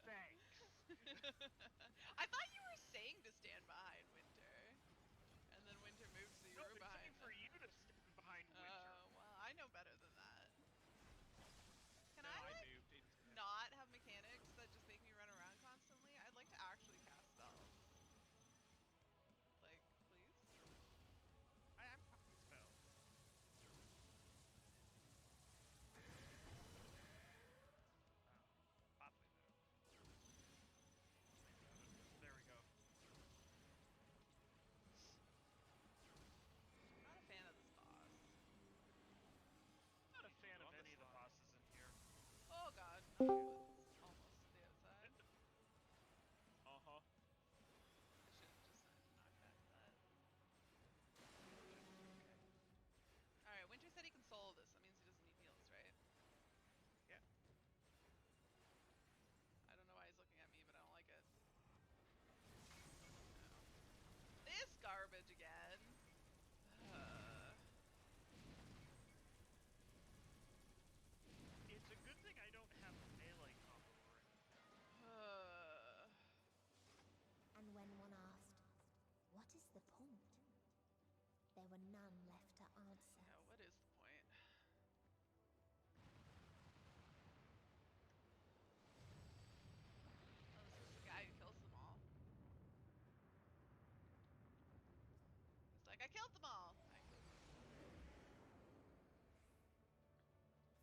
Thanks. I thought you were saying to stand behind Winter, and then Winter moved, so you No, were I'm behind saying for them. you to stand behind Winter. Oh, well, I know better than that. Can No, I, I like, moved instead. not have mechanics that just make me run around constantly? I'd like to actually cast spells. Like, please? I'm casting spells. Oh, badly though. There we go. I'm not a fan of this boss. Not a Need to fan go of on this any of the one. bosses in here. Oh god, no, it's almost to the outside. Uh-huh. I should have just knocked back that. Okay. Alright, Winter said he can solo this. That means he doesn't need heals, right? Yeah. I don't know why he's looking at me, but I don't like it. No. This garbage again. It's a good thing I don't have a melee combo or anything. And when one asked, "What is the point?" there were none left to answer. Yeah, what is the point? Oh, this is the guy who kills them all. He's like, I killed them all! I killed them.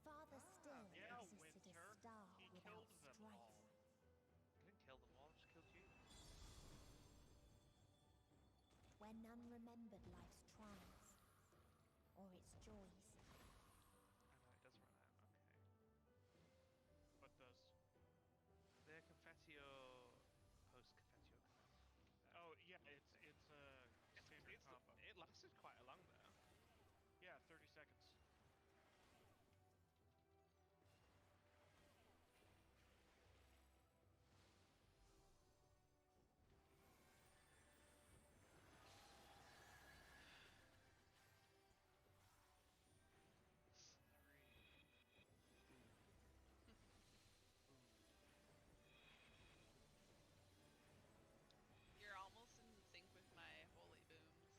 Farther Ah, still Yeah, existed a Winter. star He without killed them strife. all. I didn't kill them all, I just killed you. Where none remembered life's triumphs or its joys. I know, it does run out, okay. What does? The Confettio... Post-Confettio class. Oh yeah, it's a standard combo. It lasted quite a long though. Yeah, 30 seconds. Boom. Boom. You're almost in sync with my holy booms.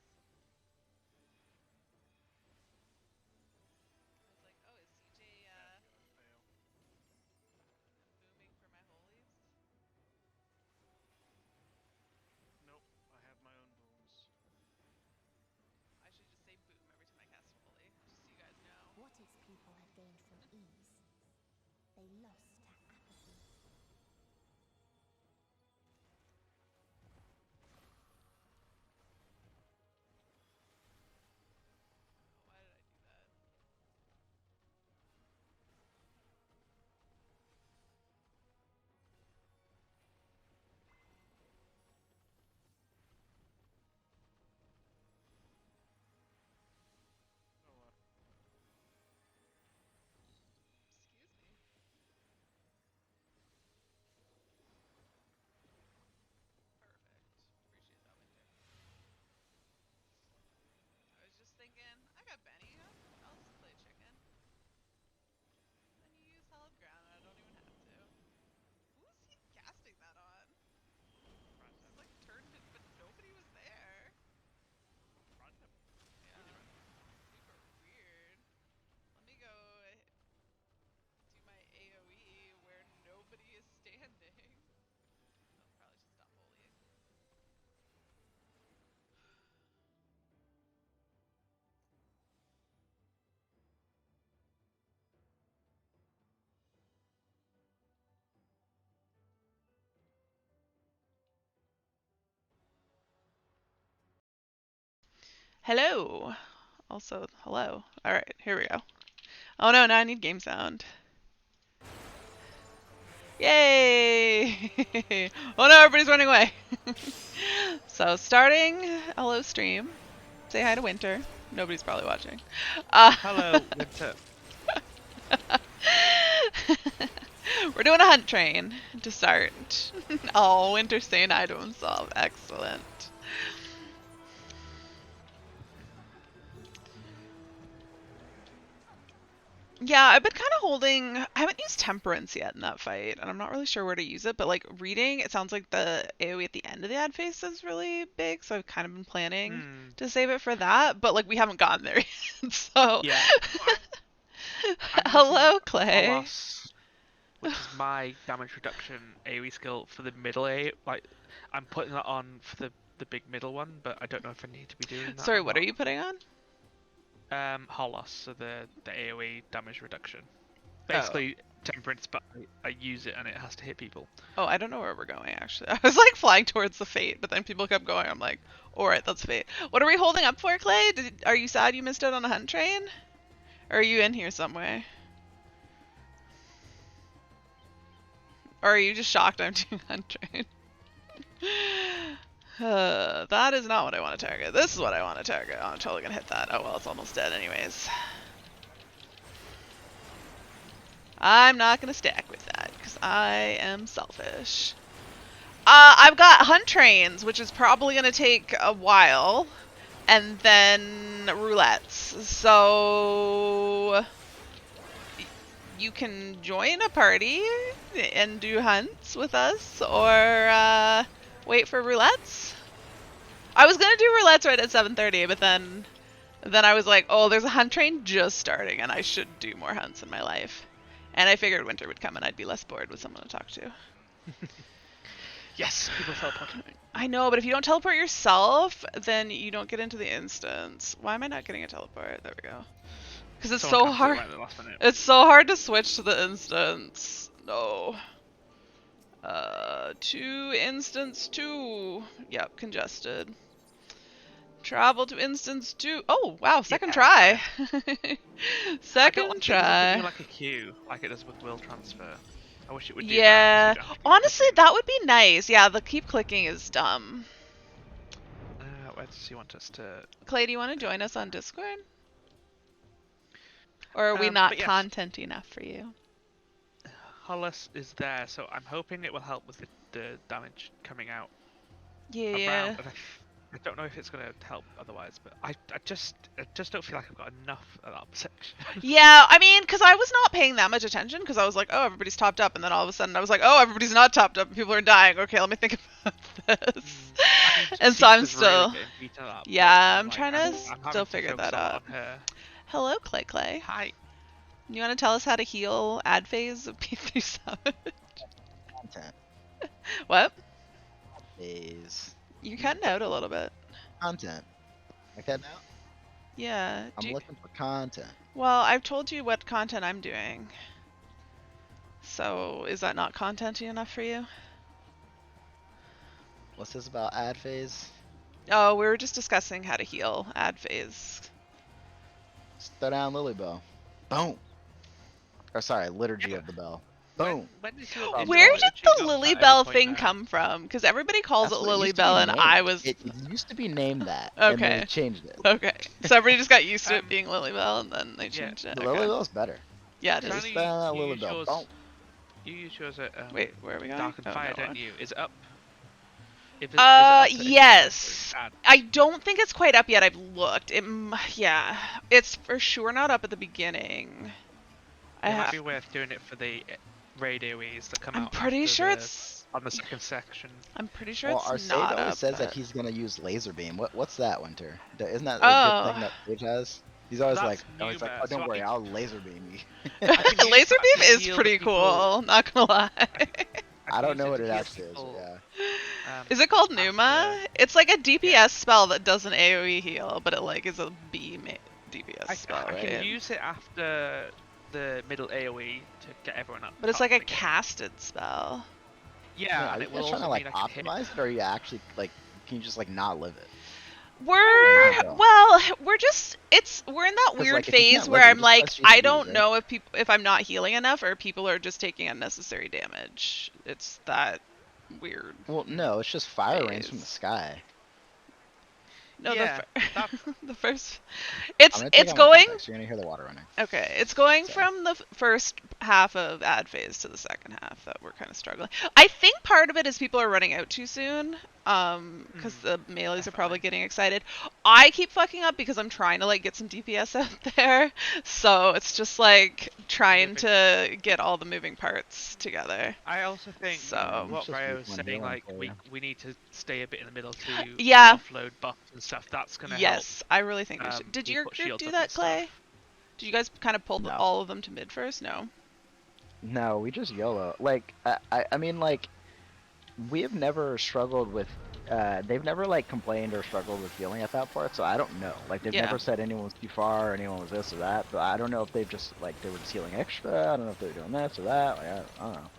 I was like, oh, is CJ That's gonna fail. booming for my holies? Nope, I have my own booms. I should just say boom every time I cast a holy, just so you guys know. What its people had gained from ease, they lost to apathy. Oh, why did I do that? Oh well. Excuse me. Perfect. Appreciate that, Winter. I was just thinking, I got Benny. I'll just play chicken. Then you use hallowed ground, and I don't even have to. Who's he casting that on? Just Random. like turned it, but nobody was there. Random. Really Yeah, random. super weird. Let me go do my AoE where nobody is standing. Oh, probably should stop holying. Hello. Also, hello. All right, here we go. Oh no, now I need game sound. Yay! Oh no, everybody's running away. So starting hello stream. Say hi to Winter. Nobody's probably watching. Uh, Hello, Winter. we're doing a hunt train to start. Oh, Winter's saying hi to himself. Excellent. Yeah, I've been kind of holding. I haven't used Temperance yet in that fight, and I'm not really sure where to use it, but like reading, it sounds like the AoE at the end of the ad phase is really big, so I've kind of been planning to save it for that, but like we haven't gotten there yet, so. Yeah. I'm Hello, using Clay. Holos, which is my damage reduction AoE skill for the middle A. Like, I'm putting that on for the big middle one, but I don't know if I need to be doing that. Sorry, what are you putting on? Holos, so the AoE damage reduction. Basically, Temperance, but I use it and it has to hit people. Oh, I don't know where we're going, actually. I was like flying towards the Fate, but then people kept going. I'm like, alright, that's Fate. What are we holding up for, Clay? Are you sad you missed out on a hunt train? Or are you in here somewhere? Or are you just shocked I'm doing hunt train? That is not what I want to target. This is what I want to target. Oh, I'm totally gonna hit that. Oh well, it's almost dead anyways. I'm not gonna stack with that, because I am selfish. I've got hunt trains, which is probably gonna take a while. And then roulettes. So you can join a party and do hunts with us, or wait for roulettes. I was gonna do roulettes right at 7:30, but then I was like, oh, there's a hunt train just starting, and I should do more hunts in my life. And I figured winter would come and I'd be less bored with someone to talk to. Yes, people teleport. I know, but if you don't teleport yourself, then you don't get into the instance. Why am I not getting a teleport? There we go. Because it's so hard. It's so hard to switch to the instance. No. To instance 2. Yep, congested. Travel to instance 2. Oh, wow, second try. Second try. I like a queue, like it does with will transfer. I wish it would do yeah, that. honestly, that would be nice. Yeah, the keep clicking is dumb. Where does he want us to... Clay, do you want to join us on Discord? Or are we not content enough for you? Hollis is there, so I'm hoping it will help with the damage coming out. Yeah. Around. I don't know if it's going to help otherwise, but I just don't feel like I've got enough at that section. Yeah, I mean, because I was not paying that much attention, because I was like, oh, everybody's topped up, and then all of a sudden I was like, oh, everybody's not topped up, and people are dying. Okay, let me think about this. And so I'm still... Really yeah, I'm trying to still figure that out. Hello, Clay. Hi. You want to tell us how to heal ad phase of P37? Content. What? Phase. You're cutting out a little bit. Content. I cut out? Yeah. I'm looking for content. Well, I've told you what content I'm doing. So, is that not contenty enough for you? What's this about ad phase? Oh, we were just discussing how to heal ad phase. Just throw down Lily Bell. Boom. Or sorry, Liturgy of the Bell. Boom. Where did the Lily Bell thing come from? Because everybody calls it Lily Bell, and I was... It used to be named that, okay. and they changed it. Okay. So everybody just got used to it being Lily Bell, and then they changed it. The okay. Lily Bell's better. Yeah, it is. Just throw down Lily Bell. Boom. You use yours at... Wait, where are we going? Dark and Fire, don't you? Is it up? Yes. I don't think it's quite up yet. I've looked. Yeah. It's for sure not up at the beginning. It might be worth doing it for the raid AoEs that come out. I'm pretty sure it's on the second section. I'm pretty sure well, it's not up. Arcade always says that he's gonna use laser beam. What's that, Winter? Isn't that a good thing that Sage has? He's always like, oh, don't worry, I'll laser beam you. Laser beam is pretty cool. Not gonna lie. I don't know what it actually is. Yeah. Is it called Numa? It's like a DPS spell that does an AoE heal, but it like is a beam DPS spell. I can use it after the middle AoE to get everyone up. But it's like a casted spell. Yeah, and it will also like optimize it, or you actually like can you just like not live it? We're in that weird phase where I'm like, I don't know if I'm not healing enough or people are just taking unnecessary damage. It's that weird. Well, no, it's just fire rains from the sky. No, Yeah, the first. I'm gonna take It's out my going. contacts. You're gonna hear the water running. Okay, it's going So. from the first half of ad phase to the second half that we're kind of struggling. I think part of it is people are running out too soon, because the melees are probably getting excited. I keep fucking up because I'm trying to like get some DPS out there, so it's just like trying to get all the moving parts together. I also think what Ryo was saying, like we need to stay a bit in the middle to offload buffs and stuff. That's gonna help. Yes, I really think we should. Did your group do that, Clay? Did you guys kind of pull all of them to mid first? No. No, we just YOLO. Like, I mean, like, we have never struggled with, they've never, like, complained or struggled with healing at that part, so I don't know. Like, they've never said anyone was too far or anyone was this or that, so I don't know if they've just, like, they were just healing extra, I don't know if they were doing this or that, like, I don't know.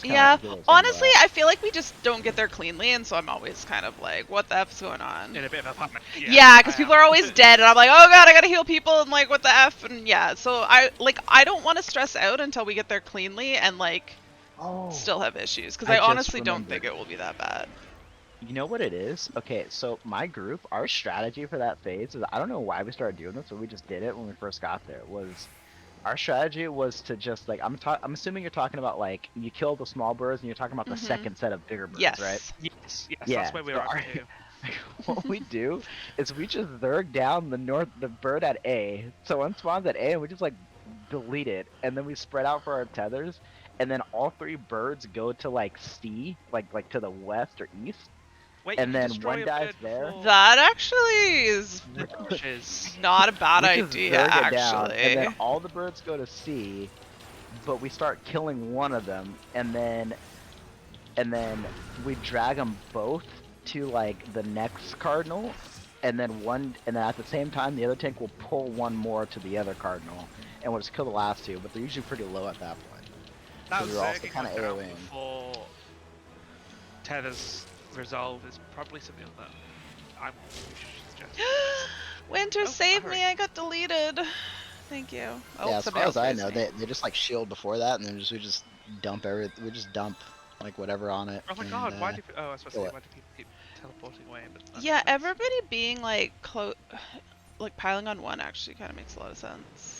Yeah, honestly, I feel like we just don't get there cleanly, and so I'm always kind of like, what the F's going on? In a bit of a panic. Yeah, because people are always dead, and I'm like, oh god, I gotta heal people, and like, what the F? And yeah, so I don't want to stress out until we get there cleanly and like still have issues, because I honestly don't think it will be that bad. You know what it is? Okay, so my group, our strategy for that phase is, I don't know why we started doing this, but we just did it when we first got there, was... Our strategy was to just like I'm assuming you're talking about like you kill the small birds and you're talking about the second set of bigger birds, right? Yes, that's where we are too. What we do is we just zerg down the bird at A. So one spawns at A and we just like delete it, and then we spread out for our tethers, and then all three birds go to like C, like to the west or east. Wait, and then one dies there. That actually is not a bad idea, actually. Down, and then all the birds go to C, but we start killing one of them, and then we drag them both to like the next cardinal, and then at the same time the other tank will pull one more to the other cardinal, and we'll just kill the last two. But they're usually pretty low at that point. That was also kind of AoEing. Before Tether's resolve is probably something that I should suggest. Winter, save me! I got deleted. Thank you. Oh, yeah, as far as I know, they just like shield before that, and then we just dump like whatever on it. Oh my god! Why do I was supposed to say, why do people keep teleporting away? But yeah, everybody being like piling on one actually kind of makes a lot of sense.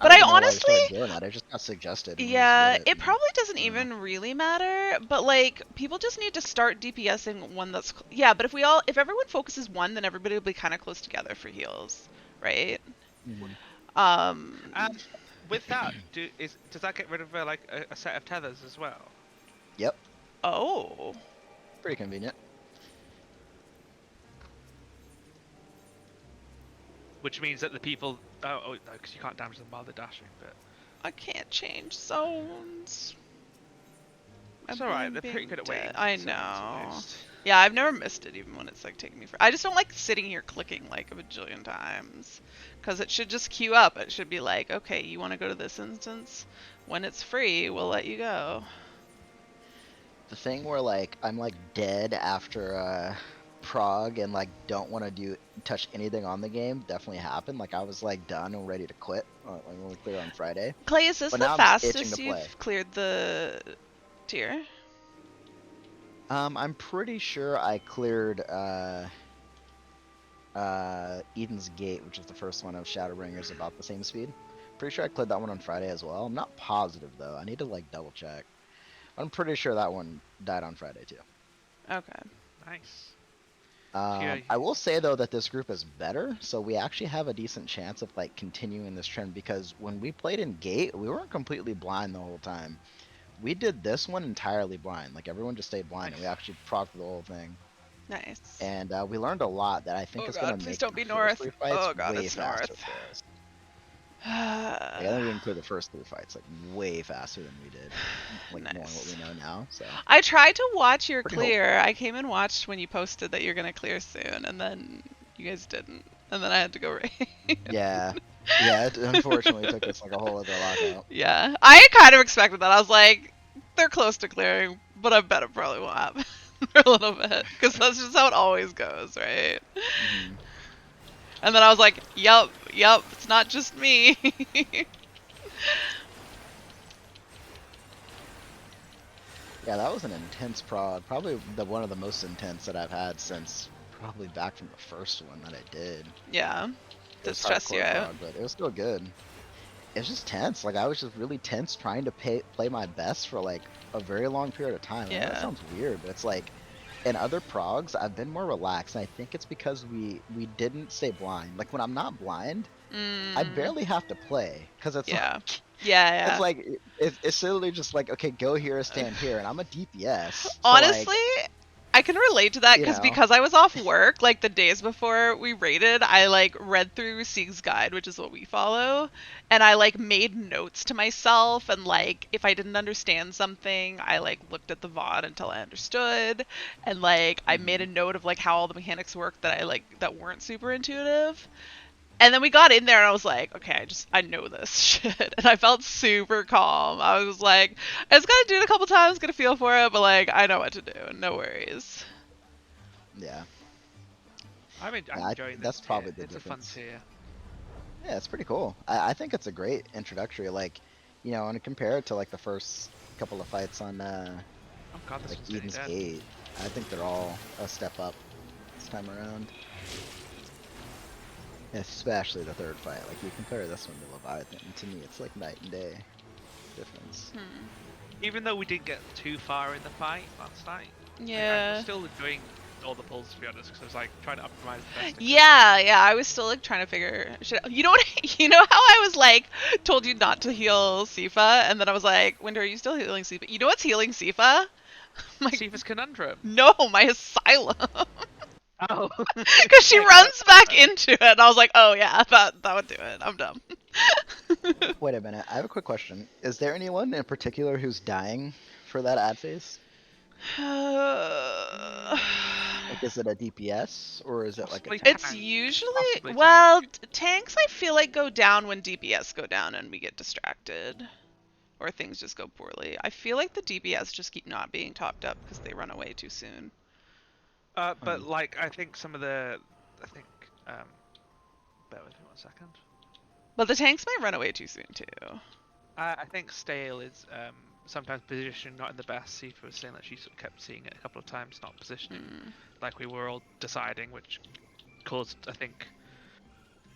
But I honestly, it just got suggested. Yeah, it probably doesn't even really matter. But like, people just need to start DPSing one that's but if everyone focuses one, then everybody will be kind of close together for heals, right? And with that, does that get rid of like a set of tethers as well? Yep. Oh. Pretty convenient. Which means that the people... Oh, no, because you can't damage them while they're dashing, but... I can't change zones. It's alright, they're pretty good at waiting. I know. Yeah, I've never missed it, even when it's like taking me for... I just don't like sitting here clicking like a bajillion times. Because it should just queue up. It should be like, okay, you want to go to this instance? When it's free, we'll let you go. The thing where like, I'm like dead after, Prague and like don't want to touch anything on the game definitely happened. Like I was like done and ready to quit when we cleared on Friday. Clay, is this the fastest you've cleared the tier? I'm pretty sure I cleared Eden's Gate, which is the first one of Shadowbringers, about the same speed. Pretty sure I cleared that one on Friday as well. I'm not positive though. I need to like double check. I'm pretty sure that one died on Friday too. Okay. Nice. I will say though that this group is better, so we actually have a decent chance of like continuing this trend, because when we played in Gate, we weren't completely blind the whole time. We did this one entirely blind, like everyone just stayed blind, and we actually procced the whole thing. Nice. And we learned a lot that I think is going to make don't be north. Oh god, it's north. I think we can clear the first 3 fights like way faster than we did, like knowing what we know now. So I tried to watch your clear. I came and watched when you posted that you're gonna clear soon, and then you guys didn't, and then I had to go raid. Yeah, it unfortunately took us like a whole other lockout. Yeah, I kind of expected that. I was like, they're close to clearing, but I bet it probably won't happen for a little bit, because that's just how it always goes, right? Mm-hmm. And then I was like, yup, it's not just me. Yeah, that was an intense prod. Probably one of the most intense that I've had since probably back from the first one that I did. Yeah. It To was stress you hardcore out. prod, but it was still good. It was just tense. Like I was just really tense trying to play my best for like a very long period of time. I know that Yeah. sounds weird, but it's like in other progs I've been more relaxed, and I think it's because we didn't stay blind. Like when I'm not blind, I Mm. barely have to play because it's Yeah. like it's Yeah, like it's literally just like, okay, go here, stand here, and I'm a DPS, so like, honestly, I can relate to that you know. because I was off work like the days before we raided. I like read through Sieg's guide, which is what we follow, and I like made notes to myself. And like if I didn't understand something, I like looked at the VOD until I understood, and like I made a Mhm. note of like how all the mechanics work that I like that weren't super intuitive. And then we got in there and I was like, okay, I know this shit. And I felt super calm. I was like, I just gotta do it a couple times, get a feel for it, but like, I know what to do. No worries. Yeah, I'm yeah, enjoying this that's tier. probably the It's a fun difference. tier. Yeah, it's pretty cool. I think it's a great introductory. Like, and compare it to like the first couple of fights on Oh god, this like one's nearly Eden's dead. Gate. I think they're all a step up this time around. Especially the third fight. Like you compare this one to Leviathan, to me it's like night and day difference. Hmm. Even though we didn't get too far in the fight last night, I was Yeah. still enjoying all the pulls, to be honest, because I was like trying to optimize the best I could. Yeah. I was still like trying to figure shit out. You know what? You know how I was like told you not to heal Sifa, and then I was like, Winter, are you still healing Sifa? You know what's healing Sifa? My Siva's Conundrum. no, my asylum. Oh, Because she wait, runs back into it, and I was like, oh yeah, that would do it. I'm dumb. Wait a minute, I have a quick question. Is there anyone in particular who's dying for that ad phase? Like, is it a DPS or is it like a possibly tank? It's tank. usually, Possibly tank. well, tanks I feel like go down when DPS go down and we get distracted. Or things just go poorly. I feel like the DPS just keep not being topped up because they run away too soon. But Hmm. like, I think some of the, I think, bear with me 1 second. But the tanks might run away too soon too. I think Stale is sometimes positioned not in the best. Sifa was saying that she sort of kept seeing it a couple of times, not positioning Hmm. like we were all deciding, which caused, I think,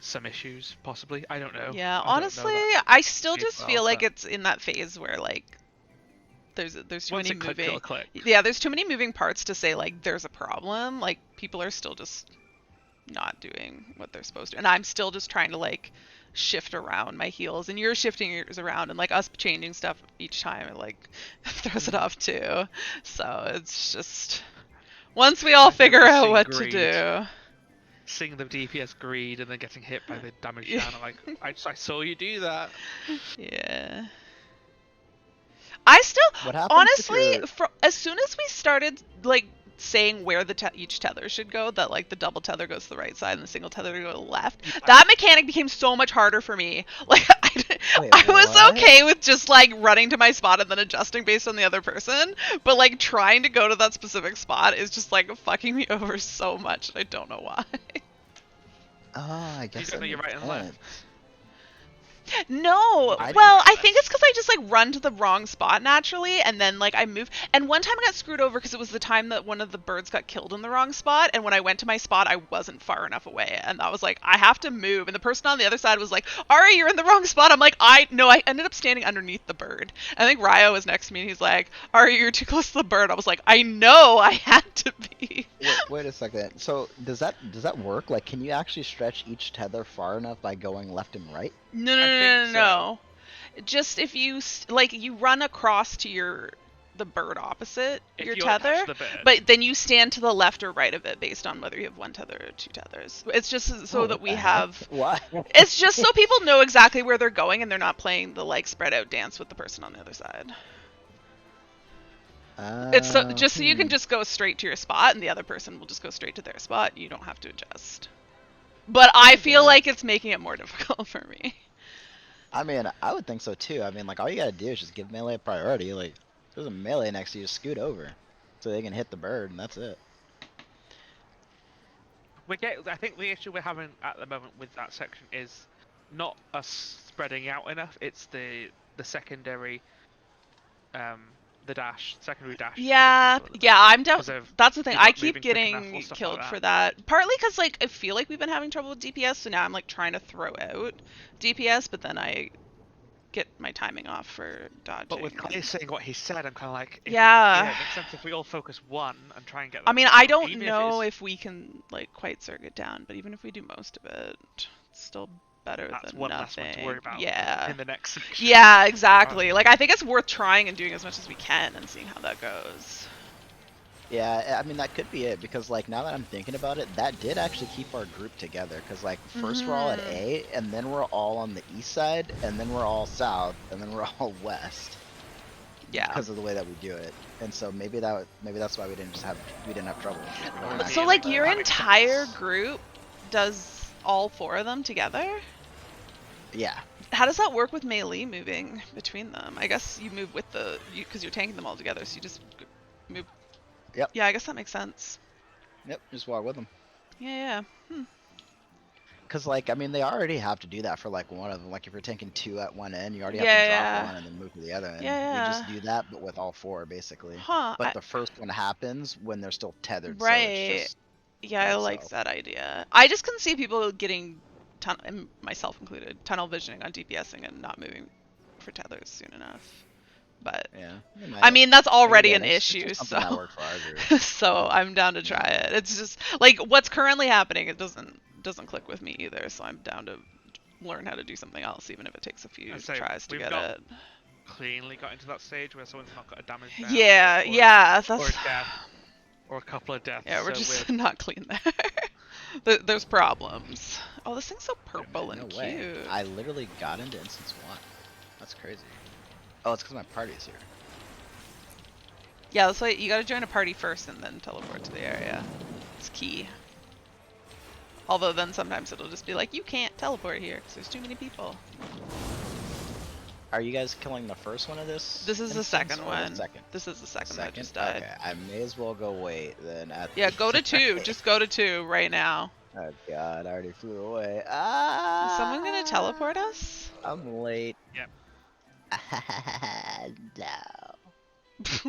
some issues, possibly. I don't know. Yeah, I don't know honestly, that I still too just well, feel like but it's in that phase where like there's too once many it clicks, it'll moving click. yeah, there's too many moving parts to say like there's a problem. Like people are still just not doing what they're supposed to. And I'm still just trying to like shift around my heels and you're shifting yours around and like us changing stuff each time it like throws it off too. So it's just once we all I think figure just out seeing what to greed, do. seeing the DPS greed, and then getting hit by the damage down. I'm like, I saw you do that. Yeah. I still, What happens if honestly, you're as soon as we started like saying where the each tether should go, that like the double tether goes to the right side and the single tether to go to the left, Yeah. that mechanic became so much harder for me. Like wait, I was what? okay with just like running to my spot and then adjusting based on the other person, but like trying to go to that specific spot is just like fucking me over so much. And I don't know why. Oh, I You guess don't that know your makes right and left. sense. No. Well, I I know your Well, right I and think left. it's because I just like run to the wrong spot naturally, and then like I move. And one time I got screwed over because it was the time that one of the birds got killed in the wrong spot. And when I went to my spot, I wasn't far enough away, and I was like, I have to move. And the person on the other side was like, Ari, you're in the wrong spot. I'm like, I no, I ended up standing underneath the bird. I think Ryo was next to me, and he's like, Ari, you're too close to the bird. I was like, I know, I had to be. wait a second. So does that work? Like, can you actually stretch each tether far enough by going left and right? No, no, I think no, no, so. no. Just if you like you run across to the bird opposite If your you're attached tether, to the bird. but then you stand to the left or right of it based on whether you have one tether or two tethers. It's just Oh, so that what we the heck? have Why? it's just so people know exactly where they're going and they're not playing the like spread out dance with the person on the other side. It's so just so you can Hmm. just go straight to your spot and the other person will just go straight to their spot. You don't have to adjust. But I I feel guess. like it's making it more difficult for me. I mean, I would think so too. I mean, like, all you gotta do is just give melee priority. Like, if there's a melee next to you, scoot over so they can hit the bird, and that's it. I think the issue we're having at the moment with that section is not us spreading out enough. It's the secondary the dash, secondary dash. Yeah, for the yeah, I'm down. 'cause of That's the thing. people I not keep moving quick enough getting or stuff killed like for that. that. Partly because like I feel like we've been having trouble with DPS, so now I'm like trying to throw out DPS, but then I get my timing off for dodging. But with Clay saying what he said, I'm kind of like, Yeah. it makes sense if we all focus one and try and get. I That mean, down, I don't even know it's, if we can like quite circuit down, but even if we do most of it, it's still better that's than one less nothing. one to worry about. Yeah. In the next section. Yeah, exactly. Like I think it's worth trying and doing as much as we can and seeing how that goes. Yeah, I mean that could be it because like now that I'm thinking about it, that did actually keep our group together because like first we're all at A, and then we're all on the east side, and then we're all south, and then we're all west. Yeah. Because of the way that we do it, and so maybe that's why we didn't have trouble. So like your entire group does all 4 of them together? Yeah. How does that work with melee moving between them? I guess you move with because you're tanking them all together, so you just move. Yep. Yeah, I guess that makes sense. Yep. Just walk with them. Yeah. Because like I mean they already have to do that for like one of them. Like if you're taking 2 at one end, you already have Yeah, to drop yeah. one and then move to the other end. Yeah. We just do that, but with all 4 basically. Huh. But the first one happens when they're still tethered. Right. So it's just, yeah, I like that idea. I just can see people getting, and myself included, tunnel visioning on DPSing and not moving for tethers soon enough. But yeah. I mean that's already an it's issue, just so something that worked for our group. so I'm down to try it. It's just like what's currently happening. It doesn't click with me either, so I'm down to learn how to do something else, even if it takes a few tries to get it. Cleanly got into that stage where someone's not got a damage down. Yeah, or that's or a death, or a couple of deaths. yeah, we're just not clean there. There's problems. Oh, this thing's so purple and cute. Way. I literally got into instance 1. That's crazy. Oh, it's because my party is here. Yeah, that's why you gotta join a party first and then teleport to the area. It's key. Although then sometimes it'll just be like, you can't teleport here because there's too many people. Are you guys killing the first one of this? This is the second one. Second. This is the second that just died. Okay, I may as well go wait then. Yeah, go to 2. Just go to 2 right now. Oh god, I already flew away. Ah! Is someone gonna teleport us? I'm late. Yep. No.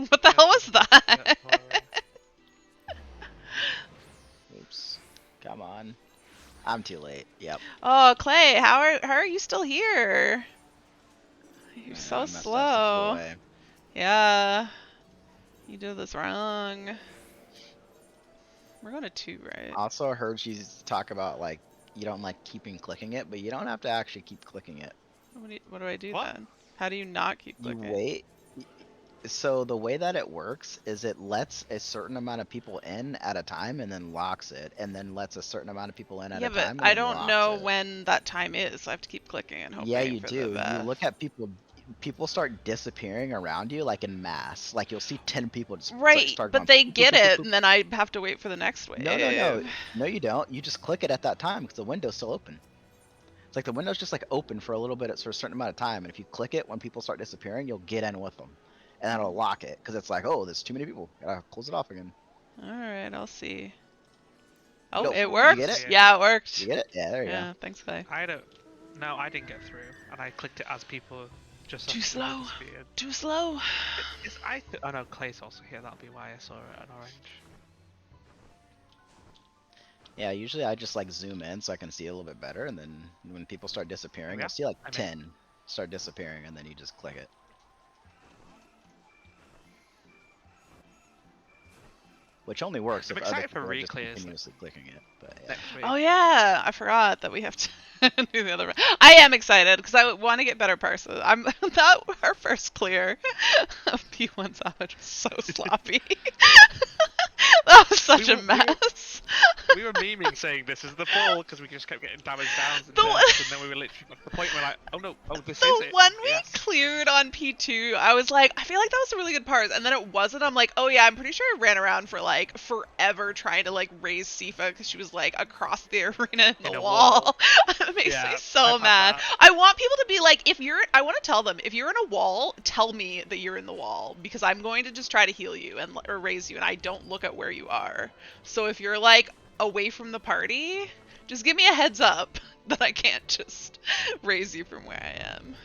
What the hell was that? Oops. Come on. I'm too late. Yep. Oh, Clay, how are you still here? You're so I messed up, slow. flew away. Yeah. You did this wrong. We're going to 2, right? Also heard she's talk about like you don't like keeping clicking it, but you don't have to actually keep clicking it. What do I do What? then? How do you not keep clicking? You wait. So the way that it works is it lets a certain amount of people in at a time and then locks it, and then lets a certain amount of people in at Yeah, a time. but and I then don't locks know it. when that time is. So I have to keep clicking and hoping. Yeah, you for do. The best. You look at people. People start disappearing around you like in mass. Like you'll see 10 people just Right, start but going they boop, get boop, boop, it, boop. and then I have to wait for the next wave. No, you don't. You just click it at that time because the window's still open. It's like the window's just like open for a little bit for a certain amount of time, and if you click it when people start disappearing, you'll get in with them, and that'll lock it because it's like, oh, there's too many people. Gotta close it off again. All right, I'll see. Oh, Go. it You worked. get it? Yeah, it worked. You get it? Yeah, there you Yeah, thanks, Clay. No, I didn't get through, and I clicked it as people just. Too after they slow. disappeared. Too slow. Oh no, Clay's also here. That'll be why I saw it an orange. go. Yeah, usually I just like zoom in so I can see a little bit better, and then when people start disappearing, Yeah, you'll see like I'm in. 10 start disappearing, and then you just click it. Which only works I'm if other excited for people are just re-clears. continuously clicking it. But yeah. Next week. Oh yeah, I forgot that we have to do the other. I am excited because I want to get better parses. I'm that our first clear of P1 Savage was so sloppy. That was such a mess. We were memeing saying this is the fall because we just kept getting damage downs and The deaths, and then we were literally at the point where like, oh no, this So is it. when we Yes. cleared on P2, I was like, I feel like that was a really good parse, and then it wasn't. I'm like, oh yeah, I'm pretty sure I ran around for like forever trying to like raise Sifa because she was like across the arena in In the a wall. wall. It makes Yeah, me so I've had mad. that. I want people to be like, I want to tell them, if you're in a wall, tell me that you're in the wall because I'm going to just try to heal you or raise you, and I don't look at where you are. So if you're like away from the party, just give me a heads up that I can't just raise you from where I am.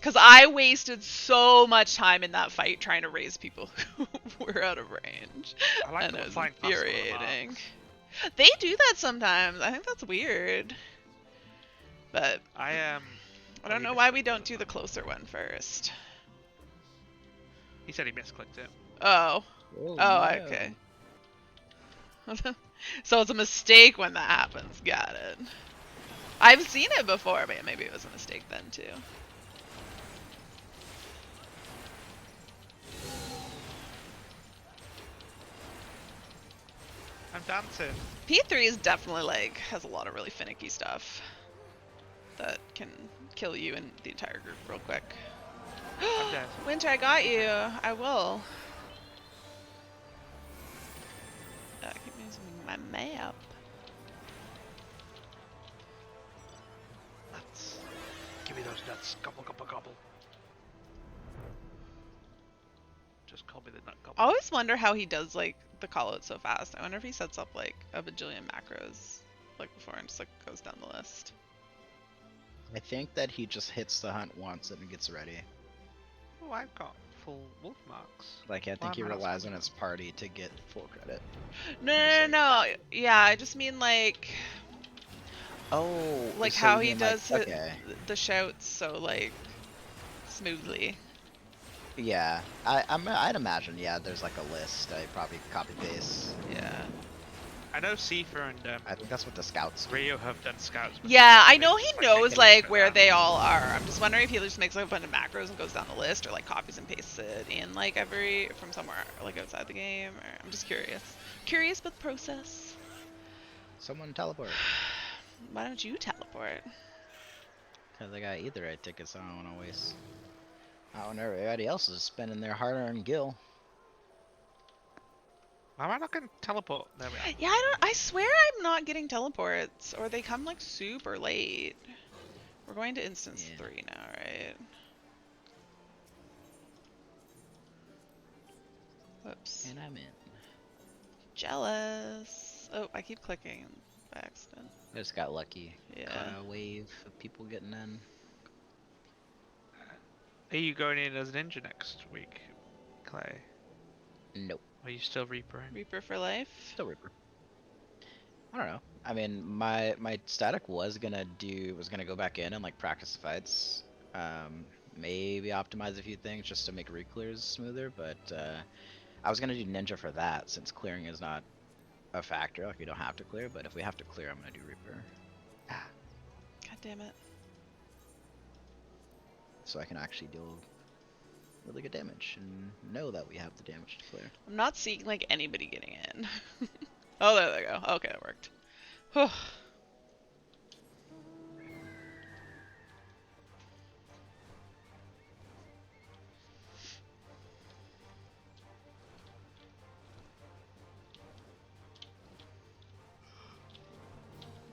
Because I wasted so much time in that fight trying to raise people who were out of range. I like And that it we're was flying faster than the infuriating. marks. They do that sometimes. I think that's weird. But I I don't know why we don't do the closer one first. He said he misclicked it. Oh. Oh, Oh, no. okay. So it's a mistake when that happens. Got it. I've seen it before, but maybe it was a mistake then too. I'm dancing. P3 is definitely like has a lot of really finicky stuff that can kill you and the entire group real quick. I'm dead. Winter, I got you. I will. I keep using my map. Nuts. Give me those nuts. Gobble, gobble, gobble. Just call me the nut I gobble. always wonder how he does like the call out so fast. I wonder if he sets up like a bajillion macros like before and just like goes down the list. I think that he just hits the hunt once and gets ready. Oh, I've got full wolf marks. Like, I Why think he am I not relies spelling on his party to get full credit. No. Yeah, I just mean like Oh, like so how you he mean, does like, okay. the shouts so like smoothly. Yeah, I'd imagine, yeah, there's like a list. I probably copy paste. Yeah. I know Sifa and I think that's what the scouts do. Rio have done scouts. before. Yeah, I They know just, he like, knows make a like list of where that. they all are. I'm just wondering if he just makes like a bunch of macros and goes down the list, or like copies and pastes it in like every from somewhere like outside the game. Or I'm just curious. Curious about the process. Someone teleport. Why don't you teleport? Because I got either right tickets, I don't want to waste. Not when everybody else is spending their hard-earned gil. Why am I not going to teleport? There we are. Yeah, I swear I'm not getting teleports, or they come like super late. We're going to instance Yeah. 3 now, right? Whoops. And I'm in. Jealous. Oh, I keep clicking by accident. I just got lucky. Yeah. Caught a wave of people getting in. Are you going in as ninja next week, Clay? Nope. Or are you still Reapering? Reaper for life. Still Reaper. I don't know. I mean, my static was gonna go back in and like practice fights. Maybe optimize a few things just to make re-clears smoother, but I was gonna do ninja for that since clearing is not a factor. Like, we don't have to clear, but if we have to clear, I'm gonna do Reaper. God damn it. So I can actually deal really good damage and know that we have the damage to clear. I'm not seeing like anybody getting in. Oh, there they go. Okay, it worked. Whew.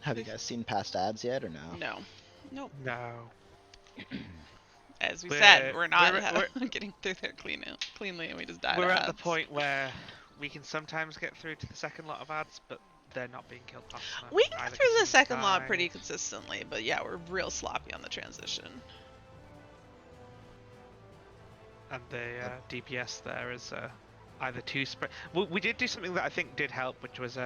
Have you guys seen past ads yet or no? No. Nope. No. As we We're- said, we're not we're- getting through there cleanly, and we just died. We're of at the ads. point where we can sometimes get through to the second lot of ads, but they're not being killed fast enough. We can Either get through the 'cause second of lot time, pretty consistently, but yeah, we're real sloppy on the transition. And the DPS there is either too spread. We did do something that I think did help, which was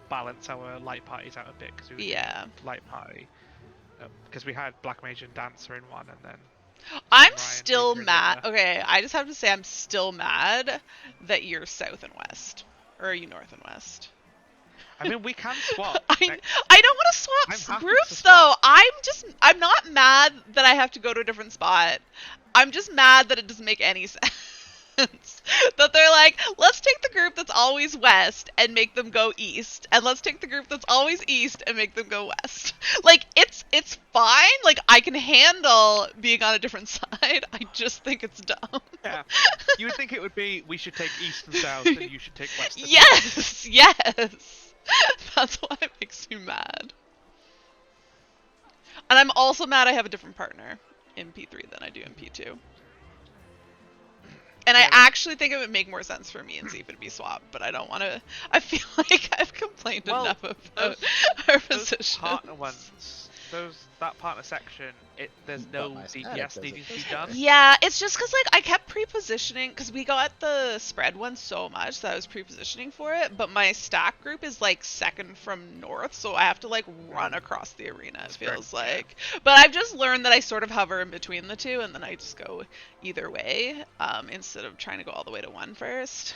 balance our light parties out a bit, because we were doing Yeah. light party. Because we had Black Mage and Dancer in one, and then I'm Ryan still Reaper in mad. the other. Okay, I just have to say I'm still mad that you're south and west. Or are you north and west? I mean, we can swap. I next- don't want to I'm swap happy groups to swap. though. I'm not mad that I have to go to a different spot. I'm just mad that it doesn't make any sense. That they're like, let's take the group that's always west and make them go east, and let's take the group that's always east and make them go west. Like, it's fine. Like, I can handle being on a different side. I just think it's dumb. Yeah. You would think it would be, we should take east and south, and you should take west and north. Yes, yes. That's why it makes me mad. And I'm also mad I have a different partner in P3 than I do in P2. And I actually think it would make more sense for me and Ziva to be swapped, but I don't want to. I feel like I've complained Well, enough about those- our Those position. partner ones, that partner section, there's But no my static DPS does it needing to be this done. way. Yeah, it's just because like I kept pre-positioning because we got the spread one so much that I was pre-positioning for it, but my stack group is like second from north, so I have to like run across the arena. It Sprint, feels yeah. like, but I've just learned that I sort of hover in between the two, and then I just go either way instead of trying to go all the way to one first.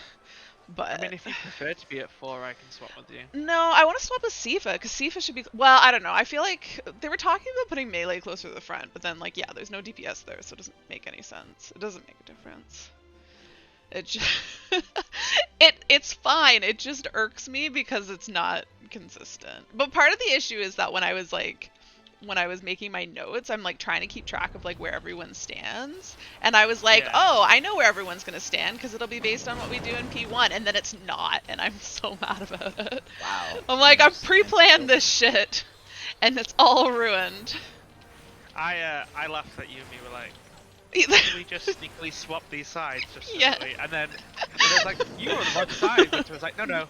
But I mean, if you prefer to be at 4, I can swap with you. no, I want to swap with Sifa because Sifa should be. Well, I don't know. I feel like they were talking about putting melee closer to the front, but then like yeah, there's no DPS there, so it doesn't make any sense. It doesn't make a difference. It just it's fine. It just irks me because it's not consistent. But part of the issue is that when I was making my notes, I'm like trying to keep track of like where everyone stands. And I was like, Yeah. oh, I know where everyone's going to stand because it'll be based on what we do in P1. And then it's not. And I'm so mad about it. Wow. I'm like, I've Nice. pre-planned this shit. And it's all ruined. I laughed at you and we were like, Either. can we just sneakily swap these sides just Yeah. sneakily? And then it was like, you were on the wrong side. But it was like, no,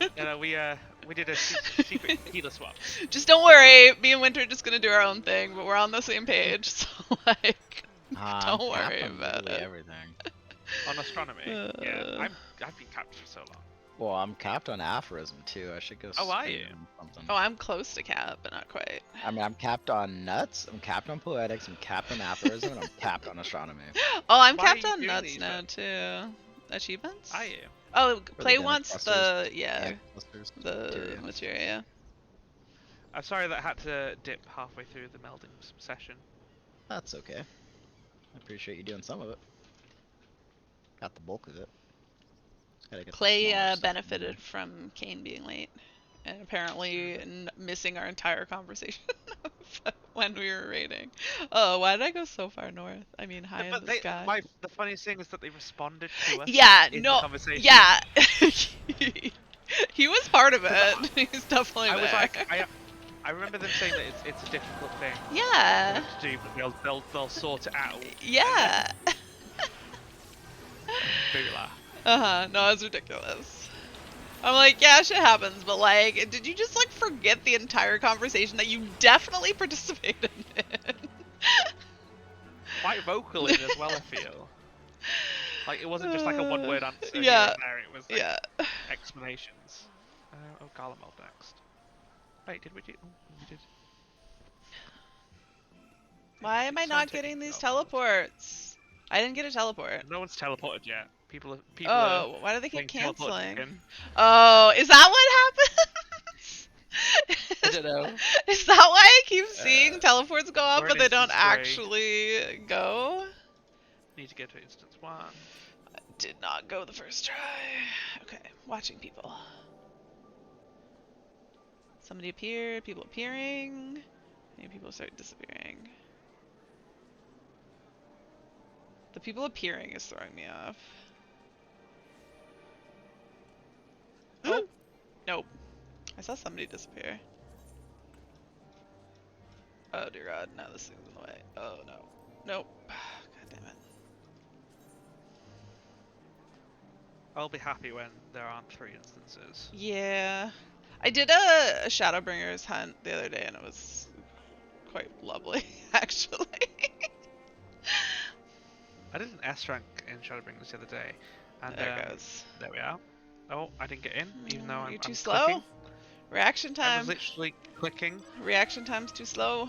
we did a secret healer swap. Just don't worry. Me and Winter are just going to do our own thing. But we're on the same page. So like, I'm don't worry capped on about literally it. everything. On astronomy. Yeah, I've been capped for so long. Well, I'm capped on aphorism too. I should go. Oh, are you? spin Something. Oh, I'm close to cap, but not quite. I mean, I'm capped on nuts. I'm capped on poetics. I'm capped on aphorism, and I'm capped on astronomy. Oh, I'm Why are capped you on doing nuts these now then? too. Achievements? Are you? Oh, the play Denic once clusters. the yeah clusters, the materia. materia. I'm sorry that I had to dip halfway through the melding session. That's okay. I appreciate you doing some of it. Got the bulk of it. Just gotta get the Clay smaller stuff in benefited there. from Kane being late, and apparently missing our entire conversation when we were raiding. Oh, why did I go so far north? I mean, high in the sky. The funniest thing is that they responded to us Yeah, in no, the conversation. yeah. He was part of it. Because He's definitely I there. was like, I remember them saying that it's a difficult thing for yeah, them to do, but they'll sort it out. yeah. Boolah. No, it's ridiculous. I'm like, yeah, shit happens, but like, did you just like forget the entire conversation that you definitely participated in? Quite vocal in as well, I feel. Like, it wasn't just like a one-word answer here Yeah. and there, it was like Yeah. explanations. Oh, Garlemald next. Wait, did we do? Oh, we did. Why am I not getting these teleports? I didn't get a teleport. No one's teleported yet. People Oh, why do they playing keep teleport canceling? chicken. Oh, is that what happens? I don't know. Is that why I keep seeing teleports go up, we're but in they don't instance three. actually go? Need to get to instance 1. I did not go the first try. Okay, watching people. Somebody appeared, people appearing, and people start disappearing. The people appearing is throwing me off. Oh, nope. I saw somebody disappear. Oh dear god, now this thing's in the way. Oh no. Nope. God damn it. I'll be happy when there aren't 3 instances. Yeah. I did a Shadowbringers hunt the other day and it was quite lovely, actually. I did an S rank in Shadowbringers the other day, and There it goes. there we are. Oh, I didn't get in, even though You're too I'm slow? clicking. Reaction I time. was literally clicking. Reaction time's too slow.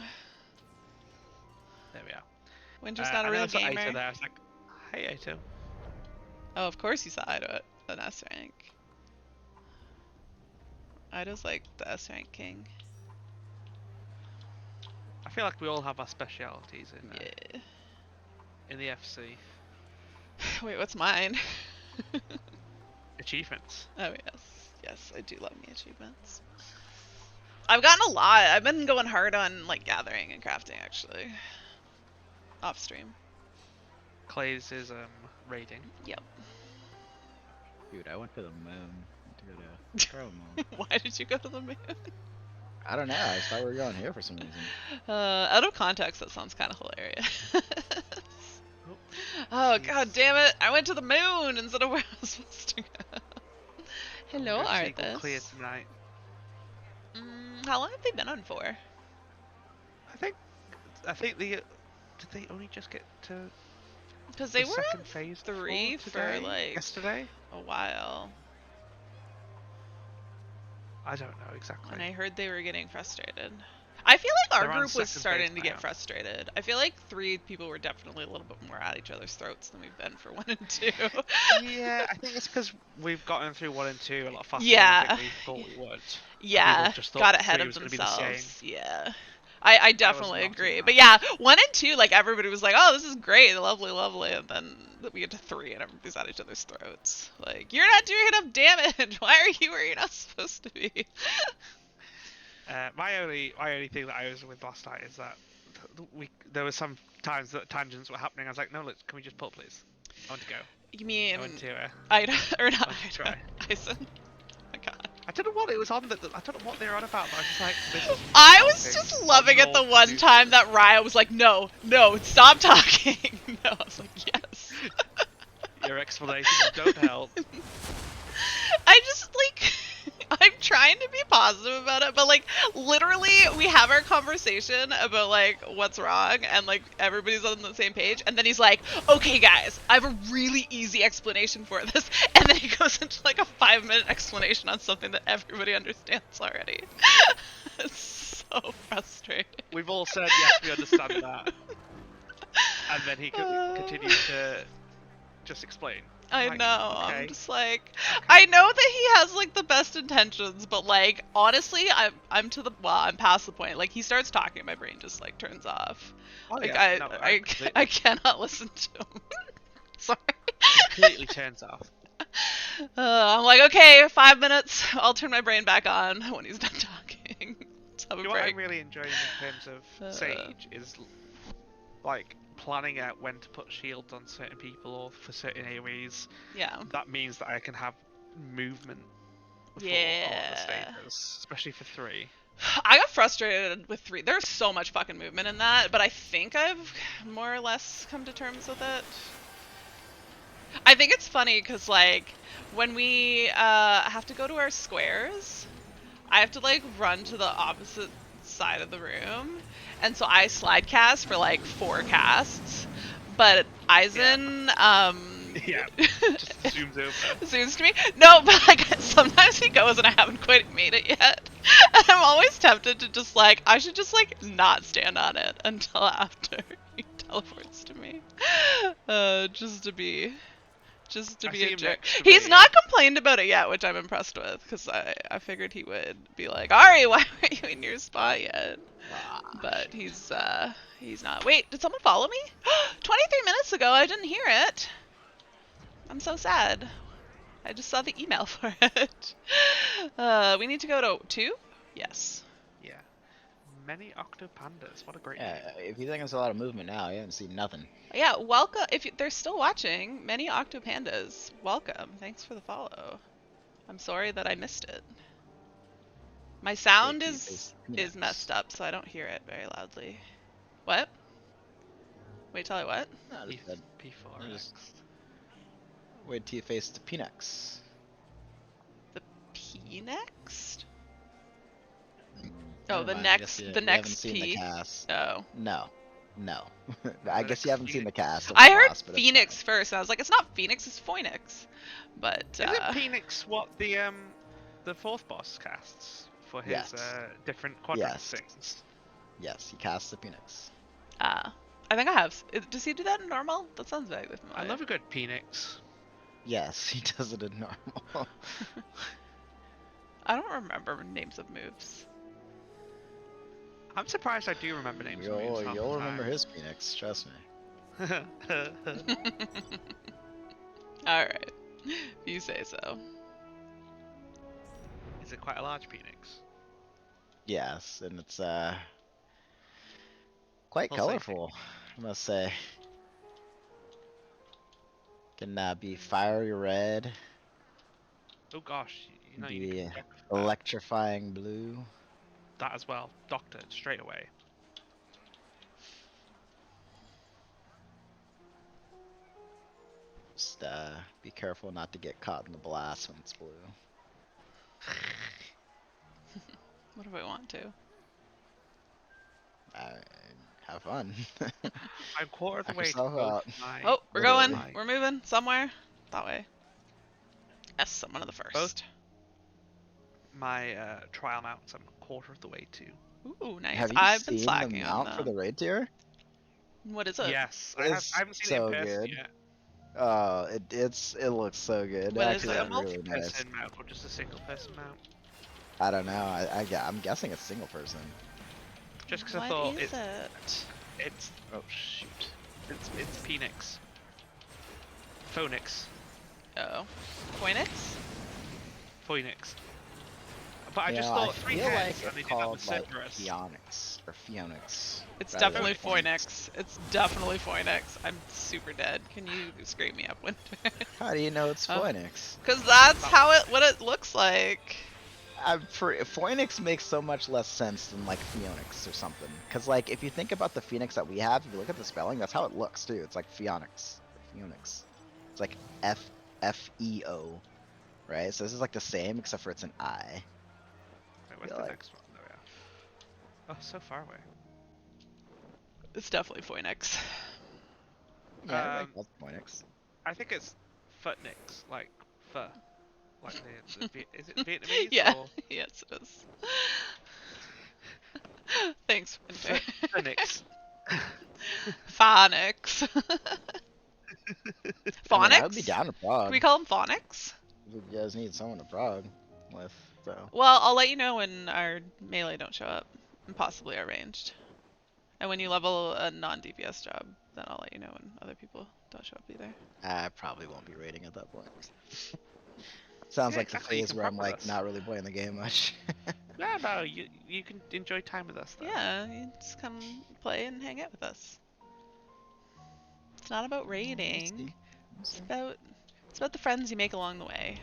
There we are. Winter's not a and real then I saw gamer. Aito there. I was like, hey Aito. Oh, of course you saw Ido at an S rank. Ido's like the S rank king. I feel like we all have our specialities Yeah. in the FC. Wait, what's mine? Achievements. Oh yes, yes, I do love me achievements. I've gotten a lot. I've been going hard on like gathering and crafting actually. Off stream. Clay's is raiding. Yep. Dude, I went to the moon to go to Crow Moon. Why did you go to the moon? I don't know. I just thought we were going here for some reason. Out of context, that sounds kind of hilarious. Oh god damn it! I went to the moon instead of where I was supposed to go. Hello, Arthas. Clear tonight. How long have they been on for? I think I think the did they only just get to Because the they were second at phase 3 before for today? like Yesterday? a while, I don't know exactly. and I heard they were getting frustrated. I feel like our They're on group was second phase starting to now. get frustrated. I feel like 3 people were definitely a little bit more at each other's throats than we've been for 1 and 2. Yeah, I think it's because we've gotten through 1 and 2 a lot faster Yeah. than I think we thought we would. Yeah, People just thought got ahead 3 of was going to be the same. themselves. Yeah. I definitely not agree. doing But that. yeah, 1 and 2, like everybody was like, "Oh, this is great, lovely, lovely," and then we get to 3, and everybody's at each other's throats. Like, you're not doing enough damage. Why are you where you're not supposed to be? My only thing that I was with last night is that there were some times that tangents were happening. I was like, no, can we just pull, please? I want to go. You mean I want to. Ida or not I'll Ida? try. Ison. Oh my god. I don't know what it was on. I don't know what they were on about. But I was just like, this is. I was helping. just I'm loving it the not one time conducive. that Raya was like, "No, no, stop talking." No, I was like, "Yes." Your explanations don't help. I just like I'm trying to be positive about it, but like literally we have our conversation about like what's wrong and like everybody's on the same page, and then he's like, "Okay guys, I have a really easy explanation for this." And then he goes into like a 5-minute explanation on something that everybody understands already. It's so frustrating. We've all said yes, we understand that, and then he continues to just explain. I Like, know. okay. I'm just like, I know that he has like the best intentions, but like honestly, I'm past the point. Like he starts talking, my brain just like turns off. Oh, Like yeah. No, I completely- cannot listen to him. Sorry. completely turns off. I'm like, okay, 5 minutes. I'll turn my brain back on when he's done talking. Let's have a You know what break. I'm really enjoying in terms of Sage is like planning out when to put shields on certain people or for certain AoEs. Yeah. That means that I can have movement for all Yeah. the stages, especially for 3. I got frustrated with 3. There's so much fucking movement in that, but I think I've more or less come to terms with it. I think it's funny because, like, when we have to go to our squares, I have to, like, run to the opposite side of the room. And so I slide cast for, like, 4 casts. But Eisen, Yeah, just zooms over. zooms to me. No, but like sometimes he goes and I haven't quite made it yet. And I'm always tempted to just like, I should just like not stand on it until after he teleports to me. Just to be I a see him jerk. next to He's me. not complained about it yet, which I'm impressed with, because I figured he would be like, Ari, why aren't you in your spot yet? But he's not. Wait, did someone follow me? 23 minutes ago, I didn't hear it. I'm so sad. I just saw the email for it. We need to go to 2? Yes. Yeah. Many Octopandas. What a great Yeah, name. if you think there's a lot of movement now, you haven't seen nothing. Yeah, welcome. If they're still watching, many Octopandas, welcome. Thanks for the follow. I'm sorry that I missed it. My sound Hey, is T-Face. messed up, so I don't hear it very loudly. What? Wait till I what? No, I just said, P4X. just- wait till you face the P-Nex. The P next? Mm, Oh, never the mind, I guess next, you the haven't next seen the P. cast. Oh. No. I guess you haven't seen the cast. Of I the heard boss, but it's Phoenix fine. first, and I was like, it's not Phoenix, it's Phoenix. But Isn't Phoenix what the 4th boss casts for his Yes. different quadrant Yes. things? Yes, he casts the Phoenix. I think I have. Does he do that in normal? That sounds vaguely familiar. I love a good Phoenix. Yes, he does it in normal. I don't remember names of moves. I'm surprised I do remember names. of moves half You'll the remember time. his Phoenix, trust me. Alright. If you say so. Is it quite a large Phoenix? Yes, and it's quite Pulsating. colorful, I must say. Can be fiery red, Oh gosh, you know you be can dock electrifying blue. that as well. Doctor straight away. Just be careful not to get caught in the blast when it's blue. What if I want to? I, have fun. I'm quarter of the Knock way to yourself both out. my Oh, we're Literally. going. We're moving somewhere. That way. Yes, I'm one of the first. trial mounts. I'm a quarter of the way to. Ooh, nice. Have you I've been seen the slacking on mount for the them. raid tier? What is it? Yes, I It's haven't seen it so in person good. yet. Oh, it looks so good. What It is actually Is it a it? looks really nice. multi-person mount or just a single person mount? I don't know. I'm guessing it's single person. Just because I What thought is it, it? it's oh shoot, it's Phoenix, Phoenix, Oh. Phoenix? Phoenix. But I You just know, thought I three feel heads like and they it's did that called with like Cerberus. Phoenix or Phoenix. It's rather than definitely Phoenix. Phoenix. It's definitely Phoenix. I'm super dead. Can you scrape me up, Winter? How do you know it's Oh. Phoenix? Because that's how what it looks like. Phoenix makes so much less sense than like Phoenix or something. Cause like if you think about the Phoenix that we have, if you look at the spelling, that's how it looks too. It's like Phoenix. Phoenix. It's like Feo, right? So this is like the same except for it's an I. Wait, where's feel the like- next one? There we are. Oh, so far away. It's definitely Phoenix. Yeah, everybody Um, calls it Phoenix. I think it's Futnix, like pho, like is it Vietnamese Yeah. or Yes, it is. Thanks, Winter. Phoenix? Phonics. I mean, I would be Phonics? down to Can prog. we call them Phonics? If you guys need someone to prog with, so. Well, I'll let you know when our melee don't show up, and possibly our ranged. And when you level a non-DPS job, then I'll let you know when other people don't show up either. I probably won't be raiding at that point. Sounds Yeah, like the exactly, you phase can where I'm prog with like us. not really playing the game much. No, you can enjoy time with us though. Yeah, you just come play and hang out with us. It's not about raiding. It's about the friends you make along the way.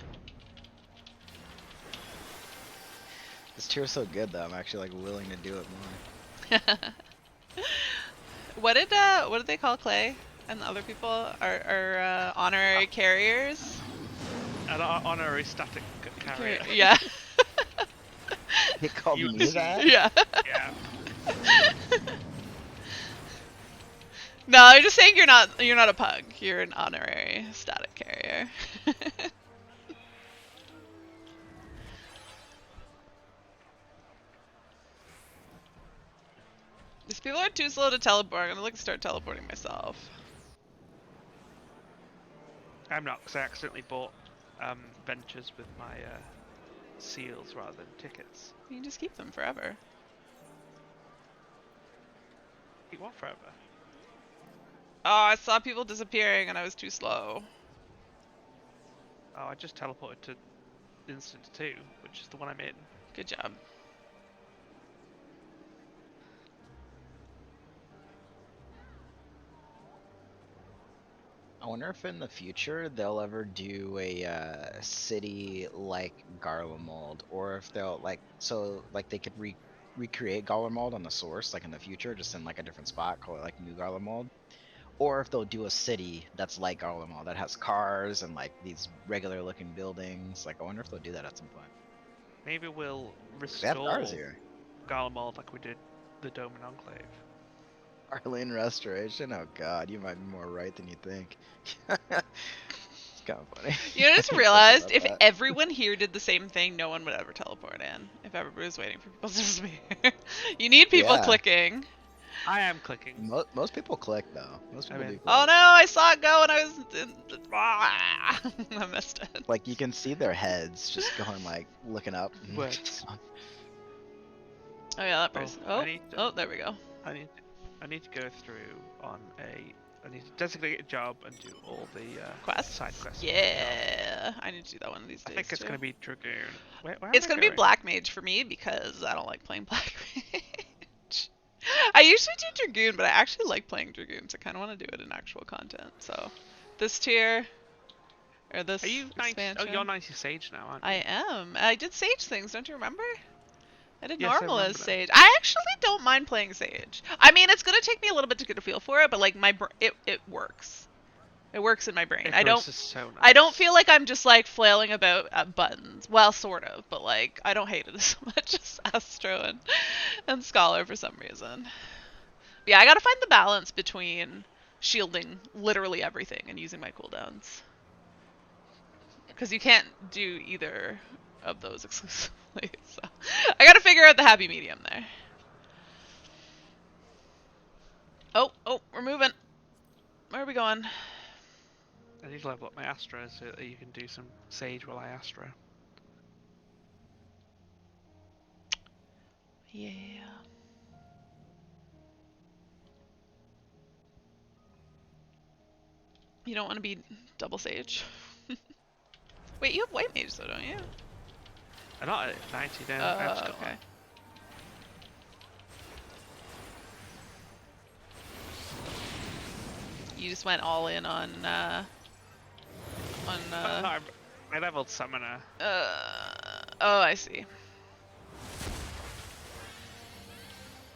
This tier's so good though. I'm actually like willing to do it more. What did they call Clay and the other people? Our honorary carriers? An honorary static carrier. Yeah. He called You- me that. Yeah. Yeah. No, I'm just saying you're not a pug. You're an honorary static carrier. These people are too slow to teleport. I'm gonna like start teleporting myself. I'm not, because I accidentally bought ventures with my seals rather than tickets. You can just keep them forever. Keep what forever? Oh, I saw people disappearing and I was too slow. Oh, I just teleported to Instant 2, which is the one I'm in. Good job. I wonder if in the future they'll ever do a city like Garlemald, or if they'll like they could recreate Garlemald on the source like in the future, just in like a different spot, call it like New Garlemald, or if they'll do a city that's like Garlemald that has cars and like these regular looking buildings. Like I wonder if they'll do that at some point. Maybe we'll They have restore cars here. Garlemald like we did the Dome and Enclave. Arlene Restoration. Oh God, you might be more right than you think. It's kind of funny. You know, I just Think realized about if that. everyone here did the same thing, no one would ever teleport in. If everybody was waiting for people to disappear. You need people Yeah. clicking. I am clicking. Most people click though. Most people I mean- do click. Oh no, I saw it go and I was I missed it. Like you can see their heads just going like looking up. Words. Oh yeah, that person. I Oh, need to- oh, there we go. I need to go through on I need to designate a job and do all the Quests? side quests. Yeah, I need to do that one of these I days. think it's too. gonna be Dragoon. Where It's am I gonna be going? Black Mage for me because I don't like playing Black Mage. I usually do Dragoon, but I actually like playing Dragoons. I kind of want to do it in actual content. So, this tier or this Are you 90? expansion. Oh, you're 90 Sage now, aren't you? I am. I did Sage things. Don't you remember? I did Yes, I normal as remember that. Sage. I actually don't mind playing Sage. I mean, it's gonna take me a little bit to get a feel for it, but like it works. It works in my brain. Icarus is so nice. I don't feel like I'm just like flailing about at buttons. Well, sort of, but like I don't hate it as much as Astro and Scholar for some reason. Yeah, I gotta find the balance between shielding literally everything and using my cooldowns. Because you can't do either of those exclusively. So I gotta figure out the happy medium there. Oh, we're moving. Where are we going? I need to level up my Astra so that you can do some Sage while I Astra. Yeah. You don't want to be double Sage. Wait, you have White Mage though, don't you? I'm not at 90 now. I've just got Okay. that. You just went all in on No, I leveled Summoner. oh, I see.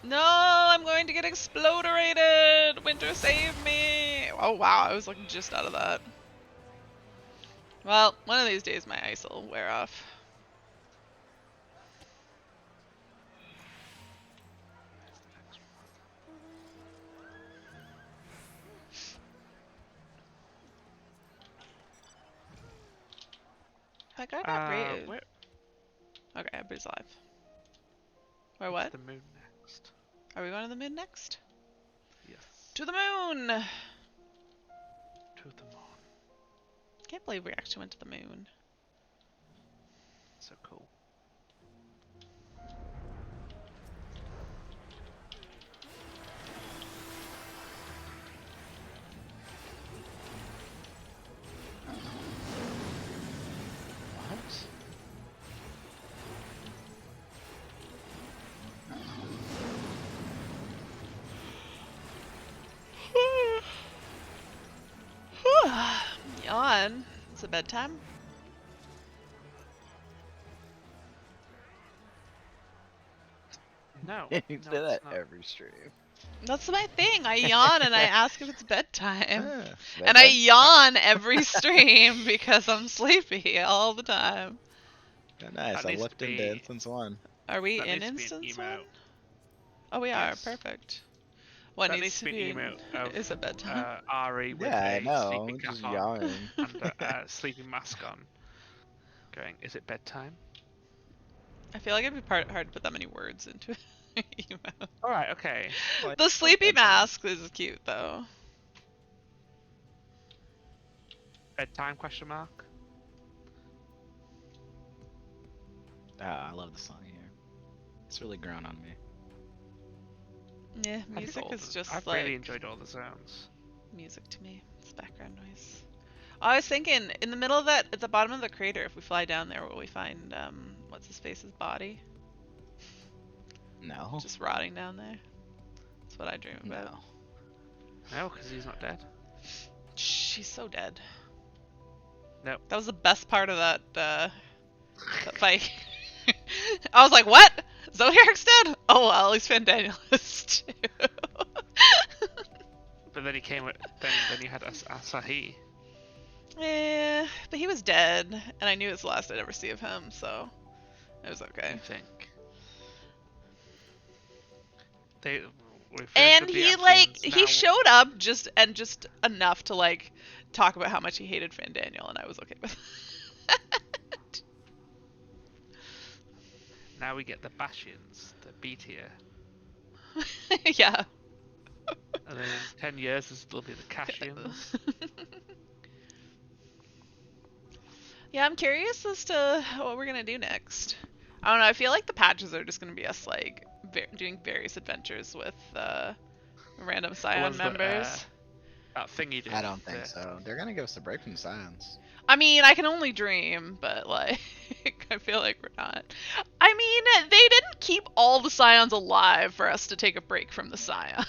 No, I'm going to get exploderated! Winter, save me! Oh wow, I was like just out of that. Well, one of these days my ice will wear off. That guy got brave. Where Okay, but he's alive. Where to what? the moon next? Are we going to the moon next? Yes. To the moon! To the moon. Can't believe we actually went to the moon. So cool. What? Yawn. It's a bedtime. No. You no, say that it's not. every stream. That's my thing. I yawn and I ask if it's bedtime. Ah, And I bedtime? yawn every stream because I'm sleepy all the time. Oh, nice. That I needs looked to into be- instance 1. Are we That in needs to be an instance one? emote. Oh, we are. Yes. Perfect. What That needs to be? an emote of Is it bedtime? Ari with Yeah, I a know. sleeping Just cap on yawning. and a sleeping mask on. Going, is it bedtime? I feel like it'd be hard to put that many words into an emote. Alright, okay. Like, The sleepy bedtime. mask is cute though. bedtime question mark? Ah, I love the song here. It's really grown on me. Yeah, I music think all is the- just I've like really enjoyed all the sounds. music to me. It's background noise. I was thinking, in the middle of that, at the bottom of the crater, if we fly down there, will we find, what's his face's body? No. Just rotting down there. That's what I dream about. No. No, because he's not dead. She's so dead. Nope. That was the best part of that fight. I was like, what? Zodiac's dead? Oh well, at least Fandaniel is too. But then he came with, then you had Asahi. Yeah, but he was dead, and I knew it was the last I'd ever see of him, so it was okay. I think. They we finished And with the he like actions, he now- showed up just enough to like talk about how much he hated Fandaniel, and I was okay with it. Now we get the Bashians, the B tier. Yeah. And then in 10 years there'll be the Cashians. Yeah, I'm curious as to what we're gonna do next. I don't know. I feel like the patches are just gonna be us like doing various adventures with random Scion ones that, members. That thing you did. I don't think so. They're gonna give us a break from Science. I mean, I can only dream, but like, I feel like we're not. I mean, they didn't keep all the Scions alive for us to take a break from the Scions.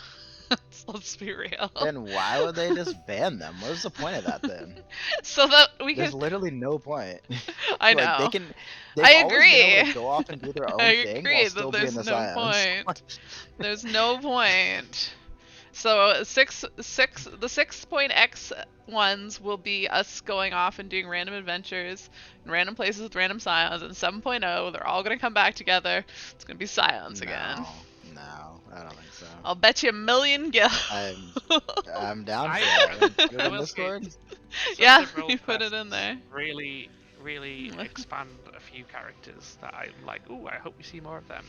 Let's be real. Then why would they just ban them? What is the point of that then? So that we There's can. literally no point. I Like, know. they can. They've I always been able agree. to go off and do their own I thing agree while that still there's being the no Scions. point. There's no point. So the 6.x ones will be us going off and doing random adventures in random places with random Scions, and 7.0 they're all gonna come back together. It's gonna be Scions again. No, I don't think so. I'll bet you a million gil. I'm down for I- that. Put it I in will say, Discord. Some Yeah, of the role you put it in quests there. Really, really expand a few characters that I'm like, ooh, I hope we see more of them.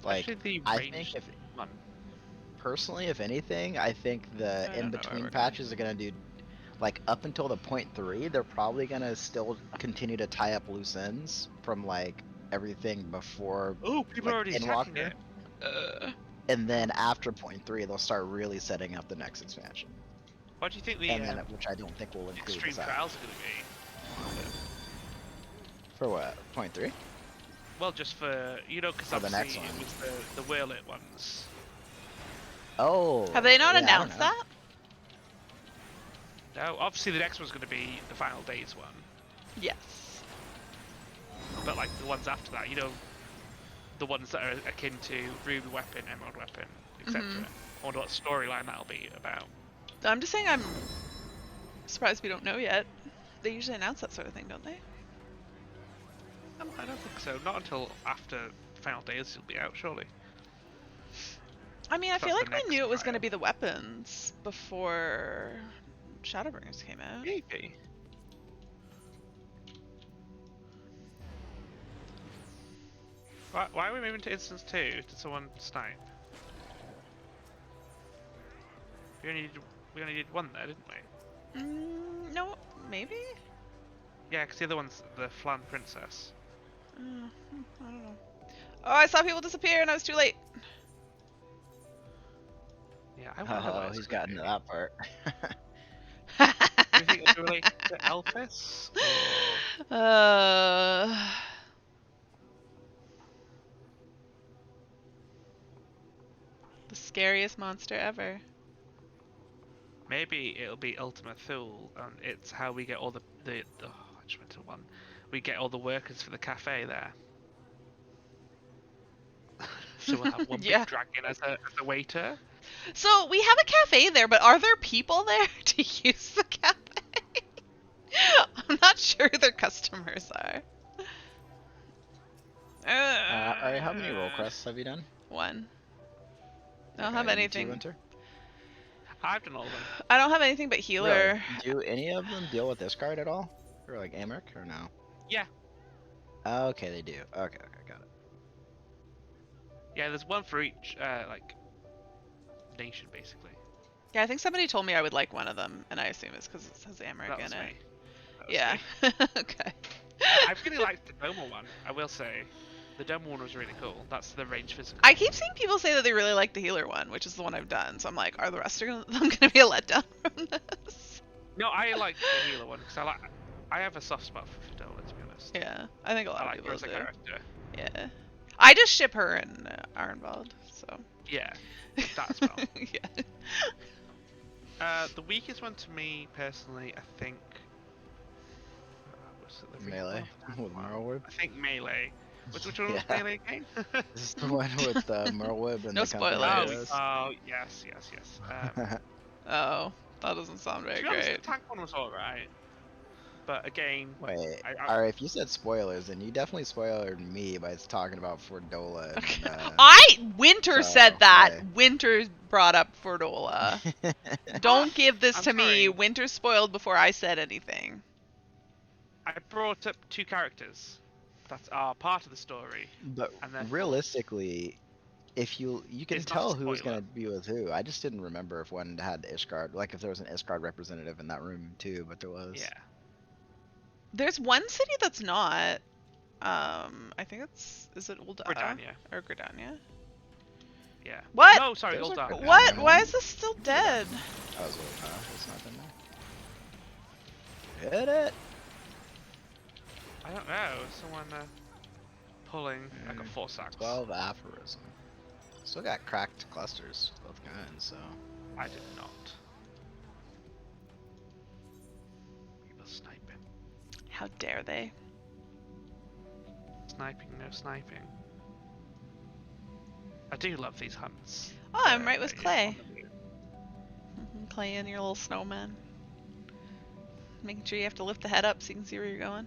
Like, Especially the I think ranged if one. personally, if anything, I think the I don't know in-between everything. patches are gonna do, like, up until the point 3, they're probably gonna still continue to tie up loose ends from like everything before, Oh, people like, are already attacking Endwalker. it. And then after point 3, they'll start really setting up the next expansion. What do you think the And then, which I don't think will include extreme the side. trials are going to be? For what? Point 3? Well, just for because For the next obviously it one. was the Whirlit ones. Oh. Have they not yeah, I don't announced know. that? No, obviously the next one's going to be the Final Days one, Yes. but like the ones after that, the ones that are akin to Ruby Weapon, Emerald Weapon, etc. Mhm. I wonder what storyline that'll be about. I'm just saying I'm surprised we don't know yet. They usually announce that sort of thing, don't they? I don't think so. Not until after Final Days will be out, surely. I mean, I feel That's like the we next knew it was going to trial. be the weapons before Shadowbringers came out. Maybe. Why are we moving to Instance 2? Did someone snipe? We only did one there, didn't we? No, maybe? Yeah, because the other one's the Flan Princess. I don't know. Oh, I saw people disappear and I was too late. Yeah, I wonder what Oh, it's he's gonna gotten be. to that part. Do you think it's related to Elpis? Or... The scariest monster ever. Maybe it'll be Ultima Thule, and it's how we get all the regimental one. We get all the workers for the cafe there. So we'll have one Yeah. big dragon as a waiter. So we have a cafe there, but are there people there to use the cafe? I'm not sure who their customers are. Alright, how many role quests have you done? One. I don't Okay, have you too, anything. Winter? I've done all of them. I don't have anything but healer. Really? Do any of them deal with this card at all? Or like Amric, or no? Yeah. Okay, they do. Okay, got it. Yeah, there's one for each like nation basically. Yeah, I think somebody told me I would like one of them, and I assume it's because it says Amric That in was it. me. That was Yeah. me. Okay. I really liked the Doma one, I will say. The Doma one was really cool. That's the range physical. I keep seeing people say that they really like the healer one, which is the one I've done. So I'm like, are the rest of them gonna be a letdown from this? No, I like the healer one because I have a soft spot for Fidola, to be honest. Yeah, I think a lot I of like people her as a do. character. Yeah. I just ship her and Ironbald, so. Yeah, that as well. Yeah. The weakest one to me personally, I think. Was it the Melee with Merlewib. I think melee. Which one was Yeah. melee again? This is the one with Merlewib and No the company spoilers. heroes. Oh, yes. Oh, that doesn't sound very To be honest, great. the tank one was alright. But again, Wait, I- alright, if you said spoilers, then you definitely spoiled me by talking about Fordola and, Winter so, said that. hey. Winter brought up Fordola. Don't give this I'm to me. sorry. Winter spoiled before I said anything. I brought up two characters that are part of the story. But And therefore- realistically, if you can It's not a tell who was spoiler. gonna be with who. I just didn't remember if one had Ishgard, like if there was an Ishgard representative in that room too, but there was. Yeah. There's one city that's not. I think is it Ulda Gridania. or Gridania? Yeah. What? No, sorry, There's a Uldan. Gridania. What? Yeah. Why is this still dead? That was Ulda. It's not in there. Hit it. I don't know. Someone pulling like a four sacks. 12 aphorism. Still got cracked clusters, both kinds. So I did not. People sniping. How dare they? Sniping, no sniping. I do love these hunts. Oh, I'm right with yeah, Clay. Clay and your little snowman. Making sure you have to lift the head up so you can see where you're going.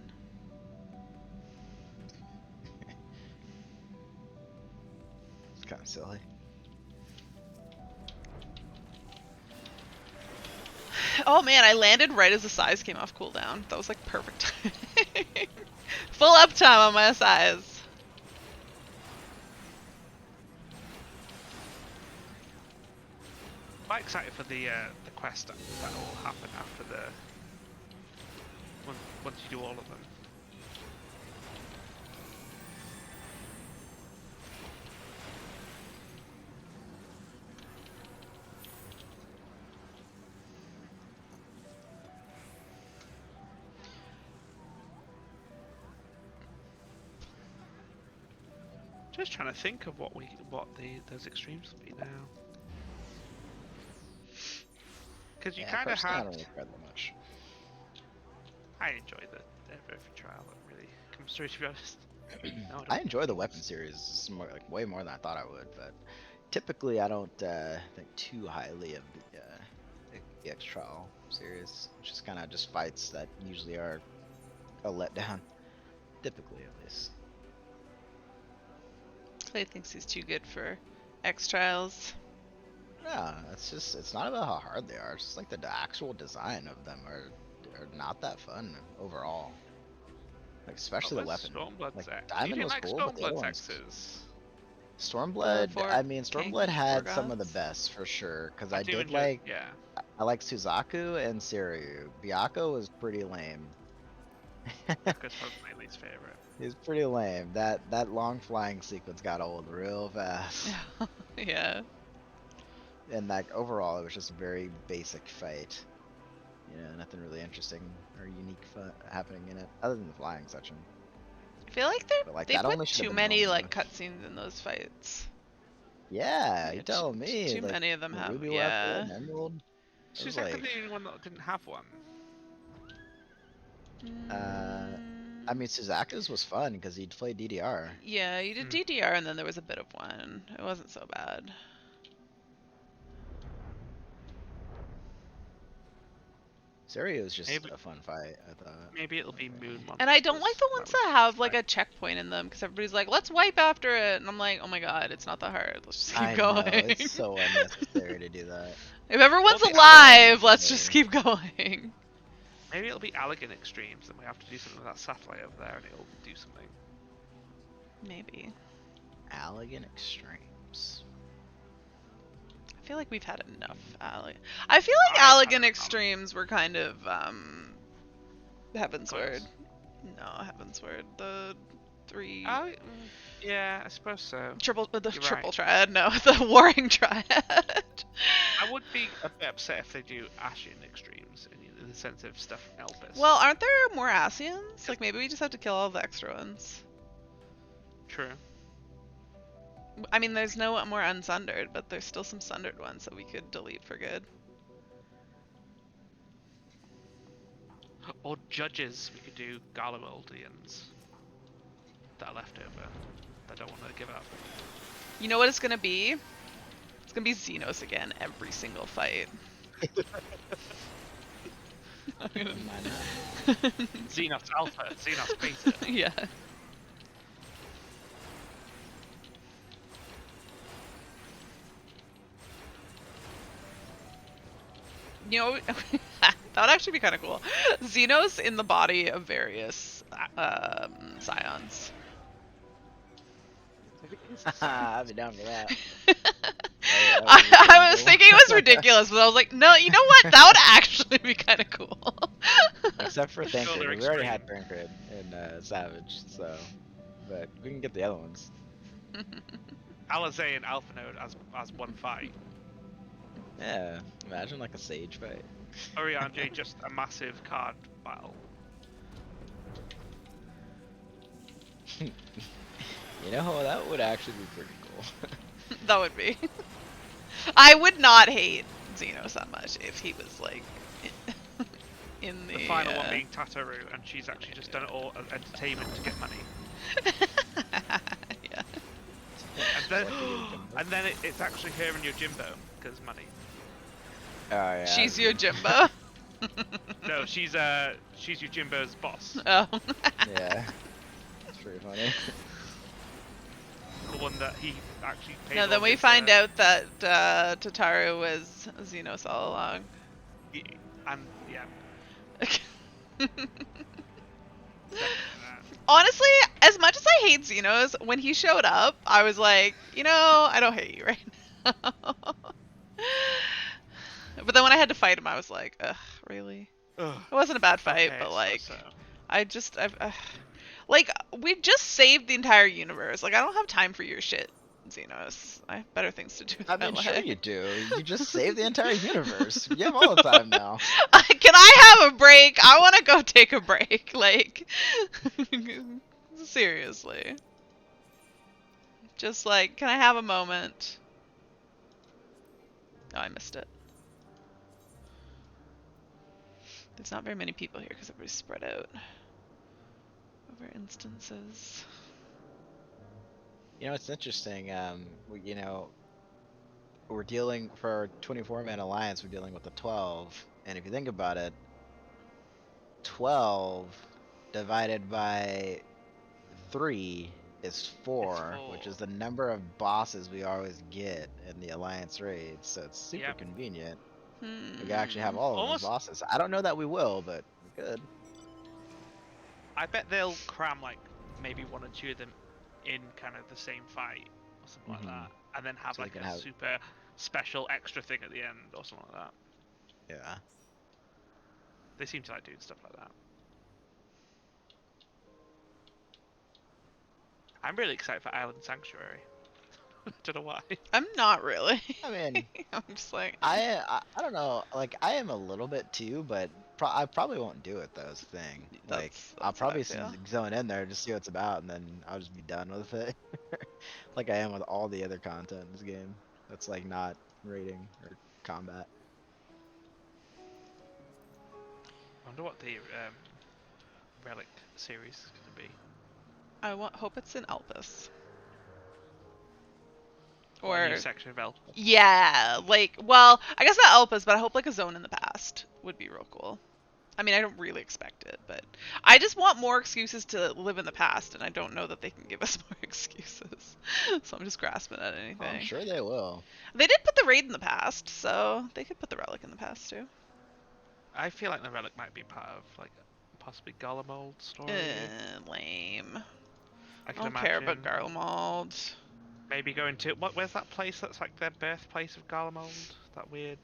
kind of silly. Oh man, I landed right as the size came off cooldown. That was like perfect timing. Full uptime on my size. Quite excited for the quest that will happen after the once you do all of them. Just trying to think of what those extremes will be now. Because you Yeah, kind of personally, I had. don't really care that much. I enjoy every trial that really comes through. To be honest, no, I enjoy the weapon series more, like way more than I thought I would, but typically I don't think too highly of the X Trial series, which is kind of just fights that usually are a letdown, typically at least. Clay thinks he's too good for X Trials. Yeah, it's not about how hard they are. It's just like the actual design of them are not that fun overall. Like especially the weapon. Stormblood's Like X. Diamond You was like cool, but the other Stormblood's ones. X's? Stormblood. Four I mean, King, Stormblood had four some of the gods. best for sure. Cause I do did enjoy, like yeah. I like Suzaku and Seiryu. Byakko was pretty lame. That's probably my least favorite. He's pretty lame. That long flying sequence got old real fast. Yeah. And like overall, it was just a very basic fight. You know, nothing really interesting or unique happening in it, other than the flying section. I feel like But like they that only put should too have been many normal. like cutscenes in those fights. Yeah, you Yeah, telling me? too Like, many of them the have. Ruby Yeah. weapon, Emerald. It was Suzaku like, the only one that didn't have one. I mean, Suzaku's was fun because he'd play DDR. Yeah, you did DDR and then there was a bit of one. It wasn't so bad. Seiryu was just Maybe- a fun fight, I thought. Maybe it'll be Moon Monsters. And I don't like the ones that was have like fine. a checkpoint in them because everybody's like, let's wipe after it. And I'm like, oh my god, it's not that hard. Let's just keep I going. know, it's so unnecessary to do that. If everyone's Well, the alive, let's yeah. just keep going. Maybe it'll be Allegan Extremes, and we have to do something with that satellite over there, and it'll do something. Maybe. Allegan Extremes. I feel like we've had enough. I feel like I've had Allegan enough. Extremes were kind of Heaven's Close. Word. No, Heaven's Word. The three Yeah, I suppose so. triple the You're triple right. triad. No, the warring triad. I would be a bit upset if they do Ashen Extremes in the sense of stuff from Elpis. Well, aren't there more Asians? Like maybe we just have to kill all the extra ones. True. I mean, there's no more unsundered, but there's still some sundered ones that we could delete for good. Or Judges, we could do Garlemoldians that are left over. I don't want to give up. You know what it's gonna be? It's gonna be Xenos again every single fight. I'm gonna- Why not? Xenos Alpha, Xenos Beta. Yeah. You know, that would actually be kind of cool. Xenos in the body of various scions. I'd be down for that. I was thinking it was ridiculous, but I was like, no, you know what? That would actually be kind of cool. Except for Sure, Thancred. they're We already extreme. had Thancred and Savage, so. But we can get the other ones. Alizé and Alpha Node as one fight. Yeah, imagine like a Sage fight. Oriange just a massive card battle. You know, that would actually be pretty cool. That would be. I would not hate Xenos that much if he was like in the. The final one being Tataru, and she's actually just done it all as entertainment to get money. Yeah. And then it's actually her and your Jimbo because money. Oh yeah. She's your Jimbo. No, she's your Jimbo's boss. Oh. Yeah. It's pretty funny. one that he actually paid. No, all then we his, find out that Tataru was Xenos all along. And yeah, definitely that. Honestly, as much as I hate Xenos, when he showed up, I was like, I don't hate you right now. But then when I had to fight him, I was like, ugh, really? Ugh. It wasn't a bad fight, Okay, but like, so. like, we just saved the entire universe. Like, I don't have time for your shit, Xenos. I have better things to do with I my mean, life. sure you do. You just saved the entire universe. You have all the time now. Can I have a break? I want to go take a break. Like, seriously. Just like, can I have a moment? Oh, I missed it. There's not very many people here because everybody's spread out over instances. It's interesting. We're dealing for our 24-man alliance. We're dealing with the 12, and if you think about it, 12 divided by 3 is 4, which is the number of bosses we always get in the alliance raids. So it's super convenient. We can actually have all of those bosses. I don't know that we will, but we could. I bet they'll cram like maybe 1 or 2 of them in kind of the same fight or something like that, and then have So we like can a have- super special extra thing at the end or something like that. Yeah. They seem to like doing stuff like that. I'm really excited for Island Sanctuary. Don't know why. I'm not really. I mean, I'm just like, I don't know. Like, I am a little bit too, but I probably won't do it though. Is the thing. Like, I'll that's how I probably feel. zone in there, just see what it's about, and then I'll just be done with it. Like I am with all the other content in this game. That's like not raiding or combat. I wonder what the Relic series is going to be. I hope it's in Elpis. Or a Or new section of Elf. yeah, like, well, I guess not Elpis, but I hope like a zone in the past would be real cool. I mean, I don't really expect it, but I just want more excuses to live in the past, and I don't know that they can give us more excuses. So I'm just grasping at anything. I'm sure they will. They did put the raid in the past, so they could put the relic in the past too. I feel like the Relic might be part of like possibly Garlemald story. Lame. I I can don't imagine. care about Garlemald. Maybe going to where's that place that's like their birthplace of Garlemald? That weird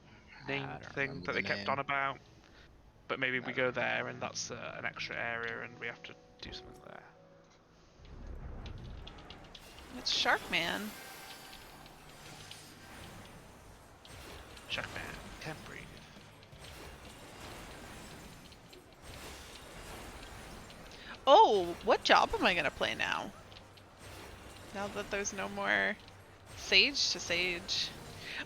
name I don't thing remember that the they kept name. on about. But maybe we go there and that's an extra area and we have to do something there. It's Sharkman. Sharkman, can't breathe. Oh, what job am I gonna play now? Now that there's no more Sage to Sage.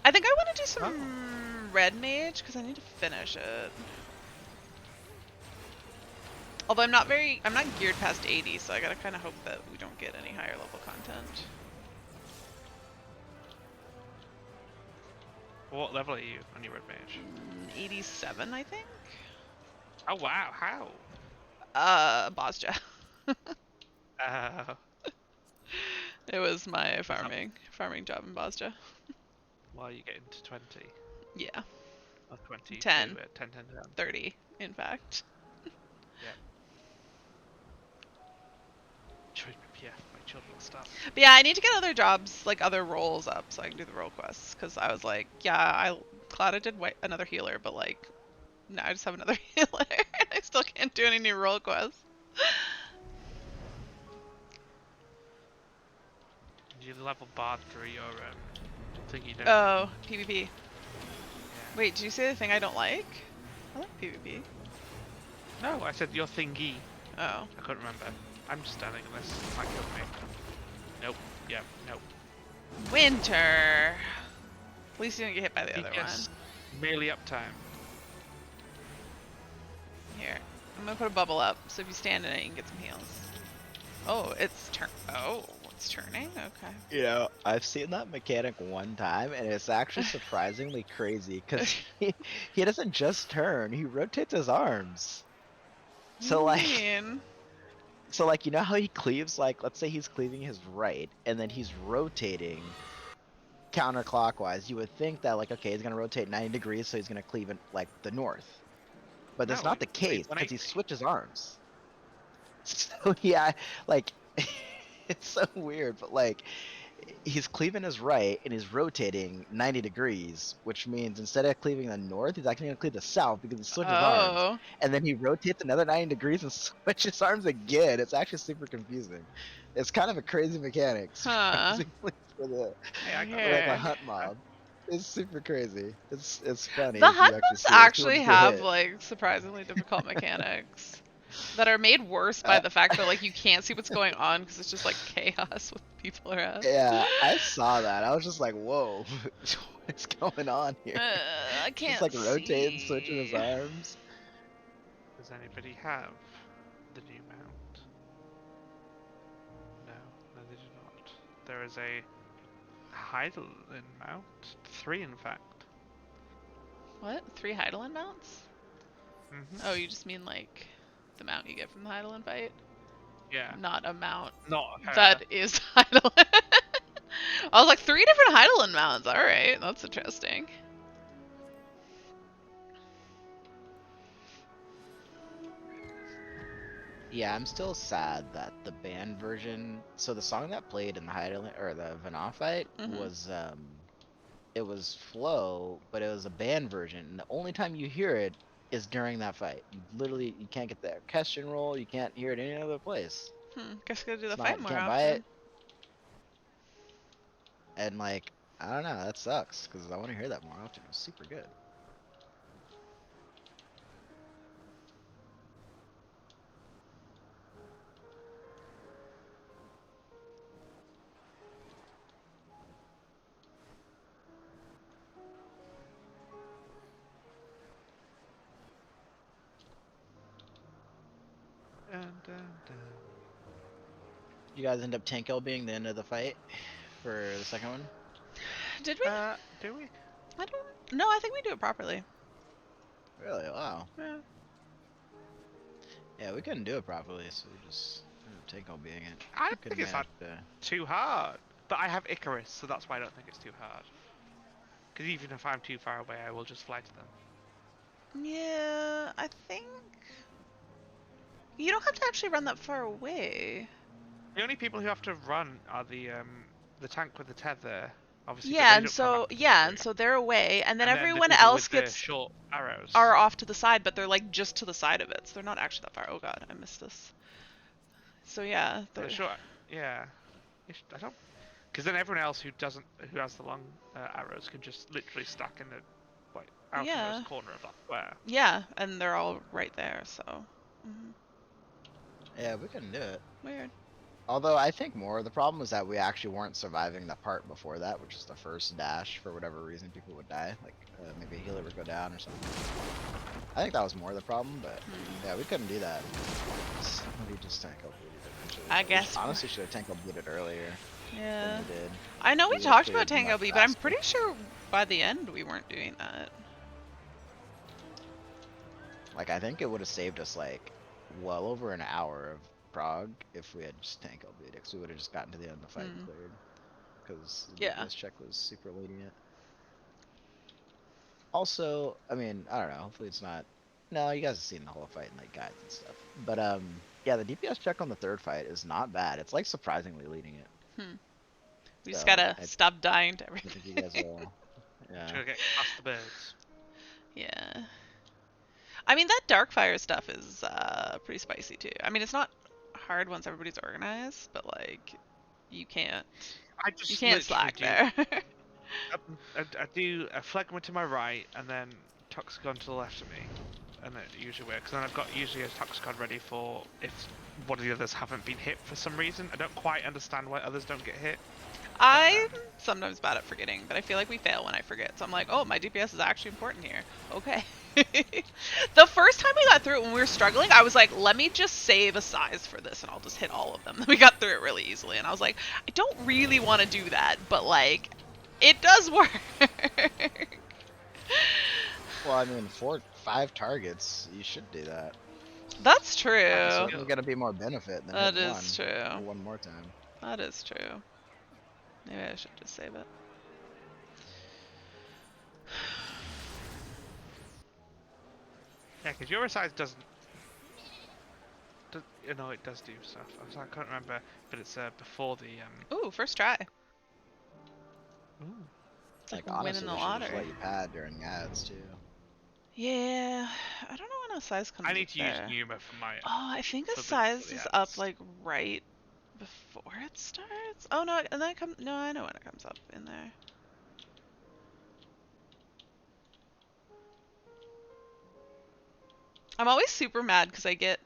I think I want to do some Red Mage because I need to finish it. Although I'm not geared past 80, so I gotta kind of hope that we don't get any higher level content. What level are you on your Red Mage? 87, I think. Oh wow, how? Bosja. Uh, It was my farming job in Bosja. well, you get into 20. Yeah, Or 20 10. to 10, 10, 10. 30, in fact. Yeah, my children stuff. But yeah, I need to get other jobs, like other roles up, so I can do the role quests. Because I was like, yeah, glad I did another healer, but like, now I just have another healer, and I still can't do any new role quests. You level bard through your thing you don't. Oh, PvP. Yeah. Wait, did you say the thing I don't like? I like PvP. No, I said your thingy. Oh. I couldn't remember. I'm just standing on this. Might kill me. Nope. Yeah. Nope. Winter. At least you didn't get hit by the other Yes. one. Melee uptime. Here, I'm gonna put a bubble up, so if you stand in it, you can get some heals. Oh, it's turning? Okay. I've seen that mechanic one time, and it's actually surprisingly crazy because he doesn't just turn; he rotates his arms. So like, Mean. So like, you know how he cleaves, like, let's say he's cleaving his right, and then he's rotating counterclockwise. You would think that, like, okay, he's gonna rotate 90 degrees, so he's gonna cleave in like the north. But that's No, not the it case cleaves because he 180. switches arms. So yeah, like it's so weird, but like he's cleaving his right and he's rotating 90 degrees, which means instead of cleaving the north, he's actually gonna cleave the south because he switches arms. Oh. And then he rotates another 90 degrees and switches arms again. It's actually super confusing. It's kind of a crazy mechanic, Huh. surprisingly, for the Hey, I got for like a Here. hunt mob. It's super crazy. It's funny The if you hunt actually mobs see it. People actually just get have hit. like surprisingly difficult mechanics that are made worse by Uh, the fact that like you can't see what's going on because it's just like chaos what people are at. Yeah, I saw that. I was just like, whoa, what's going on here? I Just can't like rotating, switching his see. arms. Does anybody have the new mount? No, no, they do not. There is a Heidelin mount. 3, in fact. What? 3 Heidelin mounts? Mm-hmm. Oh, you just mean like the mount you get from the Heidelin fight? Yeah. Not a mount Not her. that is Heidelin. I was like, 3 different Heidelin mounts. Alright, that's interesting. Yeah, I'm still sad that the band version. So the song that played in the Heidelin or the Vanaw fight Mhm. was it was Flow, but it was a band version, and the only time you hear it is during that fight. You can't get the orchestration roll. You can't hear it any other place. Guess we gotta do the It's fight not. You more can't buy it, often. and like I don't know. That sucks because I want to hear that more often. It was super good. Dun, dun, dun. You guys end up tank being the end of the fight for the second one. Did we? Do we? I don't. No, I think we do it properly. Really? Wow. Yeah. Yeah, we couldn't do it properly, so we just ended up tank being it. I don't Couldn't think it's that manage to. too hard. But I have Icarus, so that's why I don't think it's too hard. Because even if I'm too far away, I will just fly to them. Yeah, I think you don't have to actually run that far away. The only people who have to run are the tank with the tether, obviously. But Yeah, they and don't come so after yeah, you. and so they're away, and then And the everyone people else with the gets short arrows. are off to the side, but they're like just to the side of it, so they're not actually that far. Oh god, I missed this. So yeah, The they're short, yeah. I don't. Because then everyone else who has the long arrows can just literally stack in the like outermost Yeah. corner of that square. yeah, and they're all right there. So Yeah, we couldn't do it. weird. Although I think more of the problem was that we actually weren't surviving the part before that, which is the first dash. For whatever reason, people would die. Like maybe a healer would go down or something. I think that was more of the problem, but yeah, we couldn't do that. We just tank beat it eventually. I We guess honestly should have tank beat it earlier Yeah. than we did. I know we We talked would've about cleared Tango much B, but I'm faster. pretty sure by the end we weren't doing that. Like I think it would have saved us like well over an hour of prog if we had just tank beat it, because we would have just gotten to the end of the fight and cleared. Because the Yeah. DPS check was super lenient. Also, I mean, I don't know. Hopefully it's not. No, you guys have seen the whole fight in like guides and stuff. But yeah, the DPS check on the third fight is not bad. It's like surprisingly leading it. We just So, gotta I stop dying to think you everything. guys will. Yeah. To get past the birds. Yeah. I mean, that Darkfire stuff is pretty spicy too. I mean, it's not hard once everybody's organized, but like, you can't I just literally literally slack there. I do a Phlegma to my right, and then Toxicon to the left of me, and it usually works. And then I've got usually a Toxicon ready for if one of the others haven't been hit for some reason. I don't quite understand why others don't get hit. I'm sometimes bad at forgetting, but I feel like we fail when I forget. So I'm like, oh, my DPS is actually important here. Okay. The first time we got through it when we were struggling, I was like, let me just save a size for this and I'll just hit all of them. We got through it really easily. And I was like, I don't really want to do that, but like, it does work. Well, I mean, 5 targets, you should do that. That's true. That's So there's gonna be more benefit than That hitting is one true. one more time. That is true. Maybe I should just save it. Yeah, because your size doesn't. You know, it does do stuff. I can't remember, but it's before the. Ooh, first try. Ooh. It's like, Like honestly, winning the they should just lottery. let you pad during ads too. Yeah, I don't know when a size comes I up need to there. use Numa for my. Oh, I think for the the size is up ads. like right before it starts. Oh no, and then it comes. No, I know when it comes up in there. I'm always super mad because I get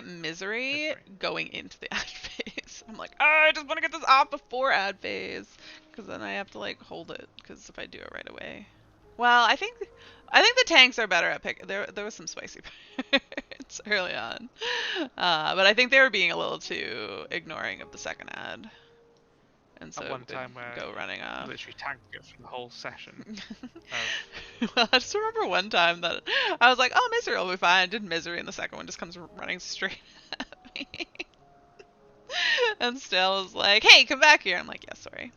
misery going into the ad phase. I'm like, oh, I just want to get this off before ad phase, because then I have to like hold it. Because if I do it right away, well, I think the tanks are better at pick. There was some spicy parts early on, but I think they were being a little too ignoring of the second ad, and so At it one would time where go running off. literally tanked it for the whole session. Well, I just remember one time that I was like, oh, misery will be fine. I did misery, and the second one just comes running straight at me. And Stale was like, hey, come back here. I'm like, yeah, sorry.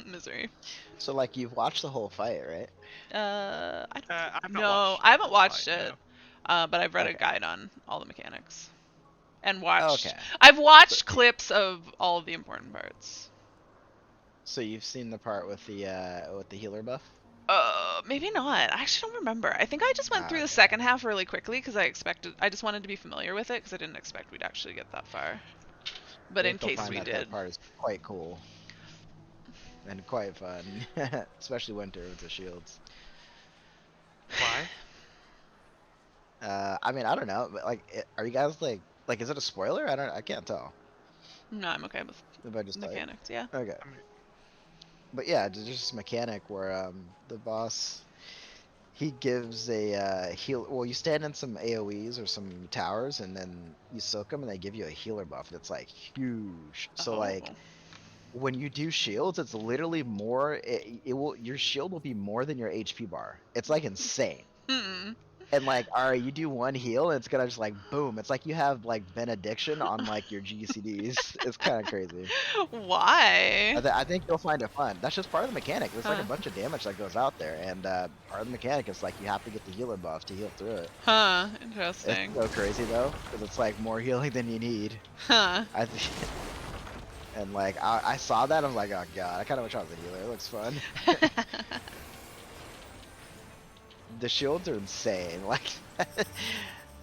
Misery. So like you've watched the whole fight, right? I don't I've not no, watched I haven't the watched fight, it. no. But I've read a Okay. guide on all the mechanics. And watched. Okay. I've watched clips of all of the important parts. So you've seen the part with the healer buff? Maybe not. I actually don't remember. I think I just went through the Okay. second half really quickly because I just wanted to be familiar with it because I didn't expect we'd actually get that far. But I in think you'll case find we that did. that part is quite cool and quite fun, especially winter with the shields. Why? I mean, I don't know, but like, are you guys like, is it a spoiler? I can't tell. No, I'm okay with If I just type. mechanics, yeah. Okay. I mean, But yeah, there's just a mechanic where the boss he gives a heal. Well, you stand in some AOE's or some towers, and then you soak them, and they give you a healer buff that's like huge. So Oh. like when you do shields, it's literally more. It will your shield will be more than your HP bar. It's like insane. Hmm. And like, all right, you do one heal, and it's gonna just like boom. It's like you have like benediction on like your GCDs. It's kind of crazy. Why? I think you'll find it fun. That's just part of the mechanic. There's like a Huh. bunch of damage that goes out there, and part of the mechanic is like you have to get the healer buff to heal through it. Huh. It's Interesting. so crazy though, because it's like more healing than you need. Huh. I think, and like I saw that, I was like, oh god, I kind of wish I was a healer. It looks fun. The shields are insane. Like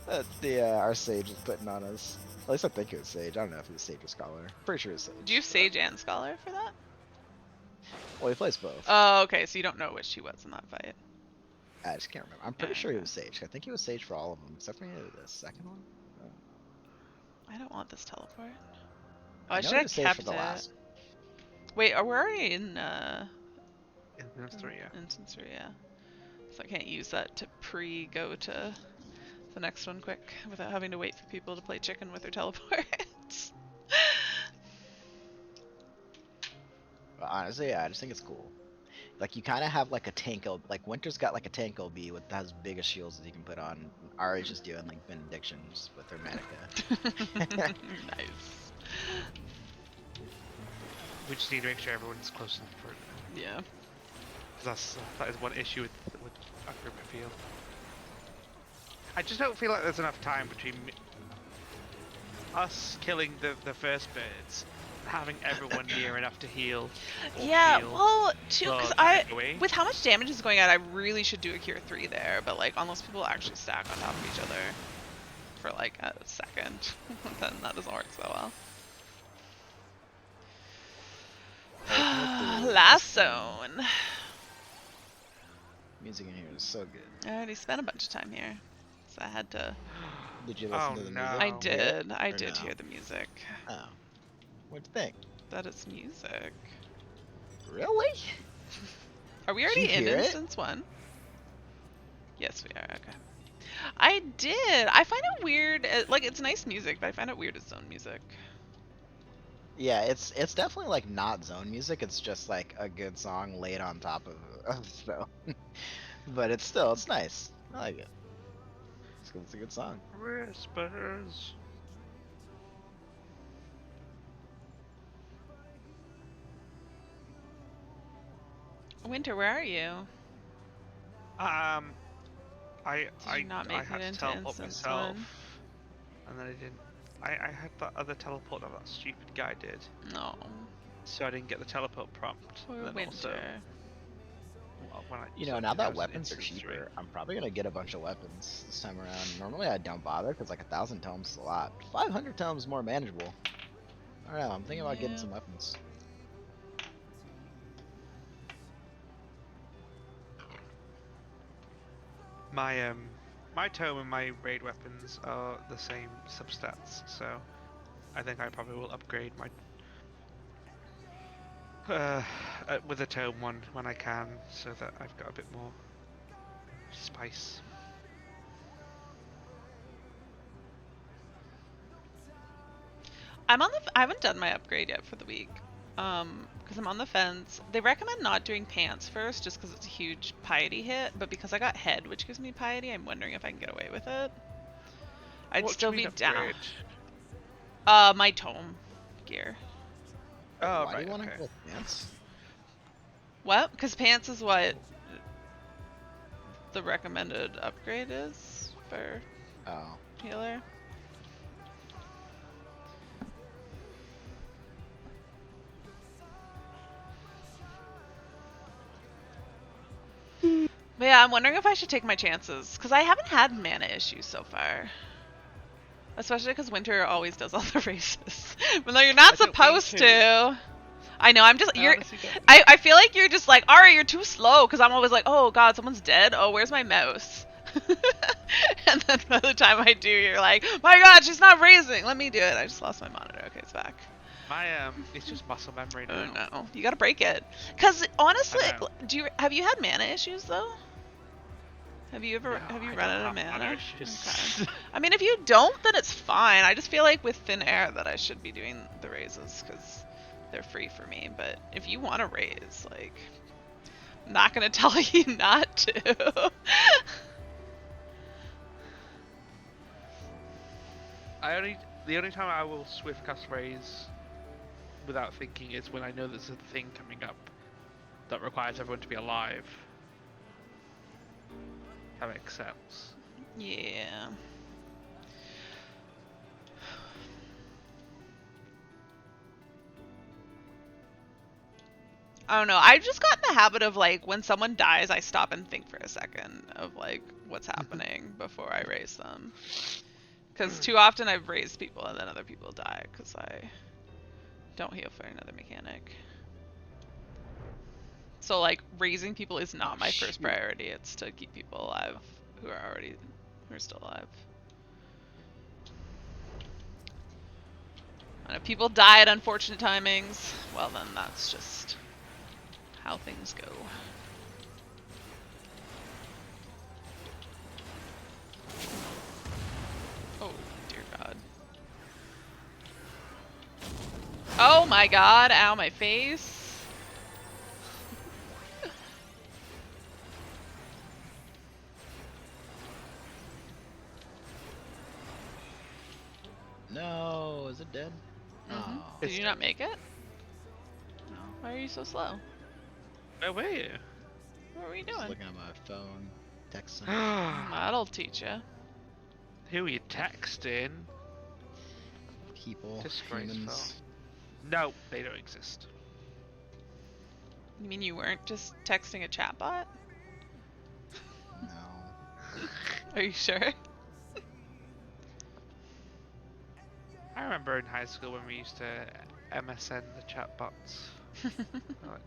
our sage is putting on us. At least I think it was sage. I don't know if it was sage or scholar. Pretty sure it's sage. Do you have Sage and Scholar for that? Well, he plays both. Oh, okay. So you don't know which he was in that fight. I just can't remember. I'm pretty Yeah, sure he okay. was sage. I think he was sage for all of them, except for maybe the second one. I don't want this teleport. Oh, I I know should he have was sage kept for the it. last. Wait, we're already in Instance 3, yeah. instance 3, yeah. So I can't use that to pre-go to the next one quick without having to wait for people to play chicken with their teleports. But honestly, yeah, I just think it's cool. Like you kind of have like a tank, like Winter's got like a tank LB with has big as shields that you can put on. Ari's just doing like benedictions with her Manica. Nice. We just need to make sure everyone's close enough for it. Yeah. Because that is one issue with our group, I feel. I just don't feel like there's enough time between us killing the first birds and having everyone near enough to heal. Or Yeah, heal well, too, because the I, takeaway. with how much damage is going out, I really should do a Cure 3 there, but like, unless people actually stack on top of each other for like a second, then that doesn't work so well. Last zone. Music in here is so good. I already spent a bunch of time here, so I had to. Did you listen Oh, to the no. music? I Hear did. I Or did no? hear the music. Oh, what'd you think? That it's music. Really? Are we Did already you in hear it? instance 1? Yes, we are. Okay. I did. I find it weird. Like, it's nice music, but I find it weird as zone music. Yeah, it's definitely like not zone music. It's just like a good song laid on top of zone. But it's nice. I like it. because it's a good song. Whispers. Winter, where are you? I Did you not make had it to into teleport instance myself, one? and then I didn't. I had that other teleport that stupid guy did, No. so I didn't get the teleport prompt. Poor And then Winter. also, when I You know, now that weapons are cheaper, I'm probably gonna get a bunch of weapons this time around. Normally I don't bother because like 1,000 tomes is a lot. 500 tomes is more manageable. I don't know. I'm thinking about getting Yeah. some weapons. My tome and my raid weapons are the same substats, so I think I probably will upgrade my with a tome one when I can, so that I've got a bit more spice. I haven't done my upgrade yet for the week. Because I'm on the fence. They recommend not doing pants first just because it's a huge piety hit, but because I got head, which gives me piety, I'm wondering if I can get away with it. I'd What do still you be mean down. upgrade? My tome gear. Oh, Why right, do you want to okay. go with pants? What? Because pants is what the recommended upgrade is for Oh. healer. But yeah, I'm wondering if I should take my chances, because I haven't had mana issues so far. Especially because Winter always does all the races. Even though you're not I don't mean supposed to. to. I know, I'm just, I you're, honestly don't. I feel like you're just like, Ari, you're too slow, because I'm always like, oh god, someone's dead, oh, where's my mouse? And then by the time I do, you're like, my god, she's not raising, let me do it. I just lost my monitor, okay, it's back. My it's just muscle memory Oh now. no, you gotta break it. Because honestly, I know. have you had mana issues though? Have you ever No, have you I run don't out of have mana? issues. Okay. I mean, if you don't, then it's fine. I just feel like with thin air that I should be doing the raises because they're free for me. But if you want to raise, like, I'm not gonna tell you not to. The only time I will swift cast raise without thinking is when I know there's a thing coming up that requires everyone to be alive. That makes sense. Yeah. I don't know. I've just gotten the habit of like when someone dies, I stop and think for a second of like what's happening before I raise them. Because too often I've raised people and then other people die because I don't heal for another mechanic. So like raising people is not my first priority. It's to keep people alive who are still alive. And if people die at unfortunate timings, well then that's just how things go. Oh dear god. Oh my god, ow my face. No, is it dead? Mm-hmm. Oh, Did you not make it? no. Why are you so slow? Where were you? What were you Just doing? looking at my phone, texting. That'll teach you. Who are you texting? People, Disgraceful. humans. No, they don't exist. You mean you weren't just texting a chatbot? No. Oh. Are you sure? I remember in high school when we used to MSN the chatbots. Like,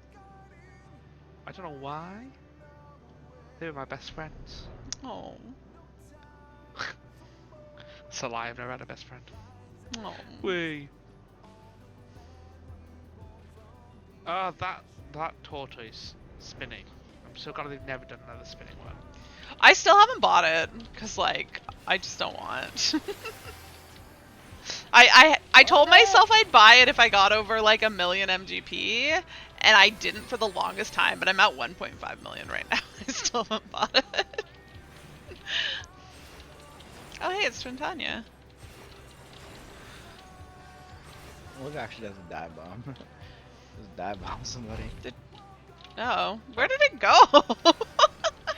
I don't know why. They were my best friends. Oh. It's a lie, I've never had a best friend. Oh. Wee. Oh, that tortoise spinning. I'm so glad they've never done another spinning one. I still haven't bought it because like I just don't want. I told myself I'd buy it if I got over like 1 million MGP, and I didn't for the longest time. But I'm at 1.5 million right now. I still haven't bought it. Oh, hey, it's Twintanya. What if it actually doesn't dive bomb? Just dive bomb somebody. Oh, where did it go?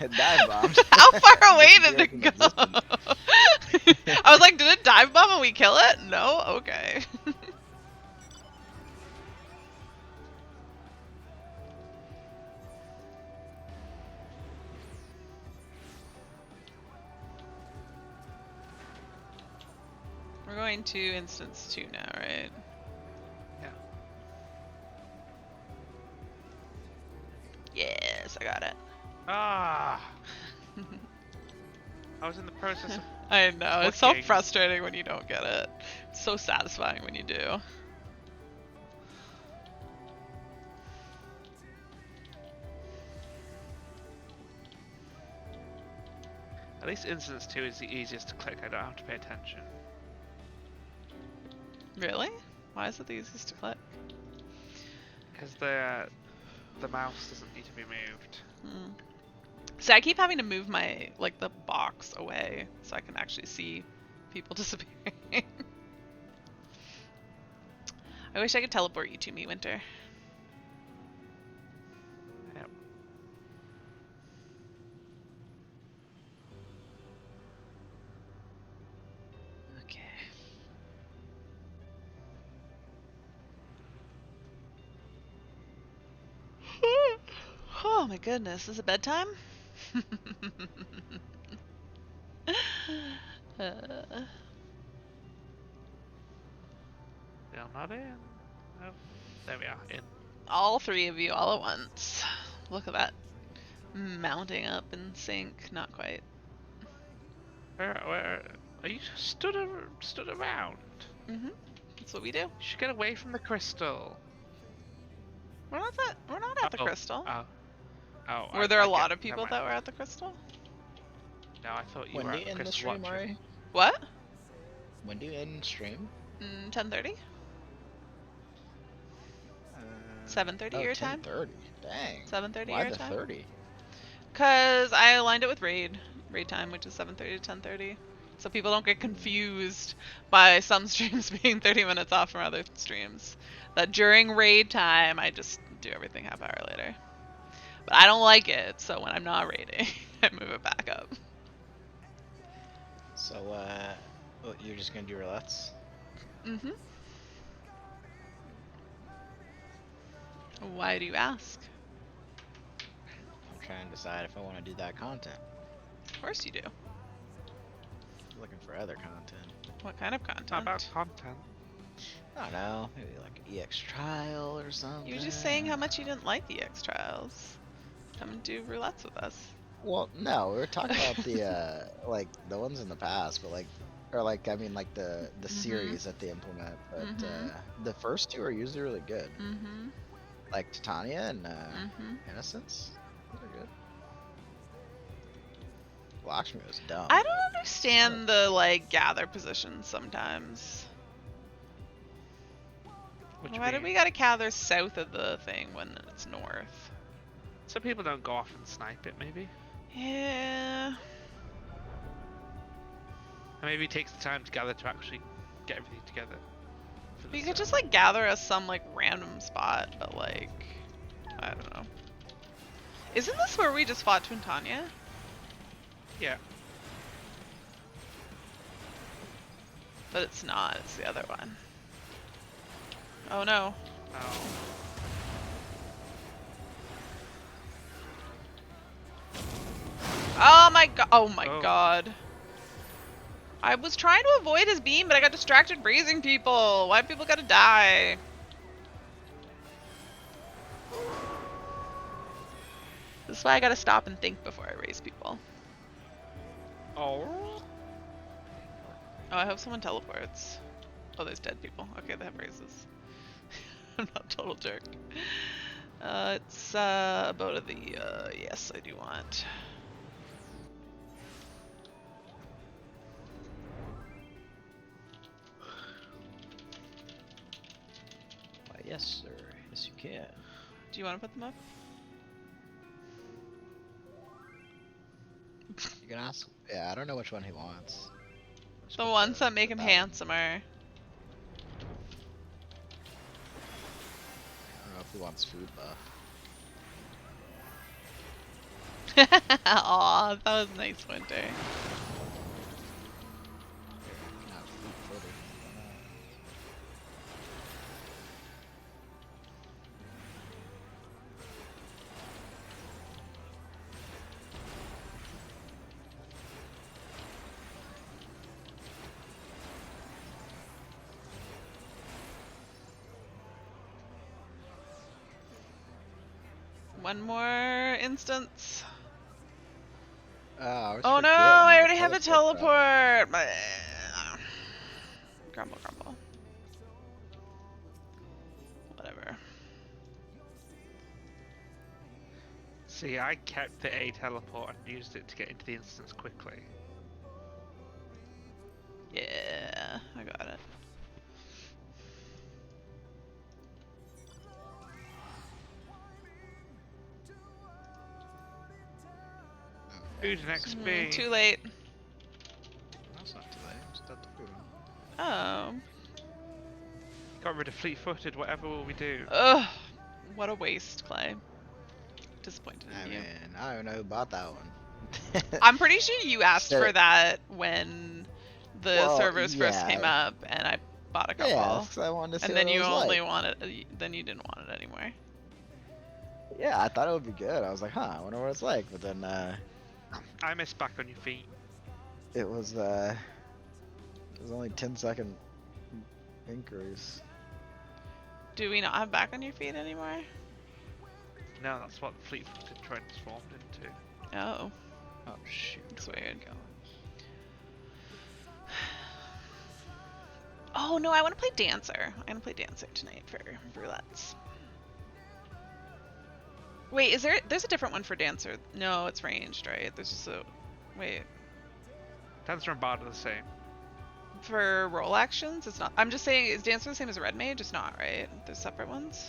It dive bombed. How far away did Disappeared it from go? existence. I was like, did it dive bomb and we kill it? No? Okay. We're going to instance 2 now, right? Yeah. Yes, I got it. Ah! I was in the process of. I know, it's so looking. frustrating when you don't get it. It's so satisfying when you do. At least Instance 2 is the easiest to click, I don't have to pay attention. Really? Why is it the easiest to click? Because the mouse doesn't need to be moved. Hmm. See, I keep having to move my, like, the box away so I can actually see people disappearing. I wish I could teleport you to me, Winter. Yep. Okay. Oh my goodness, is it bedtime? Still not in. Oh, there we are, in. All 3 of you all at once. Look at that. Mounting up in sync. Not quite. Where are you stood around? Mm-hmm. That's what we do. You should get away from the crystal. We're not at the crystal. Oh. Were there a I lot get- of people never that mind. were at the crystal? No, I thought you When were do at you the end the crystal stream, watching. Ari? What? When do you end stream? 10:30? Uh, 7:30 your time? 10:30. Dang. 7:30 Why your the time? 30? Cause I aligned it with raid time, which is 7:30 to 10:30, so people don't get confused by some streams being 30 minutes off from other streams. That during raid time, I just do everything half hour later. But I don't like it, so when I'm not raiding, I move it back up. So, what, you're just gonna do roulettes? Mm-hmm. Why do you ask? I'm trying to decide if I want to do that content. Of course you do. Looking for other content. What kind of content? Not about content. I don't know, maybe like an EX trial or something. You were just saying how much you didn't like the EX trials. Come and do roulettes with us. Well, no, we were talking about the like the ones in the past, but like, or like I mean like the series that they implement. But the first 2 are usually really good. Mm-hmm. Like Titania and Mm-hmm. Innocence. Those are good. Lakshmi was dumb. I don't understand the like gather positions sometimes. What do you Why do mean? we gotta gather south of the thing when it's north? So people don't go off and snipe it, maybe? Yeah. And maybe it takes the time to gather to actually get everything together. for the We could just server. like gather us some like random spot, but like I don't know. Isn't this where we just fought Twintanya? Yeah. But it's not, it's the other one. Oh no. Oh. Oh my god. Oh my Oh. god. I was trying to avoid his beam, but I got distracted raising people. Why people gotta die? This is why I gotta stop and think before I raise people. Oh. Oh, I hope someone teleports. Oh, there's dead people. Okay, they have raises. I'm not a total jerk. It's a boat of the, yes, I do want. Why, yes, sir. Yes, you can. Do you want to put them up? You can ask. Yeah, I don't know which one he wants. Just The put ones that make put him that one. handsomer. I don't know if he wants food buff. Aw, that was nice, Winter. Here, you can have food footed. Why not? One more instance. I always Oh no, forget when I the already have a teleport's up. teleport. Grumble, grumble. Whatever. See, I kept the A teleport and used it to get into the instance quickly. Yeah, I got it. Who's next be? Too late. That's not too late. Just have to food him. Oh. Got rid of fleet-footed, whatever will we do? Ugh. What a waste, Clay. Disappointed I in you. mean, I don't know who bought that one. I'm pretty sure you asked Shit. for that when the Well, servers first yeah. came up, and I bought a couple. Yeah, 'cause I wanted to see and what then it you was only like. wanted, then you didn't want it anymore. Yeah, I thought it would be good. I was like, huh, I wonder what it's like. But then I miss back on your feet. it was only 10-second increase. Do we not have back on your feet anymore? No, that's what fleet-footed transformed into. Oh, Oh shoot. that's weird. Oh no, I want to play Dancer. I want to play Dancer tonight for Roulettes. Wait, there's a different one for Dancer. No, it's ranged, right? There's just a, wait. Dancer and Bard are the same. For roll actions, it's not. I'm just saying, is Dancer the same as a Red Mage? It's not, right? There's separate ones?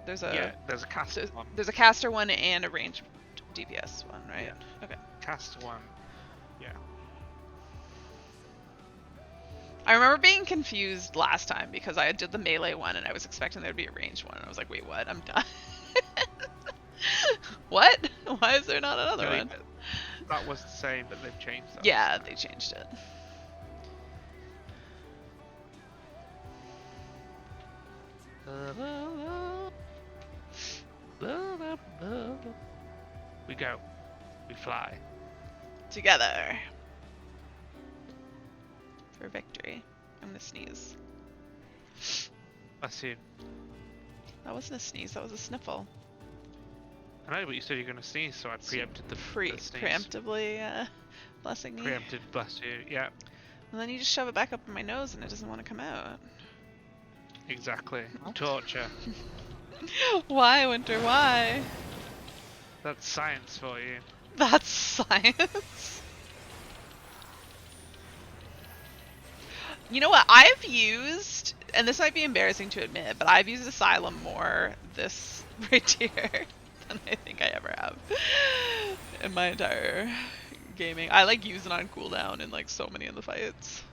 There's a... Yeah, there's a caster one. There's a caster one and a ranged DPS one, right? Yeah. Okay. Caster one. Yeah. I remember being confused last time because I did the melee one and I was expecting there to be a ranged one. And I was like, wait, what? I'm done. What? Why is there not another Really, one? that was the same, but they've changed that. Yeah, they changed it. We go. We fly. Together. For victory. I'm gonna sneeze. Bless you. That wasn't a sneeze, that was a sniffle. I know, but you said you're going to sneeze, so I preempted the sneeze. Preemptively blessing me. Preempted, bless you. Yeah, And then you just shove it back up in my nose and it doesn't want to come out. exactly. What? Torture. Why, Winter, why? That's science for you. That's science. You know what? I've used, and this might be embarrassing to admit, but I've used Asylum more this right here than I think I ever have in my entire gaming. I like use it on cooldown in like so many of the fights.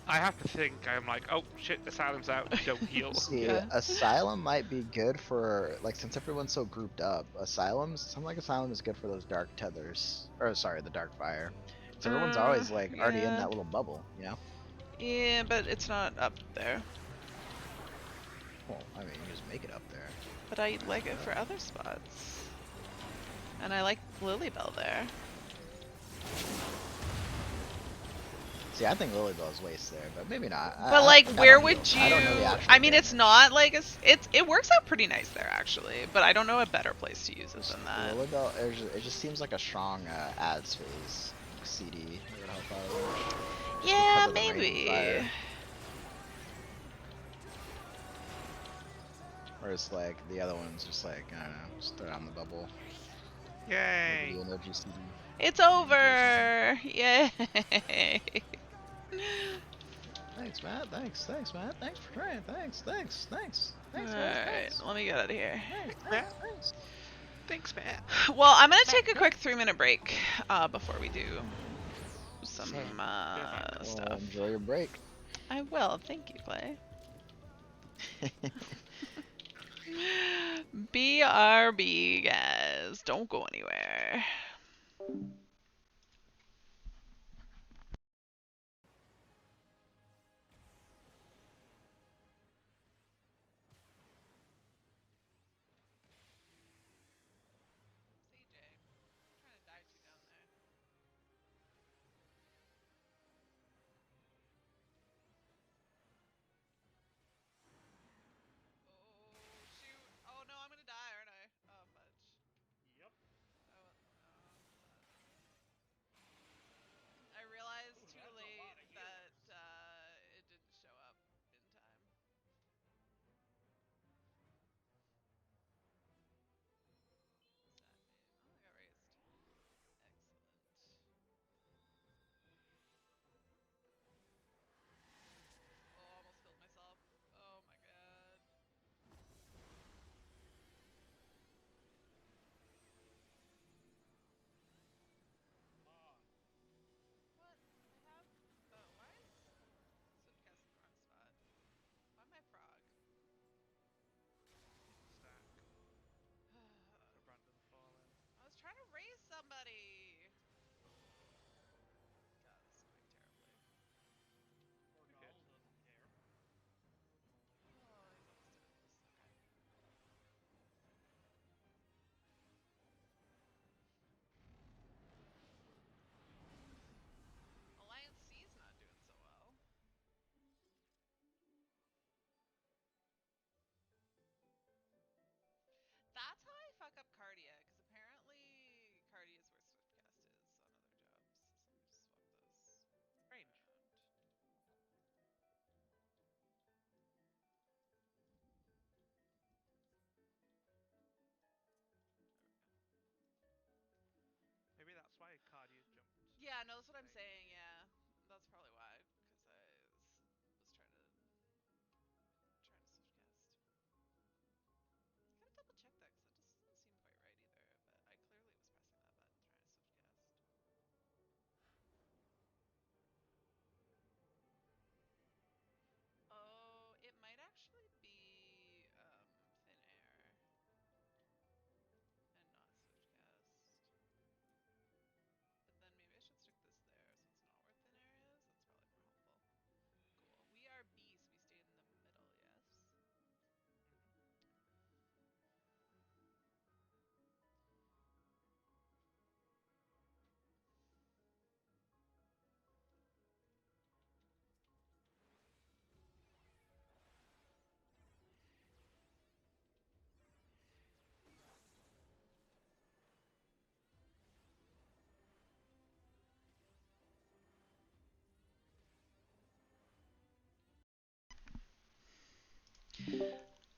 I have to think, I'm like, oh shit, Asylum's out, don't heal. See, Yeah. Asylum might be good for, like, since everyone's so grouped up, something like Asylum is good for those dark tethers. Or, sorry, the dark fire. So everyone's always, like, already in yeah. that little bubble, you know? Yeah, but it's not up there. Well, I mean, you just make it up there. But I like it for other spots. And I like Lilybell there. See, I think Lilybell's waste there, but maybe not. But like, where don't would know. you? I don't know the actual I mean, it's damage. not like it works out pretty nice there actually. But I don't know a better place to use it than that. Lilybell, it just seems like a strong ads phase CD. It would help out a lot. Yeah, because of the rain maybe. fire. Whereas like the other one's just like, I don't know, just throw it on the bubble. Yay! Maybe an OG CD. It's over! Yay! Thanks, Matt. Thanks, Matt. Thanks for trying. Thanks. Alright, Thanks. let me get out of here. Thanks. Thanks, man. Well, I'm gonna take a quick 3-minute break before we do some Same. some Feel that. Well, stuff. enjoy your break. I will. Thank you, Clay. BRB, guys. Don't go anywhere. CJ, trying to dye you down there. Oh, shoot. Oh, no, I'm gonna die, aren't I? Oh, fudge. Yep. Oh, no. I realized Ooh, too that's a lot late of that healers. it didn't show up in time. Stat main. Oh, I got raised. Excellent. Oh, almost killed myself. Oh my god. Come on. What? I have. Oh, why is Swiftcast in the wrong spot? Why am I frog? Stack. For Brandon falling. I was trying to raise somebody. God, this is going terribly. Morgana good. doesn't care. Oh, he's almost dead. Okay. Alliance C's not doing so well. That's how I fuck up Cardia, because apparently Cardia is where Swiftcast is on other jobs. So let me just swap those Range. around. Maybe that's why Cardio jumped. Yeah, no, that's what I'm Late. saying. Yeah, that's probably why. Because I was trying to Swiftcast. Gotta double check that, because that just doesn't seem quite right either. But I clearly was pressing that button trying to Swiftcast. Oh, it might actually be thin air and not Swiftcast. But then maybe I should stick this there so it's not where thin air is. That's probably more helpful. Cool. We are B, so we stay in the middle, yes?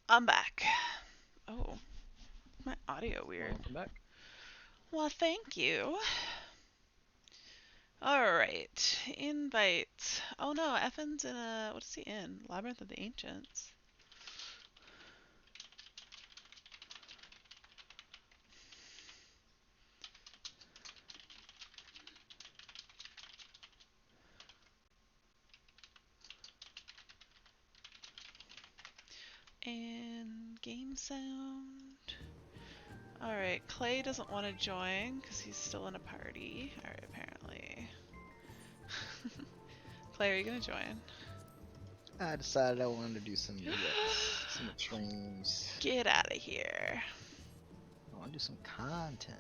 I'm back. Oh, my audio weird. Welcome back. Well, thank you. Alright, invite. Oh no, Effen's in a. What is he in? Labyrinth of the Ancients. And game sound. Alright, Clay doesn't want to join because he's still in a party. Alright, apparently. Clay, are you gonna join? I decided I wanted to do some some streams. Get out of here. I want to do some content.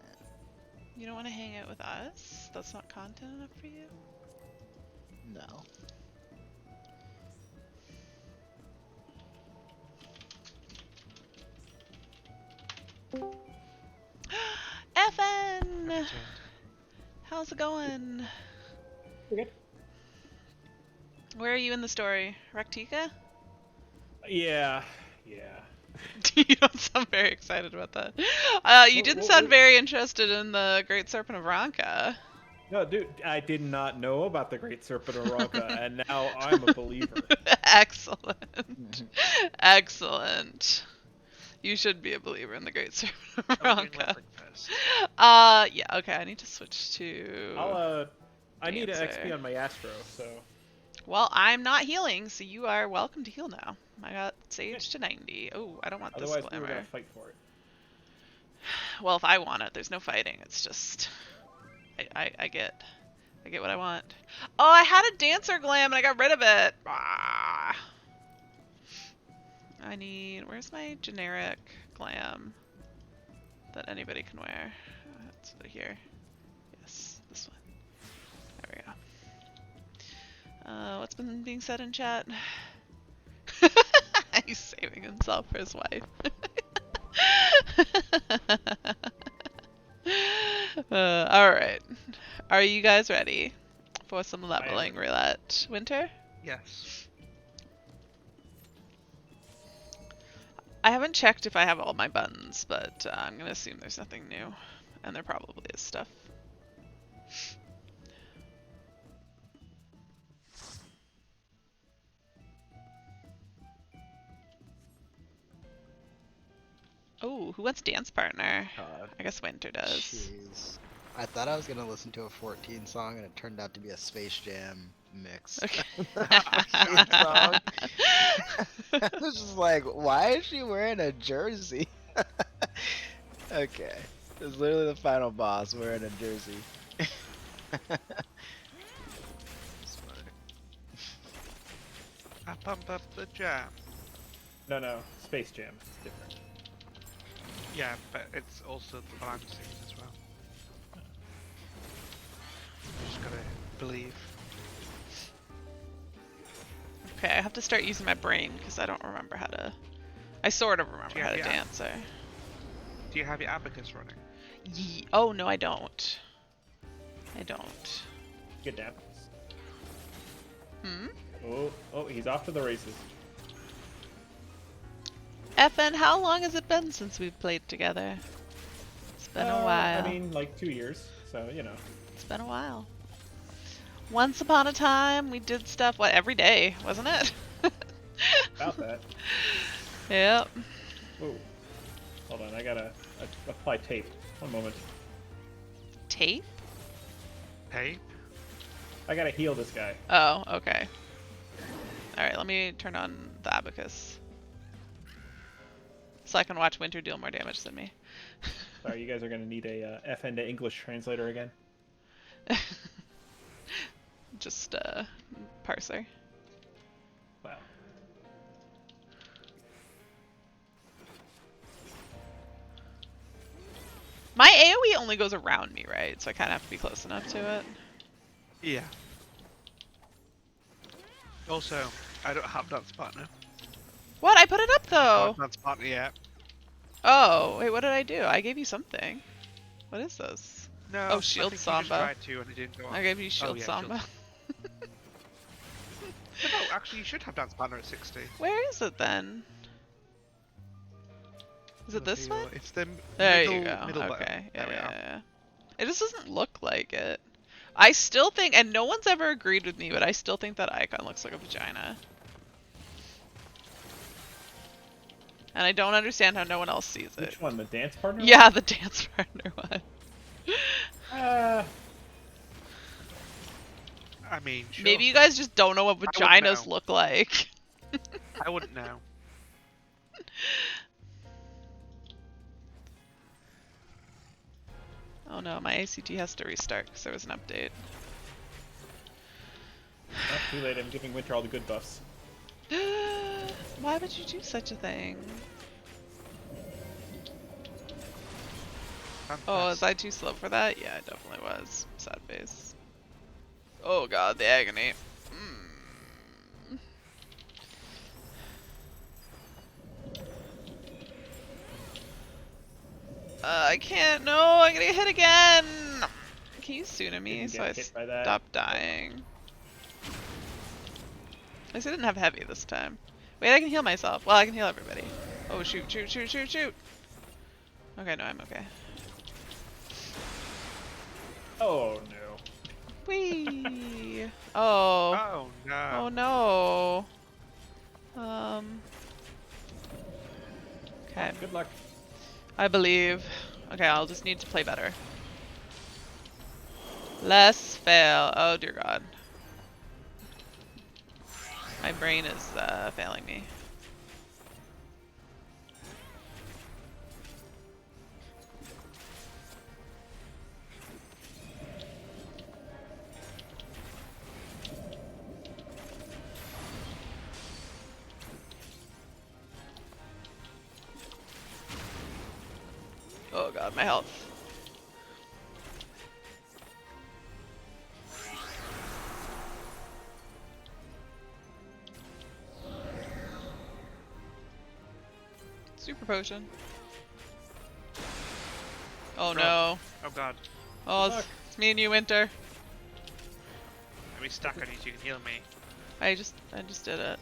You don't want to hang out with us? That's not content enough for you? No. Evan! Returned. How's it going? Good. Where are you in the story? Raktika? Yeah. You don't sound very excited about that. You did What- sound very interested in the Great Serpent of Ranka. No, dude, I did not know about the Great Serpent of Ranka, and now I'm a believer. Excellent. Excellent. You should be a believer in the Great Serpent of Are we doing Ranka. Leslie first? Yeah, okay, I need to switch to... I need an Dancer. XP on my Astro, so Well, I'm not healing, so you are welcome to heal now. I got Sage to 90. Oh, I don't want this otherwise we were glamour. gonna fight for it. Well, if I want it, there's no fighting. It's just I get what I want. Oh, I had a dancer glam and I got rid of it. Ah. I need. Where's my generic glam that anybody can wear? It's here. Yes, this one. There we go. What's been being said in chat? He's saving himself for his wife. Alright. Are you guys ready for some leveling roulette? Winter? Yes. I haven't checked if I have all my buttons, but I'm gonna assume there's nothing new. And there probably is stuff. Oh, who wants dance partner? I guess Winter does. Jeez. I thought I was gonna listen to a 14 song and it turned out to be a Space Jam mix. Okay. Song. I was just like, why is she wearing a jersey? Okay. It's literally the final boss wearing a jersey. I pump up the jam. No, Space Jam. It's different. Yeah, but it's also the band sings as well. You just gotta believe. Okay, I have to start using my brain because I don't remember how to. I sort of remember how to Yeah. dance. So. Do you have your abacus running? Oh no, I don't. I don't. Good damn. Hmm. Oh, he's off to the races. FN, how long has it been since we've played together? It's been a while. I mean, like 2 years, so you know. It's been a while. Once upon a time, we did stuff, what, every day, wasn't it? About that. Yep. Whoa. Hold on, I gotta apply tape. One moment. Tape? Hey? I gotta heal this guy. Oh, okay. Alright, let me turn on the abacus. So I can watch Winter deal more damage than me. Sorry, you guys are gonna need a FN to English translator again. Just, parser. Wow. My AoE only goes around me, right? So I kind of have to be close enough to it. Yeah. Also, I don't have dance partner. What? I put it up, though! Dance partner yet. Oh, wait, what did I do? I gave you something. What is this? No. Oh, Shield I think Samba. You just tried to and it didn't go on. I gave you Shield yeah, Samba. No, actually, you should have dance partner at 60. Where is it then? Is it this one? It's the There middle, you go. middle button. Okay. Yeah, There we are. yeah. It just doesn't look like it. I still think, and no one's ever agreed with me, but I still think that icon looks like a vagina. And I don't understand how no one else sees it. Which one? The dance partner? Yeah, the dance partner one. I mean, sure. Maybe you guys just don't know what wouldn't vaginas know. look like. I wouldn't know. Oh no, my ACT has to restart because there was an update. Not too late, I'm giving Winter all the good buffs. Why would you do such a thing? Oh, was I too slow for that? Yeah, I definitely was. Sad face. Oh god, the agony. I can't. No, I'm gonna get hit again. Can you Suna me Didn't so get I hit by that. stop dying? At least I didn't have heavy this time. Wait, I can heal myself. Well, I can heal everybody. Oh, shoot, shoot, shoot, shoot, shoot. Okay, no, I'm okay. Oh no. Whee! Oh. Oh no. Oh no. Okay. Good luck. I believe. Okay, I'll just need to play better. Less fail. Oh dear God. My brain is failing me. Oh God, my health. Super potion. Oh no. Oh god. Oh, Fuck. it's me and you, Winter. Let me stack on you so you can heal me. I just did it.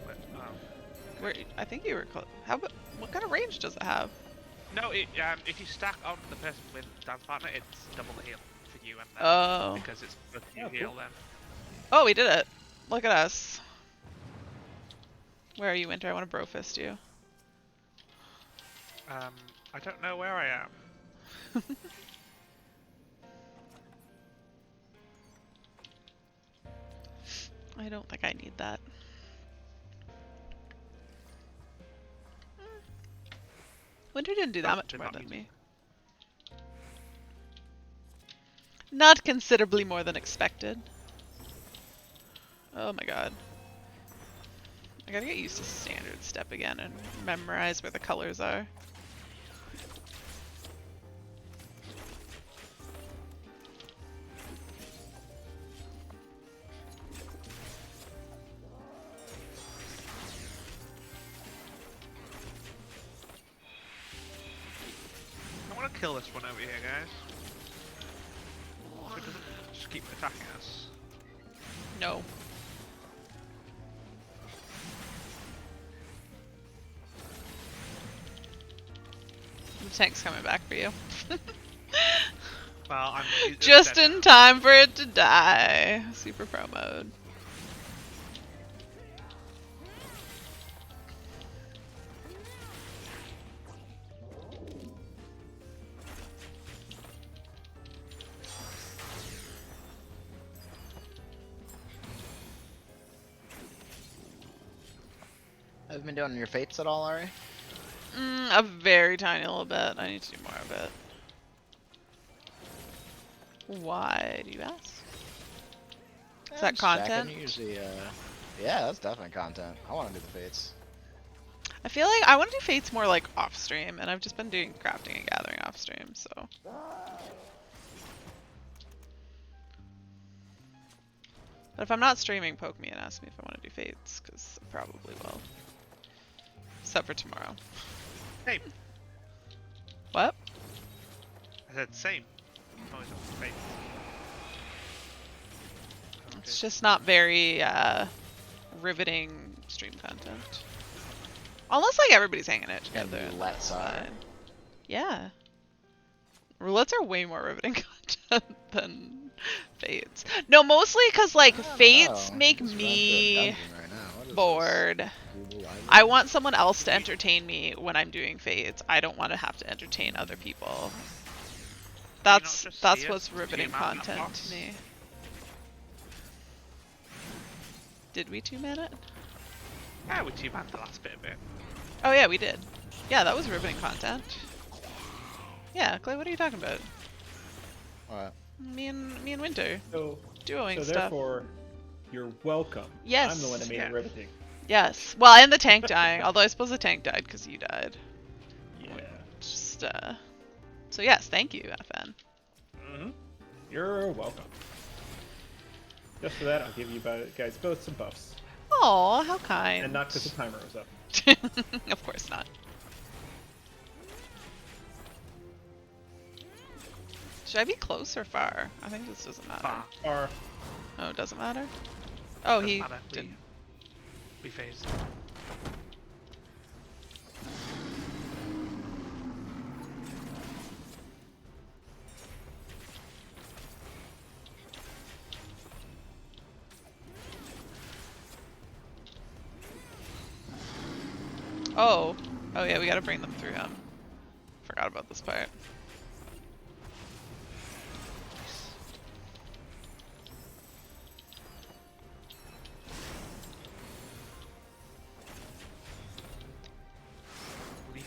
But, oh. Where I think you were close. What kind of range does it have? No, if you stack on the person with dance partner, it's double the heal for you and them. Oh. Because it's both you Oh, heal cool. them. Oh, we did it. Look at us. Where are you, Winter? I want to bro fist you. I don't know where I am. I don't think I need that. Winter didn't do that much Did more not than need me. Not considerably more than expected. Oh my god. I gotta get used to standard step again and memorize where the colors are. I want to kill this one over here, guys. So it doesn't just keep attacking us. No. The tank's coming back for you. Well, it's Just dead in now. time for it to die. Super pro mode. Have you been doing your fates at all, Ari? A very tiny little bit. I need to do more of it. Why do you ask? Is that Just checking, content? usually, yeah, that's definitely content. I want to do the fates. I feel like I want to do fates more like off stream, and I've just been doing crafting and gathering off stream, so. But if I'm not streaming, poke me and ask me if I want to do fates, because I probably will. Except for tomorrow. Same. What? I said same. I'm always up for space. It's just not very riveting stream content. Unless like everybody's hanging out together. And and roulettes that's are. fine. Yeah. Roulettes are way more riveting content than fates. No, mostly because like fates make me bored. I want someone else to entertain me when I'm doing fates. I don't want to have to entertain other people. That's what's riveting content to me. Did we 2-man it? Yeah, we two-manned the last bit of it. Oh yeah, we did. Yeah, that was riveting content. Yeah, Clay, what are you talking about? What? Me and Winter So doing stuff. therefore, you're welcome. Yes. I'm the one that made Yeah. it riveting. Yes. Well, and the tank dying. Although I suppose the tank died because you died. Yeah. Just So yes, thank you, FN. You're welcome. Just for that, I'll give you guys both some buffs. Oh, how kind. And not because the timer was up. Of course not. Should I be close or far? I think this doesn't matter. Far. Or Oh, it doesn't matter? Oh, Doesn't he matter. didn't. We phased. Oh. Oh yeah, we gotta bring them through him. Forgot about this part.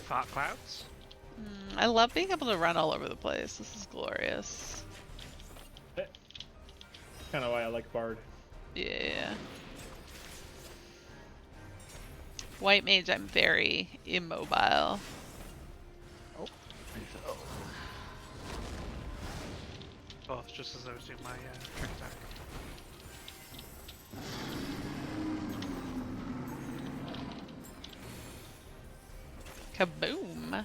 fart clouds. I love being able to run all over the place. This is glorious. Kind of why I like Bard. Yeah. White mage, I'm very immobile. Oh, it's just as I was doing my trick attack. Kaboom!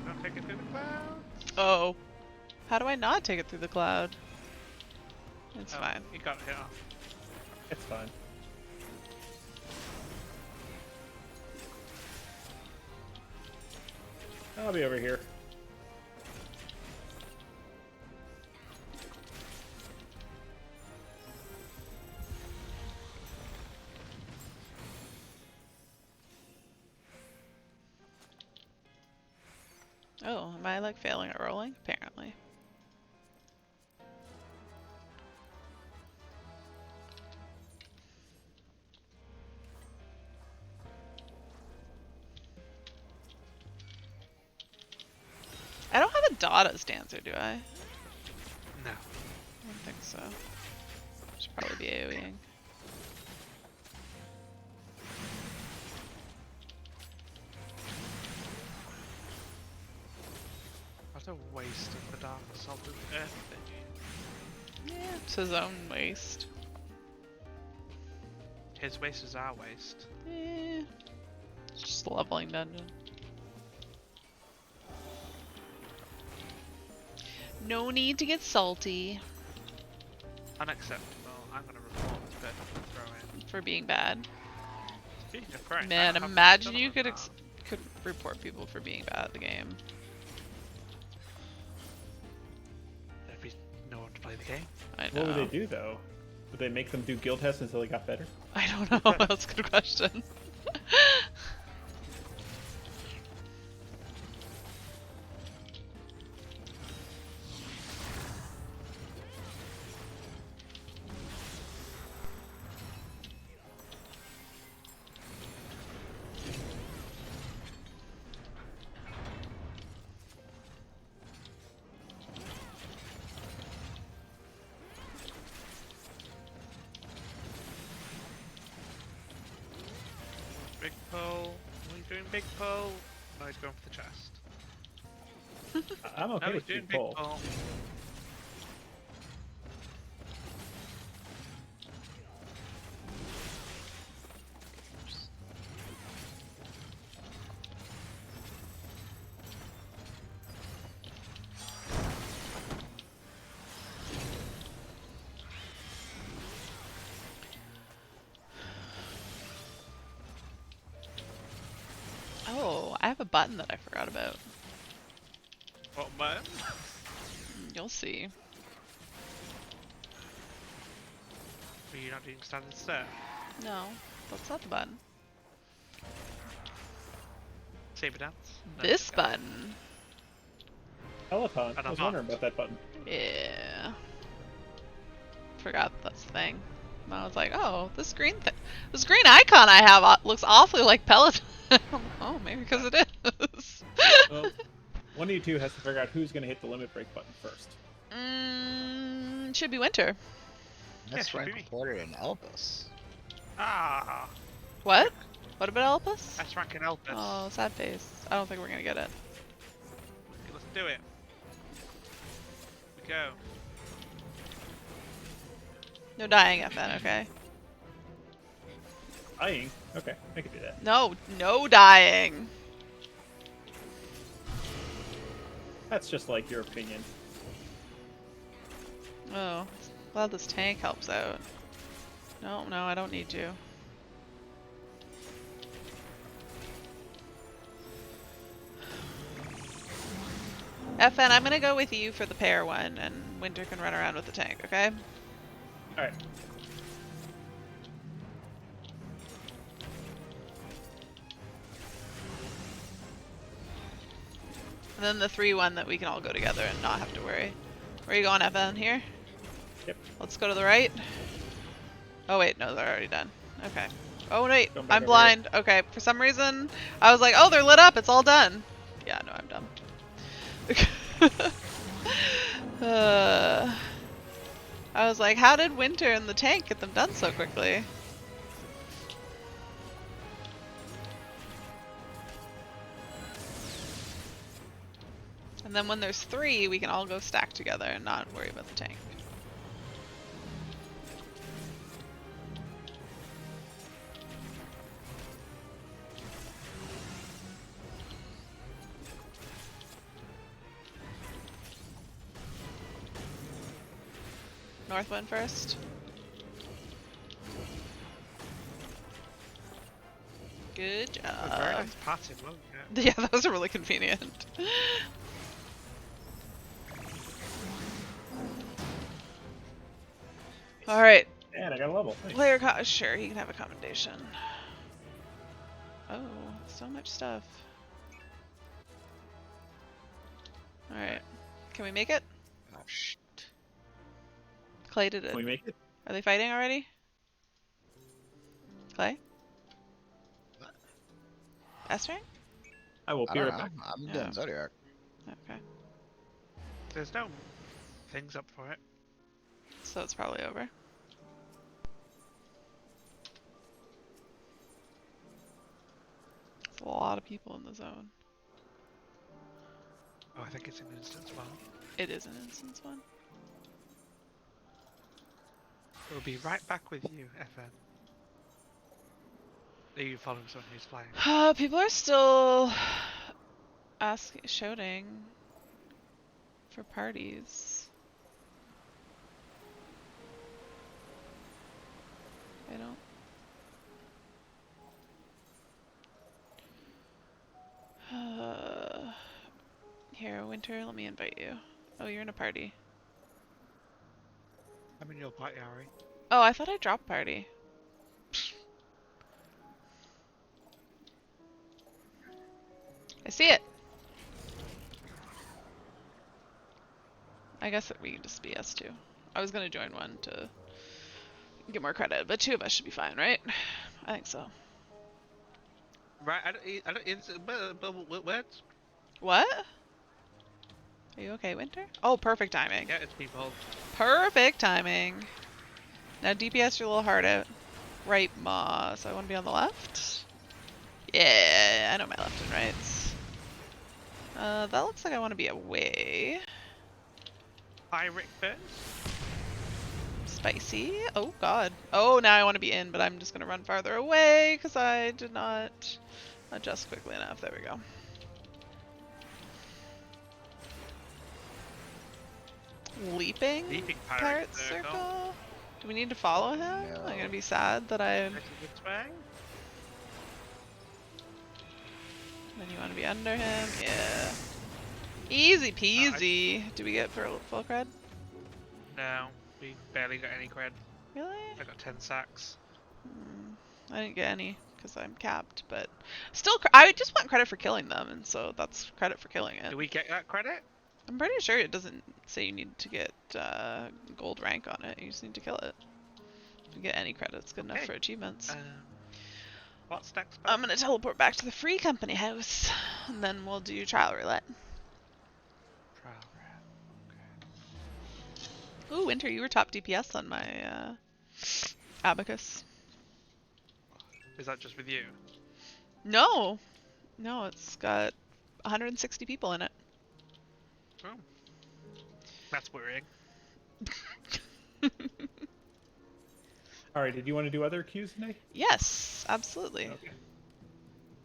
Don't take it through the clouds. Oh. How do I not take it through the cloud? It's Oh, fine. You got hit off. It's fine. I'll be over here. Oh, am I like failing at rolling? Apparently. I don't have a Dada's dancer, do I? No. I don't think so. Should probably be AoEing. What a waste of the Dark Salted Earth thing. Yeah, it's his own waste. His waste is our waste. Eh, it's just a leveling dungeon. No need to get salty Unacceptable. I'm gonna report this person for throwing. for being bad. Speaking of throwing, I Man, don't have imagine much you could on could report people for being bad at the game. There'd be no one to play the game. I know. What would they do though? Would they make them do guild tests until they got better? I don't know. That's a good question. Big pull. Are you doing big pull? No, he's going for the chest. I'm okay No, he's with doing big big pull. pull. Oh, I have a button that I forgot about. What man? You'll see. Are you not doing standard set? No, that's not the button. Saber dance? No, This okay. button. Peloton. And I was I'm wondering not. about that button. Yeah. Forgot that's the thing. And I was like, oh, this green icon I have looks awfully like Peloton. Oh, maybe because it is. Well, one of you two has to figure out who's going to hit the limit break button first. Should be winter. That's should Frank be. Porter and Elvis. Ah! What? What about Elpis? That's ranking Elpis. Oh, sad face. I don't think we're gonna get it. Okay, let's do it. We go. No dying FN, okay? Dying? Okay, I can do that. No, no dying. That's just like your opinion. Oh, glad this tank helps out. No, I don't need to. FN, I'm gonna go with you for the pair one, and Winter can run around with the tank, okay? Alright. And then the 3-1 that we can all go together and not have to worry. Where are you going, FN? Here? Yep. Let's go to the right. Oh wait, no, they're already done. Okay. Oh wait, Going back I'm over blind. Okay, for some reason, I was like, oh, they're lit up. It's all done. Yeah, no, I'm dumb. I was like, how did Winter and the tank get them done so quickly? And then when there's 3, we can all go stack together and not worry about the tank. Northwind first. Good Very job. nice pattern, wasn't it? Yeah, that was really convenient. Alright, And I got a level. Nice. player sure, he can have a commendation. Oh, so much stuff. Alright, can we make it? Oh, shit. Clay did it. Can we make it? Are they fighting already? Clay? What? S-Rank? I will I be don't right know. back. I'm Yeah. doing Zodiac. Okay, There's no things up for it. so it's probably over. There's a lot of people in the zone. Oh, I think it's an instance one. It is an instance one. We'll be right back with you, FN. Are you following someone who's flying? People are still shouting for parties. I don't. Here, Winter, let me invite you. Oh, you're in a party. I'm in your party, Ari. Oh, I thought I dropped party. I see it. I guess that we can just be S2. I was gonna join one to get more credit, but 2 of us should be fine, right? I think so. Right, but words? What? Are you okay, Winter? Oh, perfect timing. Yeah, it's people. Perfect timing. Now DPS your little heart out. Right, Ma. So I want to be on the left? Yeah, I know my left and rights. That looks like I want to be away. Pirate first? Spicy. Oh, God. Oh, now I want to be in, but I'm just going to run farther away because I did not adjust quickly enough. There we go. Leaping Pirate Pirate Circle? Do we need to follow him? No. I'm gonna be sad that I... This way? Then you want to be under him? Yeah. Easy peasy. Do we get for full cred? No, we barely got any cred. Really? I got 10 sacks. I didn't get any because I'm capped, but still, I just want credit for killing them, and so that's credit for killing it. Do we get that credit? I'm pretty sure it doesn't say you need to get gold rank on it. You just need to kill it. You get any credits, good enough Okay. for achievements. What's next? I'm gonna teleport back to the free company house, and then we'll do trial roulette. Ooh, Winter, you were top DPS on my abacus. Is that just with you? No, no, it's got 160 people in it. Oh. That's worrying. Alright, did you want to do other queues today? Yes, absolutely. Okay.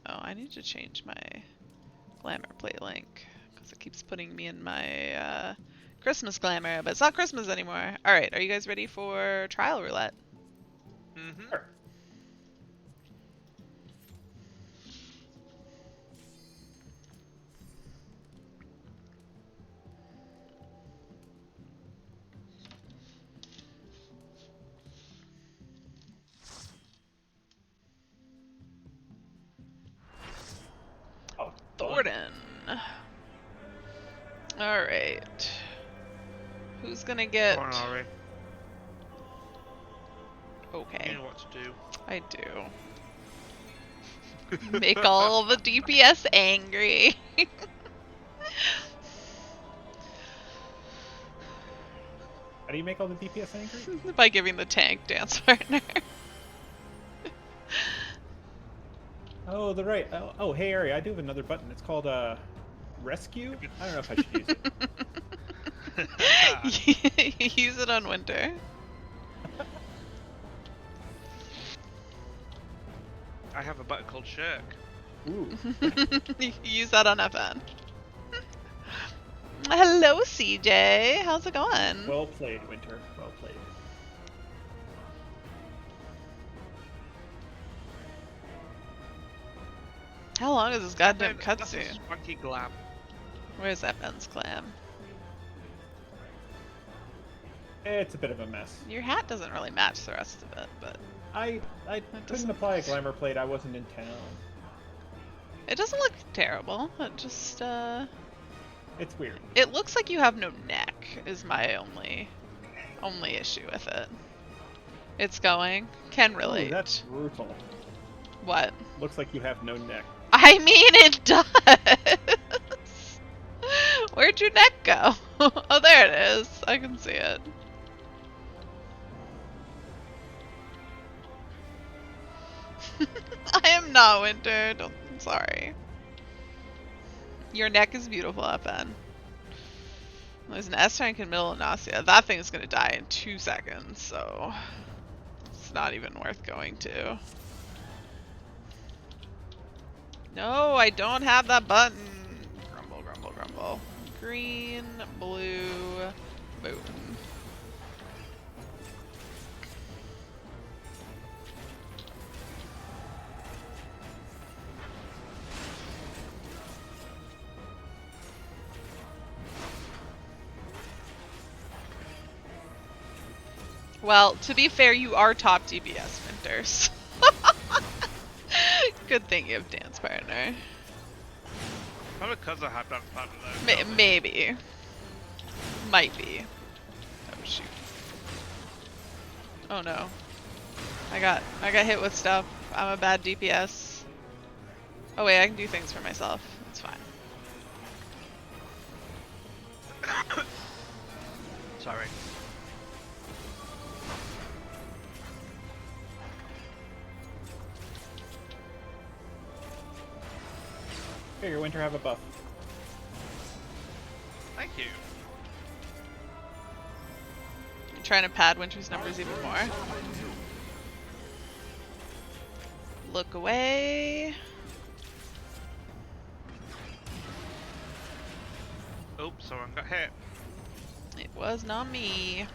Oh, I need to change my glamour plate link because it keeps putting me in my Christmas glamour, but it's not Christmas anymore. All right, are you guys ready for trial roulette? Mm-hmm. Sure. Oh, Thornton. All right. Who's gonna get? Go on, Ari. Okay, You know what to do. I do. Make all the DPS angry. How do you make all the DPS angry? By giving the tank dance partner. Oh, the right. Oh, hey, Ari, I do have another button. It's called rescue. I don't know if I should use it. Use it on Winter. I have a button called Shirk. Ooh. Use that on FN. Hello, CJ. How's it going? Well played, Winter. Well played. How long is this goddamn That's a cutscene? spunky glam. Where's FN's clam? It's a bit of a mess. Your hat doesn't really match the rest of it, but I doesn't- couldn't apply a glamour plate. I wasn't in town. it doesn't look terrible. It just It's weird. it looks like you have no neck is my only issue with it. It's going. Can relate. Ooh, that's brutal. What? Looks like you have no neck. I mean, it does. Where'd your neck go? Oh, there it is. I can see it. I am not Winter. I'm sorry. Your neck is beautiful, FN. There's an S rank in middle of Nausea. That thing's gonna die in 2 seconds, so it's not even worth going to. No, I don't have that button. Grumble, grumble, grumble. Green, blue, boom. Well, to be fair, you are top DPS, Winters. Good thing you have dance partner. Probably because I had dance partner though. Maybe. Might be. Oh shoot. Oh no. I got hit with stuff. I'm a bad DPS. Oh wait, I can do things for myself. It's fine. Sorry. Here, your Winter have a buff. Thank you. I'm trying to pad Winter's numbers even more. Look away. Oops, someone got hit. It was not me.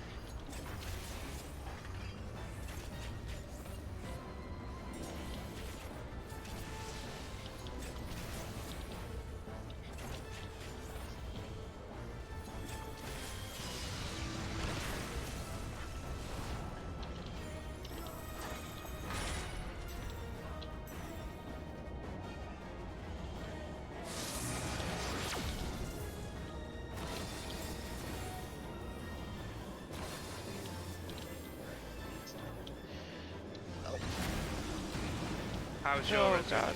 How's your Oh return? god.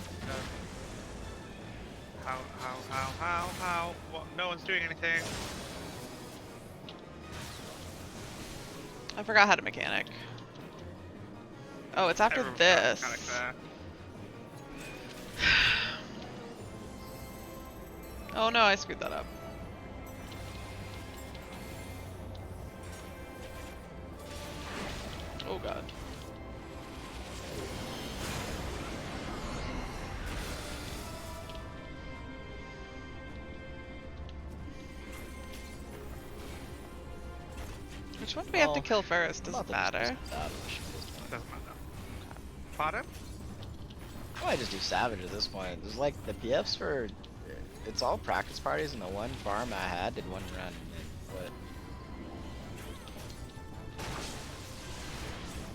How? What? No one's doing anything. I forgot how to mechanic. Oh, it's after Everyone's got a this. mechanic there. Oh no, I screwed that up. Oh god. Which one do we have to Well, kill first? Doesn't nothing's matter. savage. Doesn't matter. Pardon? Why just do savage at this point? There's like the PFs for, it's all practice parties, and the one farm I had did one run. But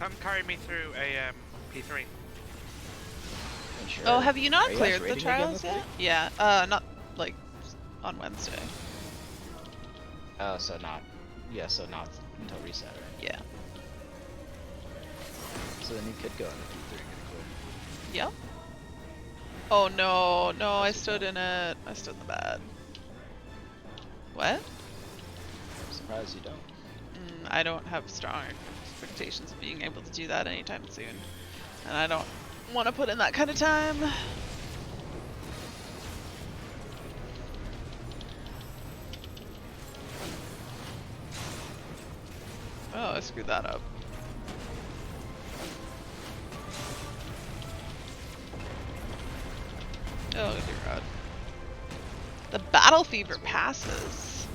Come carry me through a P3. sure. Oh, have you not Are you guys cleared the raiding again trials this yet? week? Yeah, not like on Wednesday. Oh, so not. Yeah, so not until reset, right? Yeah. So then you could go into P3 and get a clear. Yep. Oh no, no, I Yes, you stood don't. in it. I stood in the bad. What? I'm surprised you don't. I don't have strong expectations of being able to do that anytime soon. And I don't want to put in that kind of time. Oh, I screwed that up. Oh dear god. The battle fever passes.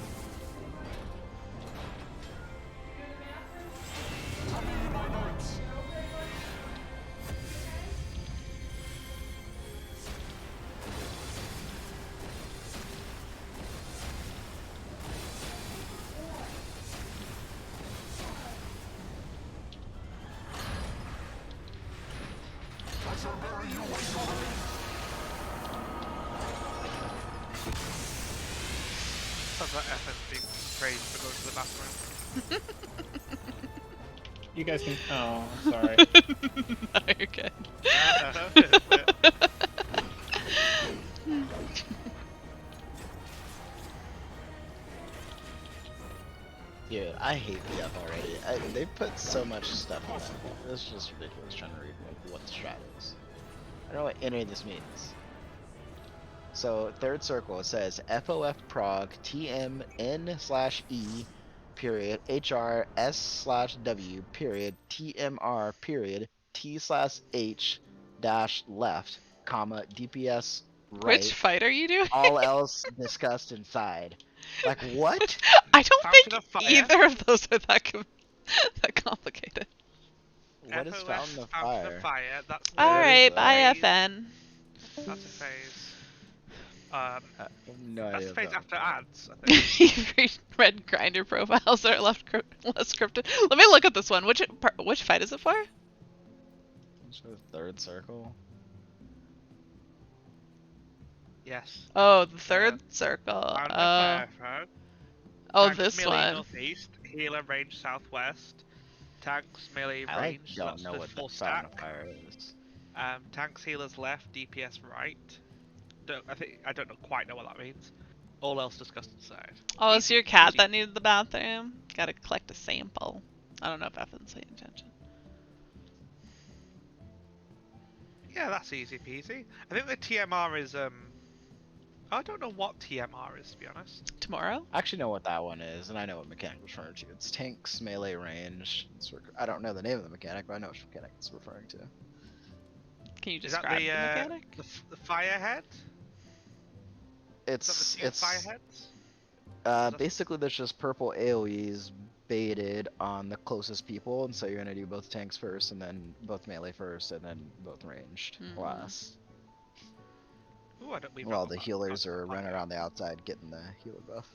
Sounds like Ethan's being praised for going to the bathroom. You guys can. Oh, I'm sorry. No, you're good. Dude, I hate the F already. They put so much stuff in that. It's just ridiculous trying to read like what the strat is. I don't know what any of this means. So third circle it says FOF prog TMN/E period HR S/W period TMR period T/H dash left comma DPS Which right fight are you doing? all else discussed inside. Like what? I don't Fountain think of Fire. either of those are that complicated. What is FOF, Fountain of Fountain Fire? of Fire. That's What is Alright, that? bye phase. FN. That's a phase. I have no That's idea. the phase what after Fountain ads, I think. You've read grinder profiles that are less scripted. Let me look at this one. Which fight is it for? of Fire is. Third circle. Yes. Oh, the third circle. Fountain of Fire, Frog. Oh, Tanks this melee one. northeast, healer range southwest. Tanks melee I like range, don't that's know the what full the Fountain stack. of Fire is. Tanks healers left, DPS right. I don't know quite know what that means. All else discussed inside. Oh, it's Easy, your cat easy. that needed the bathroom. Gotta collect a sample. I don't know if FN's paying attention. Yeah, that's easy peasy. I think the TMR is I don't know what TMR is, to be honest. Tomorrow? I actually know what that one is, and I know what mechanic it's referring to. It's tanks melee range. I don't know the name of the mechanic, but I know which mechanic it's referring to. Can you Is that describe the the mechanic? the firehead? Is that the two fireheads? Basically there's just purple AoEs baited on the closest people, and so you're gonna do both tanks first, and then both melee first, and then both ranged last. Ooh, I don't believe While the healers are running around the outside getting the healer buff.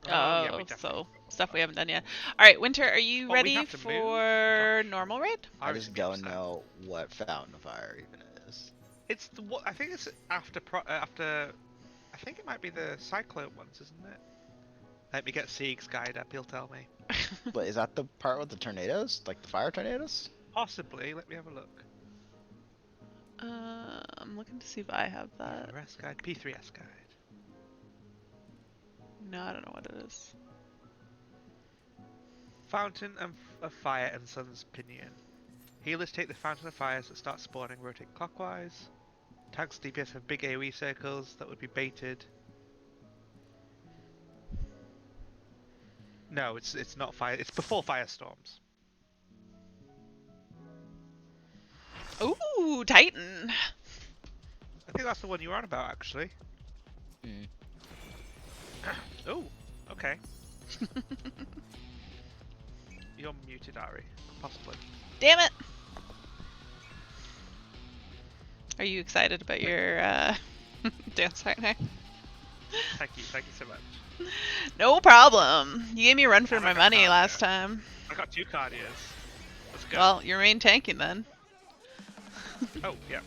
yeah, Oh, we definitely. so stuff we haven't done yet. Alright, Winter, are you Well, we ready have to move. for normal raid? I was just gonna don't say. know what Fountain of Fire even is. It's the what I think it's after after. I think it might be the cyclone ones, isn't it? Let me get Sieg's guide up. He'll tell me. But is that the part with the tornadoes? Like the fire tornadoes? Possibly. Let me have a look. I'm looking to see if I have that. P4S guide. P3S guide. No, I don't know what it is. Fountain of Fire and Sun's Pinion. Healers take the Fountain of Fires that start spawning, rotate clockwise. Tanks DPS have big AoE circles that would be baited. No, it's not fire. It's before firestorms. Ooh, Titan. I think that's the one you were on about, actually. Mm. Oh, okay. You're muted, Ari. Possibly. Damn it. Are you excited about your dance partner? Thank you so much. No problem. You gave me a run for And I my got money cardio. last time. I got 2 cardias. Let's go. Well, you're main tanking then. Oh, yeah.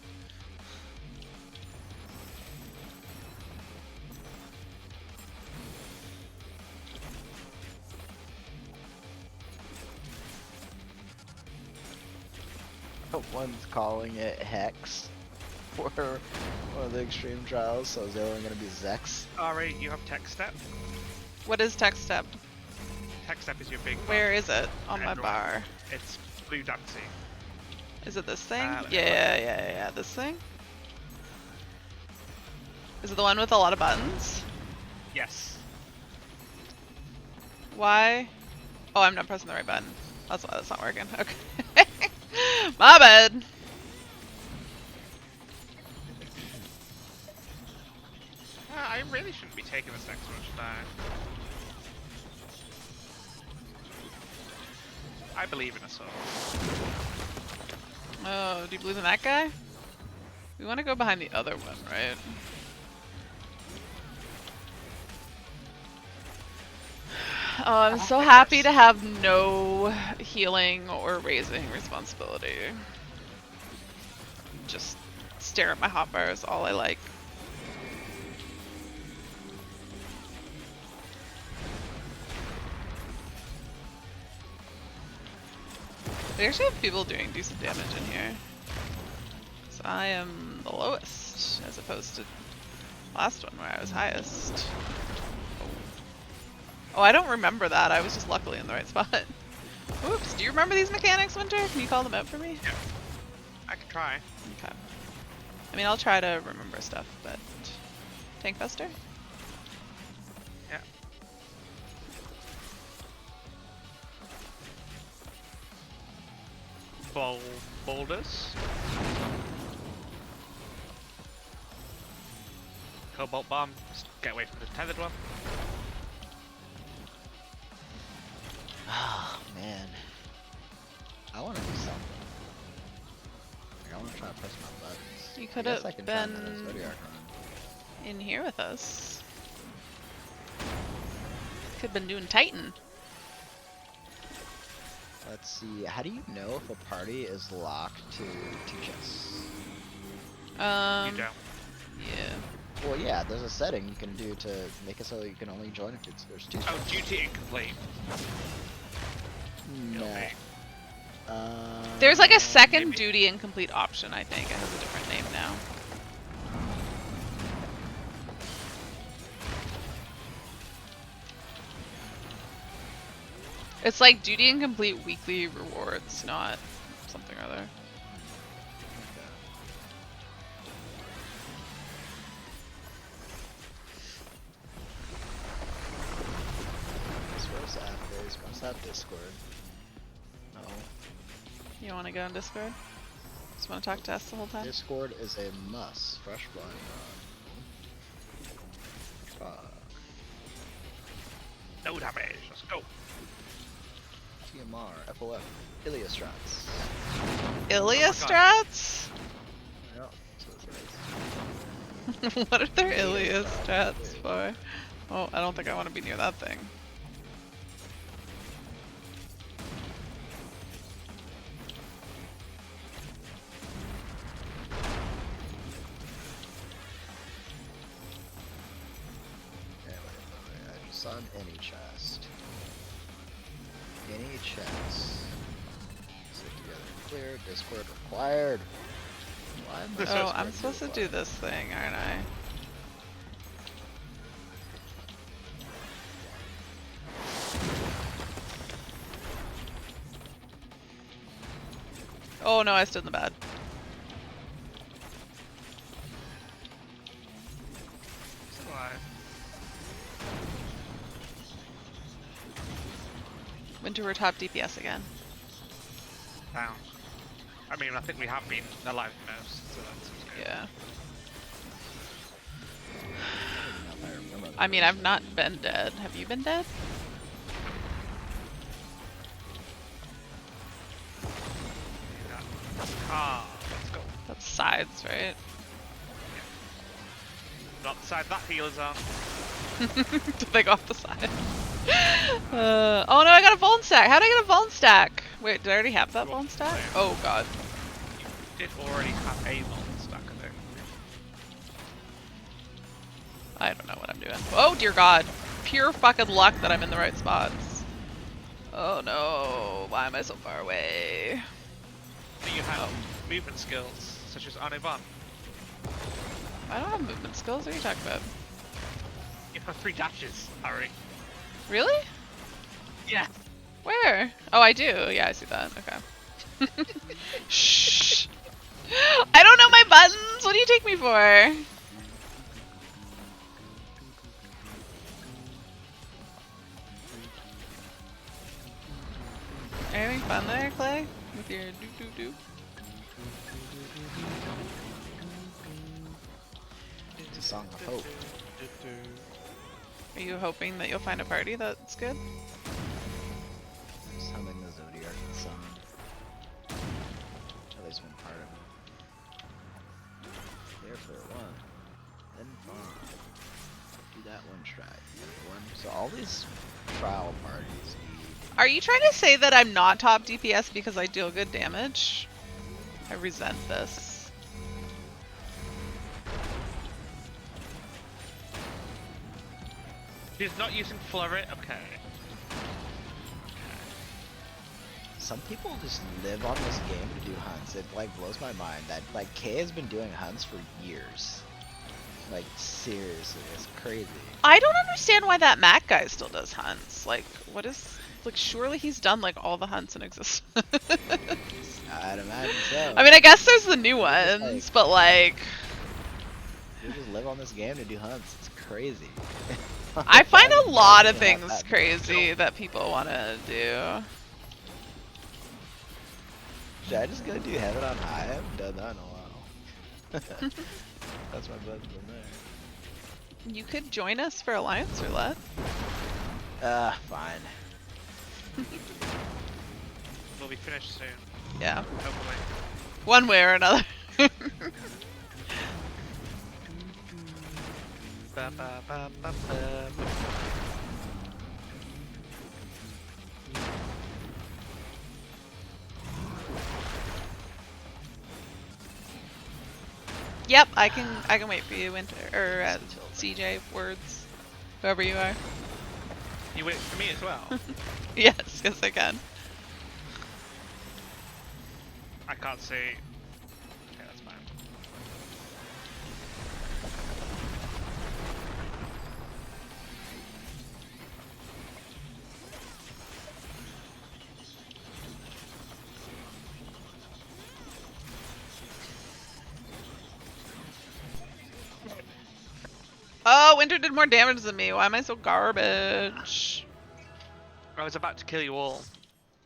One's calling it Hex for one of the extreme trials, so is the other one gonna be Zex? Ari, you have tech step. What is tech step? Tech step is your big one. Where is it on my And right. bar? It's blue dancing. Is it this thing? let me Yeah, this thing? Is it the one with a lot of buttons? Yes. Why? Oh, I'm not pressing the right button. That's why that's not working. Okay. My bad. I really shouldn't be taking this next one, should I? I believe in us all. Oh, do you believe in that guy? We want to go behind the other one, right? Oh, I'm so happy to have no healing or raising responsibility. Just stare at my hotbar is all I like. We actually have people doing decent damage in here. So I am the lowest, as opposed to last one where I was highest. Oh, I don't remember that. I was just luckily in the right spot. Oops, do you remember these mechanics, Winter? Can you call them out for me? Yeah. I can try. Okay. I mean, I'll try to remember stuff, but... Tank Buster? Yeah. Boulders. Cobalt bomb. Just get away from the tethered one. Oh man. I wanna do something. Like, I wanna try to press my buttons. You I could guess I have can try another been Zodiac run. in here with us. Could have been doing Titan. Let's see, how do you know if a party is locked to two chests? You don't. Yeah. Well, yeah, there's a setting you can do to make it so you can only join if there's two chests. Oh, duty incomplete. No. There's like a second maybe. duty incomplete option, I think. It has a different name now. It's like duty incomplete weekly rewards, not something or other. Where's App is? Must have Discord. No. You want to go on Discord? Just want to talk to us the whole time? Discord is a must. Fresh blind run. Fuck. No damage. Let's go. TMR, FOF, Ilias strats. Ilias Oh strats? Yeah, so it's right. What are their Ilias strats for? Oh, I don't think I want to be near that thing. I just saw an any chest. Any chest. Sit together. Clear. Discord required. Why am I This Oh, is I'm supposed to do this thing, aren't I? Oh no, I stood in the bad. Alive. Winter, we're top DPS again. Down. I mean, I think we have been alive most, so that seems good. Yeah. I remember I mean, I've not been dead. Have you been dead? Ah, let's go. That's sides, right? Not the side that healer's on. Did they go off the side? Oh no, I got a Vuln stack. How did I get a Vuln stack? Wait, did I already have that You want Vuln stack? to play it? Oh god. You did already have a Vuln stack, I think. I don't know what I'm doing. Oh dear god. Pure fucking luck that I'm in the right spots. Oh no. Why am I so far away? But you have movement skills, such as Anivan. I don't have movement skills. What are you talking about? You have 3 dashes, Harry. Really? Yeah. Where? Oh, I do. Yeah, I see that. Okay. Shh. I don't know my buttons. What do you take me for? Are you having fun there, Clay? With your doo-doo-doo? It's a song of hope. Are you hoping that you'll find a party that's good? Just humming the Zodiac song. At least one part of it. There for one. Then fine. Do that one try. One. So all these trial parties need. Are you trying to say that I'm not top DPS because I deal good damage? I resent this. She's not using Flurry. Okay. Some people just live on this game to do hunts. It like blows my mind that like Kay has been doing hunts for years. Like seriously, it's crazy. I don't understand why that Mac guy still does hunts. Like, what is... Like, surely he's done, like, all the hunts in existence. I'd imagine so. I mean, I guess there's the new Just, ones, like- but, like... You just live on this game to do hunts. It's crazy. I find a lot of Not things that crazy that people want to do. Should I just go do Heaven on High? I haven't done that in a while. That's my bud's been there. You could join us for Alliance Roulette. Fine. We'll be finished soon, Yeah. hopefully. One way or another. Ba, ba, ba, ba, ba. Yep, I can wait for you, Winter, or CJ, Words, whoever you are. You wait for me as well? Yes, yes I can. I can't see. Okay, that's fine. Oh, Winter did more damage than me. Why am I so garbage? I was about to kill you all.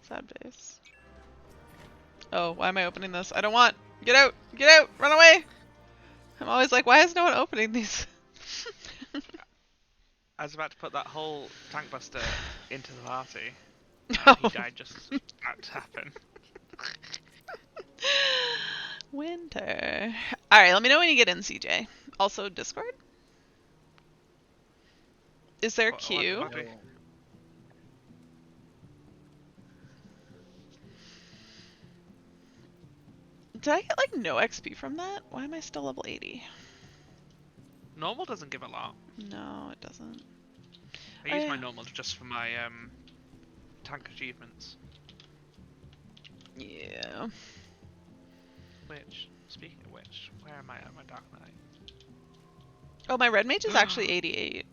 Sad face. Oh, why am I opening this? I don't want. Get out! Get out! Run away! I'm always like, why is no one opening these? I was about to put that whole tank buster into the party. No. He died just about to happen. Winter. Alright, let me know when you get in, CJ. Also, Discord? Is there a queue? What do we- Did I get like no XP from that? Why am I still level 80? Normal doesn't give a lot. No, it doesn't. I use yeah. my normal just for my tank achievements. Yeah. Which, speaking of which, where am I at my Dark Knight? Oh, my red mage is actually 88.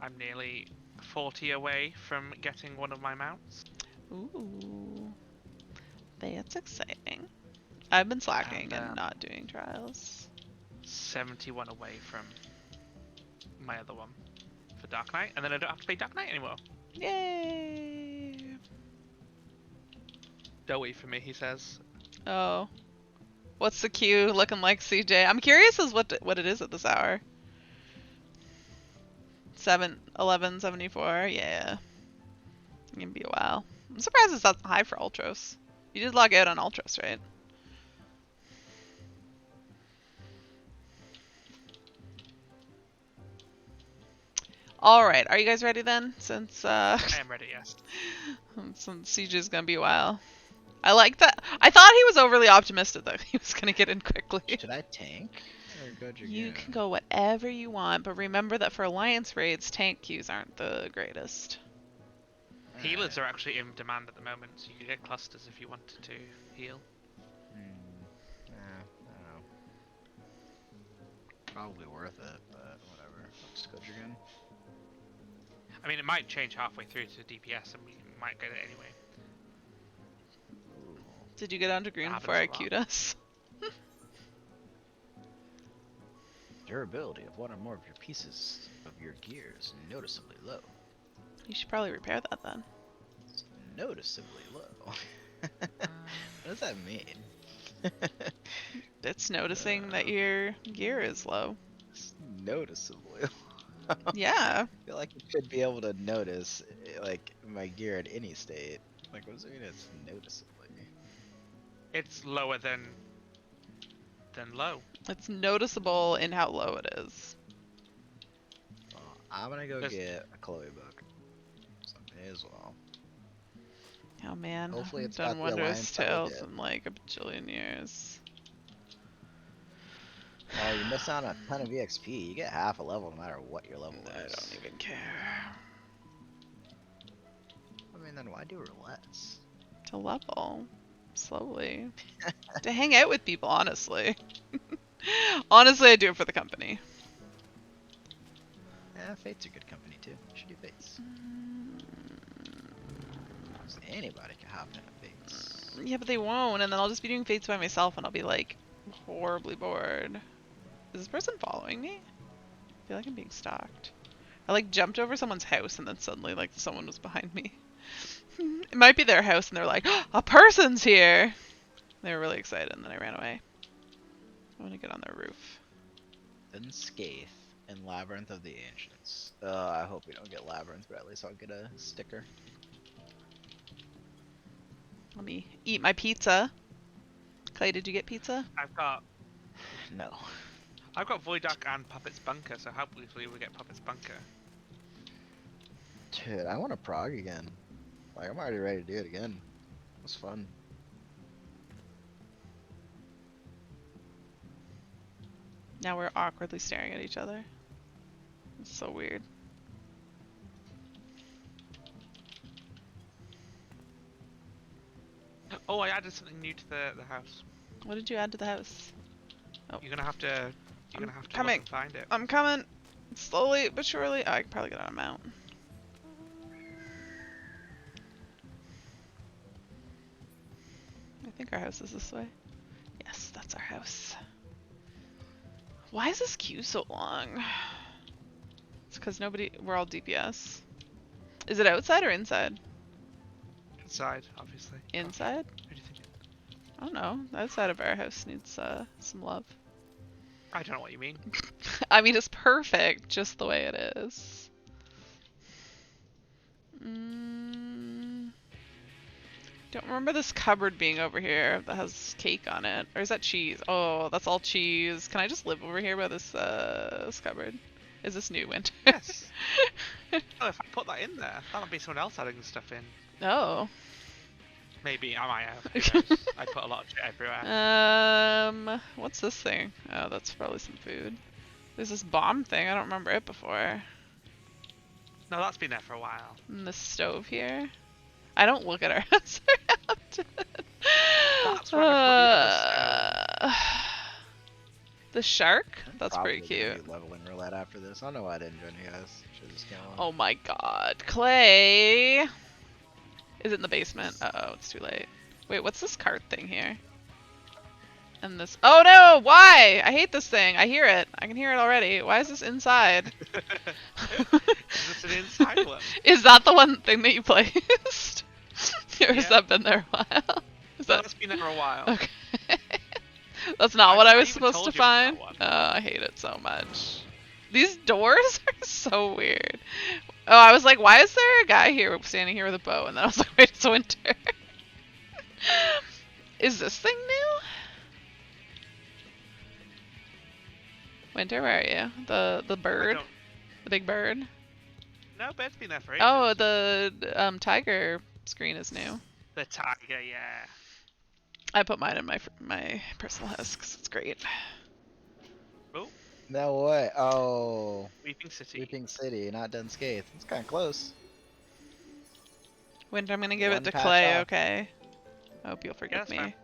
I'm nearly 40 away from getting one of my mounts. Ooh. That's exciting. I've been slacking And, and not doing trials. 71 away from my other one for Dark Knight, and then I don't have to pay Dark Knight anymore. Yay! Don't wait for me, he says. Oh. What's the queue looking like, CJ? I'm curious as what it is at this hour. 11:74. Yeah. It's gonna be a while. I'm surprised it's that high for Ultros. You did log out on Ultros, right? Alright, are you guys ready then? Since I am ready, yes. since CJ's gonna be a while. I like that. I thought he was overly optimistic that he was gonna get in quickly. Should I tank? Or go Dragoon? You can go whatever you want, but remember that for Alliance raids, tank queues aren't the greatest. Healers are actually in demand at the moment, so you can get clusters if you wanted to heal. I don't know. Probably worth it, but whatever. I'll just go again. I mean, it might change halfway through to DPS, and we might get it anyway. Did you get onto green happens before I a lot. queued us? Durability of one or more of your pieces of your gear is noticeably low. You should probably repair that then. It's noticeably low. What does that mean? It's noticing that your gear is low. It's noticeably low. Yeah. I feel like you should be able to notice, like, my gear at any state. Like, what does it mean it's noticeably? It's lower than low. It's noticeable in how low it is. Well, I'm gonna go There's- get a Chloe book. So may as well. Oh man, Hopefully I've it's got done the wondrous alliance that we'll tales get. in like a bajillion years. Oh, you miss out on a ton of EXP. You get half a level no matter what your level I is. don't even care. I mean, then why do roulettes? To level. Slowly. To hang out with people, honestly. Honestly, I do it for the company. Yeah, Fate's a good company too. You should do Fates. 'Cause anybody can hop in a Fates. Yeah, but they won't, and then I'll just be doing Fates by myself, and I'll be like horribly bored. Is this person following me? I feel like I'm being stalked. I like jumped over someone's house, and then suddenly like someone was behind me. It might be their house, and they're like, oh, a person's here! They were really excited, and then I ran away. I want to get on their roof. Then Scathe and Labyrinth of the Ancients. I hope we don't get Labyrinth, but at least I'll get a sticker. Let me eat my pizza. Clay, did you get pizza? I've got No. Void Ark and Puppet's Bunker, so hopefully we get Puppet's Bunker. Dude, I want to prog again. Like, I'm already ready to do it again. It was fun. Now we're awkwardly staring at each other. It's so weird. Oh, I added something new to the house. What did you add to the house? You're gonna have to look coming. and find it. I'm coming. Slowly but surely. Oh, I can probably get on a mount. I think our house is this way. Yes, that's our house. Why is this queue so long? It's because we're all DPS. Is it outside or inside? Inside, obviously. Inside? Who do you think? I don't know. The outside of our house needs some love. I don't know what you mean. I mean, it's perfect just the way it is. Don't remember this cupboard being over here that has cake on it. Or is that cheese? Oh, that's all cheese. Can I just live over here by this cupboard? Is this new, Winter? Yes. Oh, if I put that in there, that'll be someone else adding stuff in. Oh. Maybe I might have. Who knows? I put a lot of shit everywhere. What's this thing? Oh, that's probably some food. There's this bomb thing. I don't remember it before. No, that's been there for a while. And this stove here. I don't look at our house very often. That's where I put the other stone. The shark? That's Probably pretty gonna cute. be leveling roulette after this. I don't know why I didn't join you guys. Should've just came along. Oh my god. Clay! Is it in the basement? Uh-oh, it's too late. Wait, what's this cart thing here? And this- Oh no! Why? I hate this thing. I hear it. I can hear it already. Why is this inside? Is this an inside one? Is that the one thing that you placed? Or has Yeah. that been there a while? Is that- That's been there for a while. Okay. That's not what I was even supposed told to you it was that find. one. I hate it so much. These doors are so weird. Oh, I was like, why is there a guy here standing here with a bow? And then I was like, wait, it's Winter. Is this thing new? Winter, where are you? The bird? don't- The big bird? No, bed's been there for ages. Oh, the tiger screen is new. The tiger, yeah. I put mine in my personal house because it's great. Oh, No way. Oh. Weeping City. Weeping City, not done Scathe. It's kind of close. Winter, I'm gonna give One it to patch Clay, off. okay? I hope you'll forgive that's me. fine.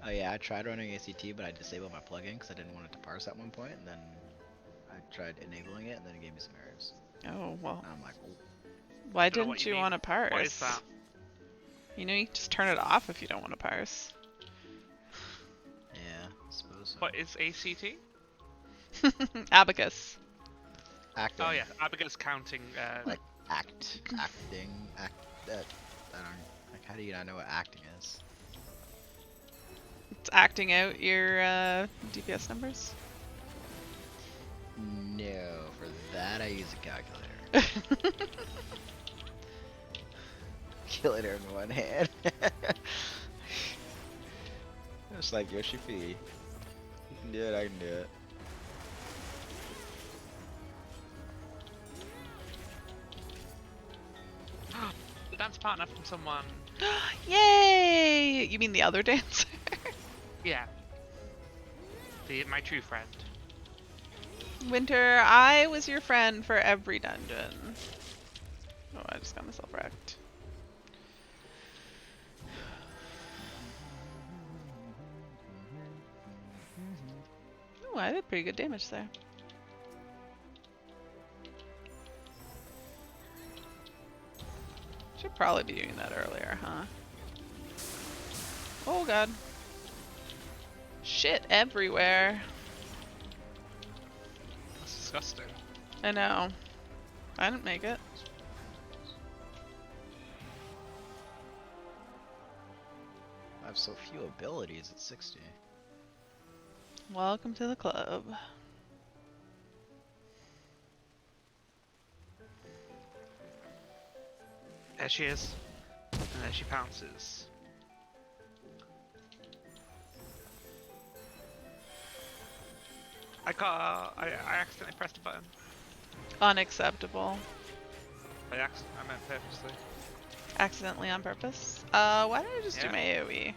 Oh yeah, I tried running ACT, but I disabled my plugin because I didn't want it to parse at one point, and then I tried enabling it, and then it gave me some errors. Oh, well. And I'm like, oh, Why Don't know what didn't you you mean. want to parse? What is that? You know, you just turn it off if you don't want to parse. yeah, I suppose so. What is ACT? Abacus. Acting. Oh yeah, Abigail's counting. Like acting, I don't, like, how do you not know what acting is? It's acting out your DPS numbers. No, for that I use a calculator. Calculator in one hand. Just like Yoshi P. You can do it, I can do it. The dance partner from someone. Yay! You mean the other dancer? Yeah. My true friend. Winter, I was your friend for every dungeon. Oh, I just got myself wrecked. Oh, I did pretty good damage there. Should probably be doing that earlier, huh? Oh god. Shit everywhere. That's disgusting. I know. I didn't make it. I have so few abilities at 60. Welcome to the club. There she is. And there she pounces. I accidentally pressed a button. Unacceptable. I meant purposely. Accidentally on purpose. Why don't I just do Yeah. my AoE?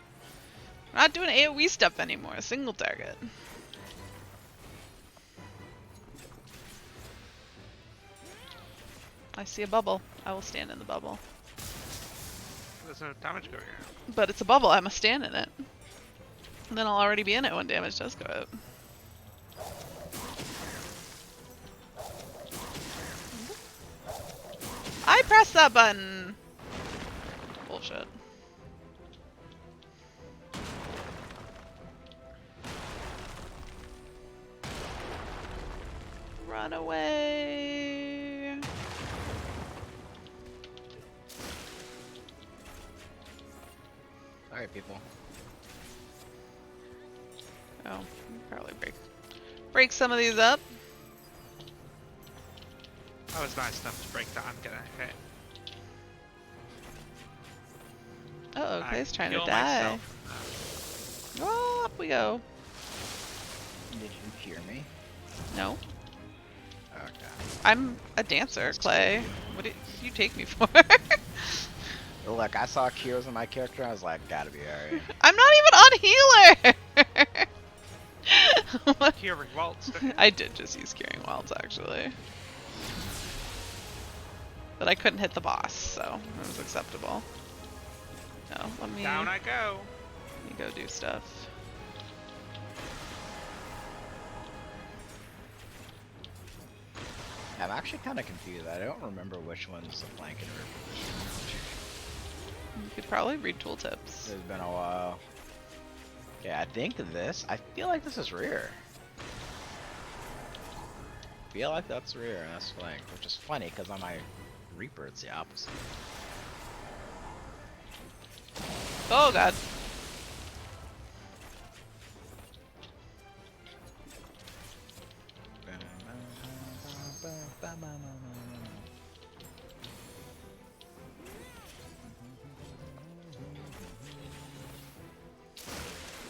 I'm not doing AoE stuff anymore. Single target. I see a bubble. I will stand in the bubble. There's no damage going out. But it's a bubble. I must stand in it. And then I'll already be in it when damage does go out. I pressed that button! Bullshit. Run away! Alright, people. Oh, probably break some of these up. That was nice enough to break that and get a hit. Uh oh, I Clay's trying to kill die. myself. Oh, up we go. Did you hear me? No, Okay. I'm a dancer, Clay. What did you take me for? Look, I saw Kira's in my character, I was like, gotta be alright. I'm not even on healer! What? Curing waltz. don't you? I did just use Curing Wilds, actually. But I couldn't hit the boss, so it was acceptable. No, let me Down I go. go do stuff. I'm actually kind of confused. I don't remember which one's the flank and river. You could probably read tooltips. It's been a while. Yeah, I think I feel like this is rear. I feel like that's rear and that's flank, which is funny because on my Reaper it's the opposite. Oh god.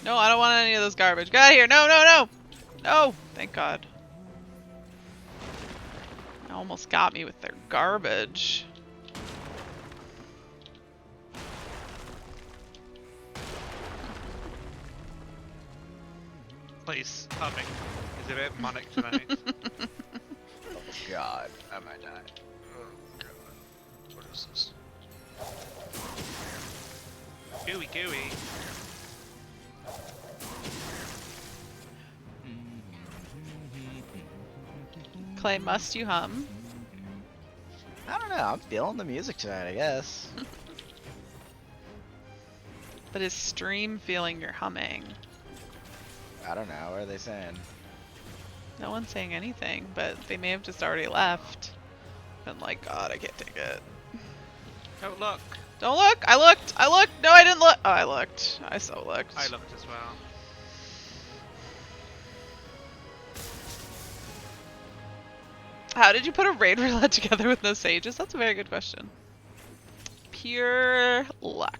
No, I don't want any of this garbage. Get out of here! No, no, no! No! Thank god. They almost got me with their garbage. Please, humming. Is a bit manic tonight. god, I might die. Oh god. What is this? Gooey, gooey. Clay, must you hum? I don't know, I'm feeling the music tonight, I guess. But is stream feeling your humming? I don't know, what are they saying? No one's saying anything, but they may have just already left. Been like, God, I can't take it. Oh, look. Don't look! I looked! I looked! No, I didn't look! Oh, I looked. I so looked. I looked as well. How did you put a raid roulette together with no sages? That's a very good question. Pure luck.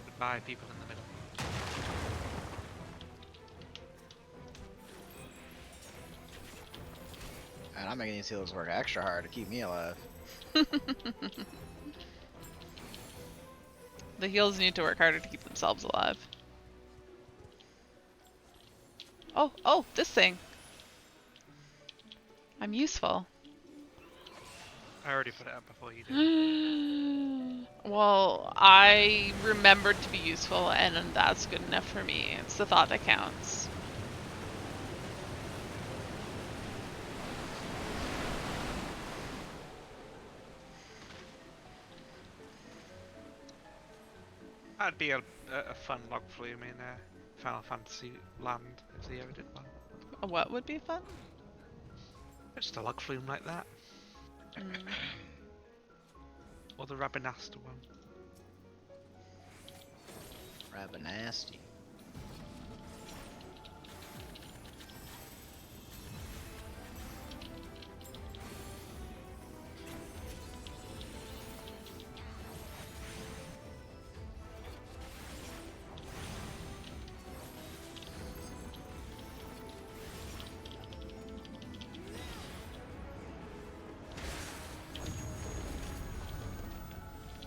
Goodbye, people in the middle. And I'm making these healers work extra hard to keep me alive. The heals need to work harder to keep themselves alive. Oh, this thing. I'm useful. I already put it up before you did. Well, I remembered to be useful, and that's good enough for me. It's the thought that counts. That'd be a fun log flume in Final Fantasy Land if they ever did one. What would be fun? Just a log flume like that. Mm. Or the Rabinasta one. Rather nasty.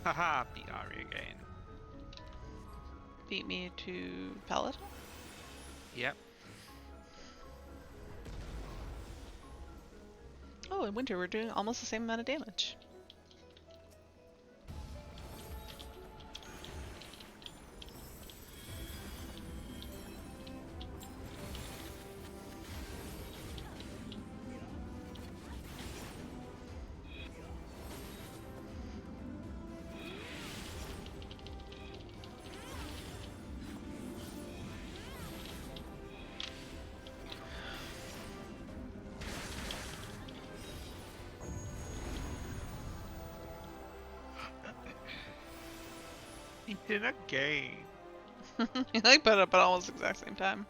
Haha, beat Ari again. Beat me to Paladin? Yep. Oh, in winter we're doing almost the same amount of damage. He did again. You like put it up at almost the exact same time.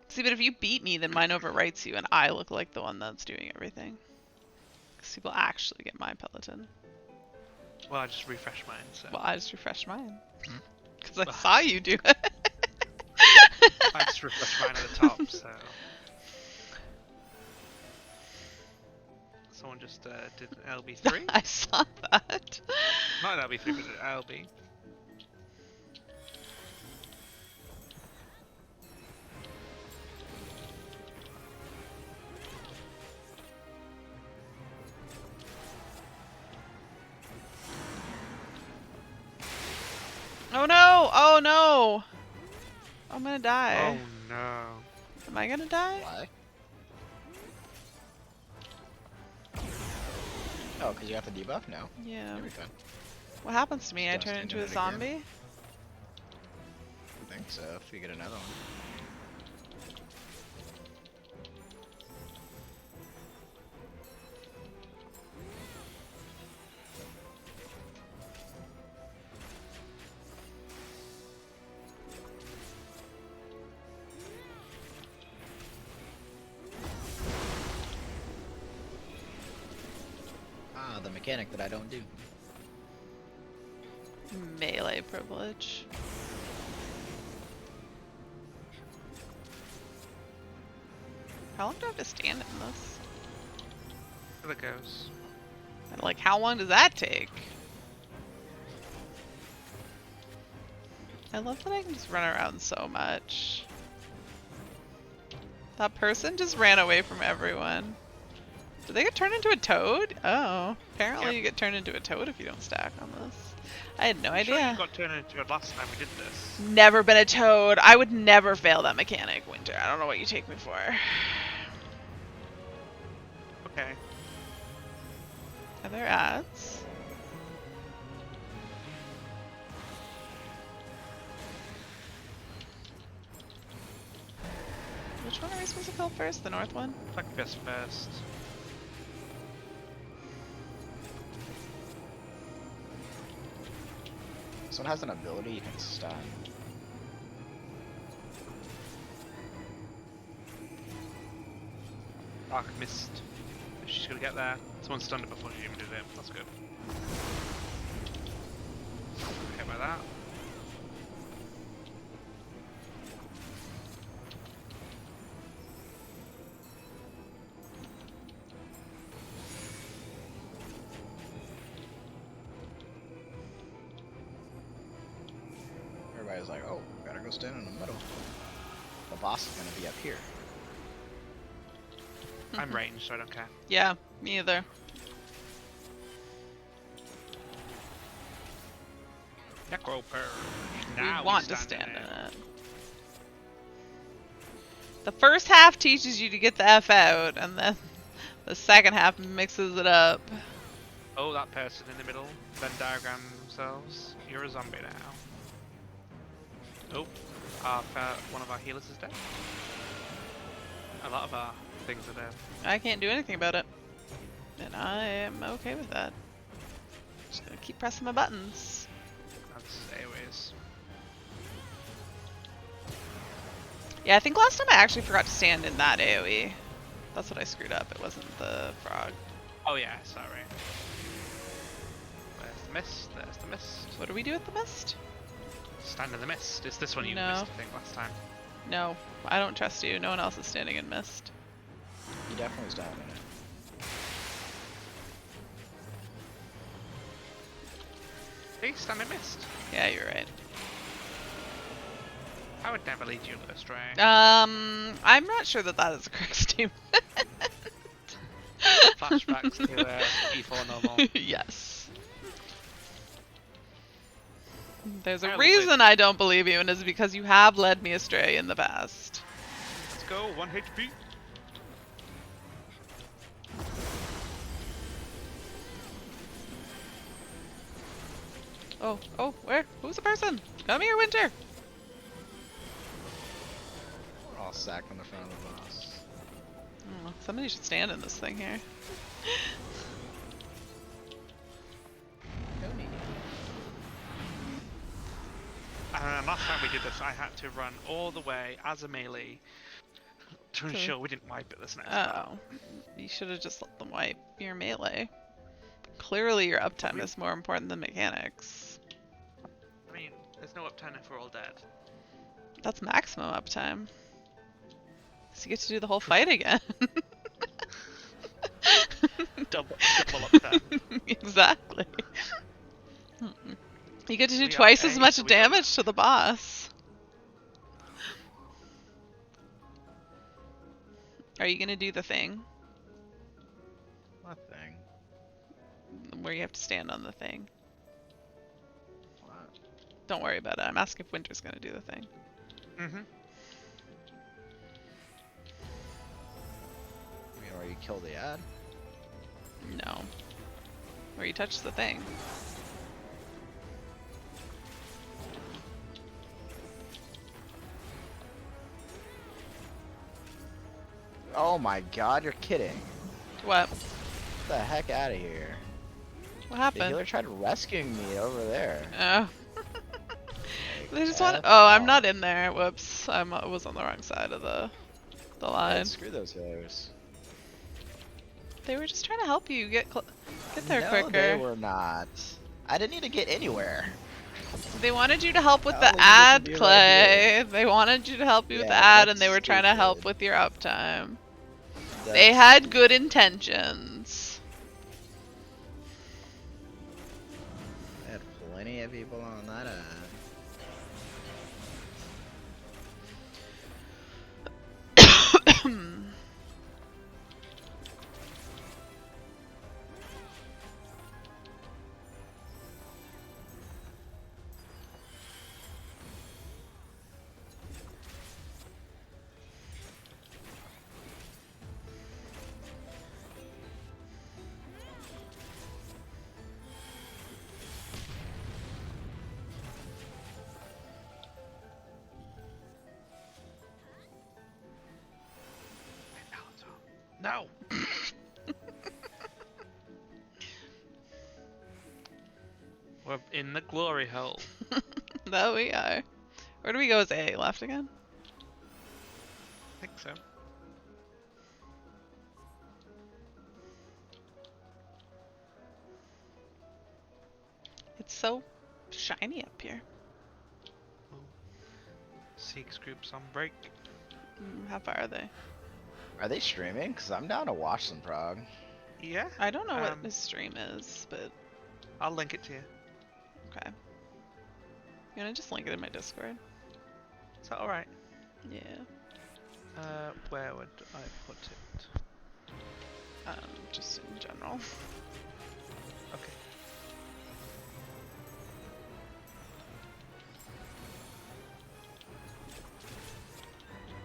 See, but if you beat me, then mine overwrites you, and I look like the one that's doing everything. Because people actually get my Peloton. Well, I just refreshed mine, so. Well, I just refreshed mine. Hmm? Because I saw you do it. I just refreshed mine at the top, so. Someone just did an LB3? I saw that. Not an LB3, but an LB. Oh no! Oh no! I'm gonna die. Oh no. Am I gonna die? Why? Oh, because you got the debuff? No. Yeah. You'll be fine. What happens to me? I Just turn into into a it again. zombie? I think so, if you get another one. Ah, the mechanic that I don't do. melee privilege. How long do I have to stand in this? There it goes. And like, how long does that take? I love that I can just run around so much. That person just ran away from everyone. Did they get turned into a toad? Oh, apparently Yep. you get turned into a toad if you don't stack on this. I had no I'm sure idea. you got turned into it last time we did this. Never been a toad. I would never fail that mechanic, Winter. I don't know what you take me for. Okay. Are there ads? Which one are we supposed to kill first? The north one? Like this first. This one has an ability you can stun. Dark mist. She's gonna get there. Someone stunned it before she even did it. That's good. Hit by that. Everybody's like, oh, gotta go stand in the middle. The boss is gonna be up here. I'm ranged, so I don't care. Yeah, me either. Necro purge. We Now want to stand stand in in it. it. The first half teaches you to get the F out, and then the second half mixes it up. Oh, that person in the middle. Venn diagram themselves. You're a zombie now. Oh, one of our healers is dead. A lot of our things are dead. I can't do anything about it. And I am okay with that. Just gonna keep pressing my buttons. That's AoEs. Yeah, I think last time I actually forgot to stand in that AoE. That's what I screwed up. It wasn't the frog. Oh yeah, sorry. There's the mist, there's the mist. What do we do with the mist? Stand in the mist. It's this one you No. missed, I think, last time. No, I don't trust you. No one else is standing in mist. You definitely stand in it. Hey, stand in mist. Yeah, you're right. I would never lead you astray. I'm not sure that that is a correct statement. Flashbacks to E4 normal. Yes. There's a I'll reason win. I don't believe you, and it's because you have led me astray in the past. Let's go, 1 HP. Oh, where? Who's the person? Come here, Winter! We're all sacked on the front of the boss. Oh, somebody should stand in this thing here. And last time we did this, I had to run all the way as a melee to ensure we didn't wipe it this next time. Oh, you should have just let them wipe your melee. Clearly your uptime is more important than mechanics. I mean, there's no uptime if we're all dead. That's maximum uptime. So you get to do the whole fight again. Double uptime. Exactly. You get to do We are twice as A, much so we damage to the boss. Are you gonna do the thing What thing? where you have to stand on the thing? What? Don't worry about it. I'm asking if Winter's gonna do the thing. Mm-hmm. I mean, where you kill the ad? No. Where you touch the thing. Oh my god, you're kidding. What? Get the heck out of here. What The happened? healer tried rescuing me over there. Oh. Like, They just want. F Oh, I'm off. not in there. Whoops. I was on the wrong side of the Yeah, line. screw those healers. They were just trying to help you get there no, quicker. they were not. I didn't need to get anywhere. They wanted you to help with How the long ad, would it be right Clay. They wanted you to help you with the Yeah, ad, and that's they were trying to help stupid. with your uptime. They That's had stupid. good intentions. I had plenty of people on that ad. No. We're in the glory hole. That we are. Where do we go as A? Left again? I think so. It's so shiny up here. Six groups on break. How far are they? Are they streaming? Because I'm down to watch some prog. Yeah. I don't know what this stream is, but I'll link it to you. okay. You wanna just link it in my Discord? Is that alright? Yeah. Where would I put it? Just in general. Okay.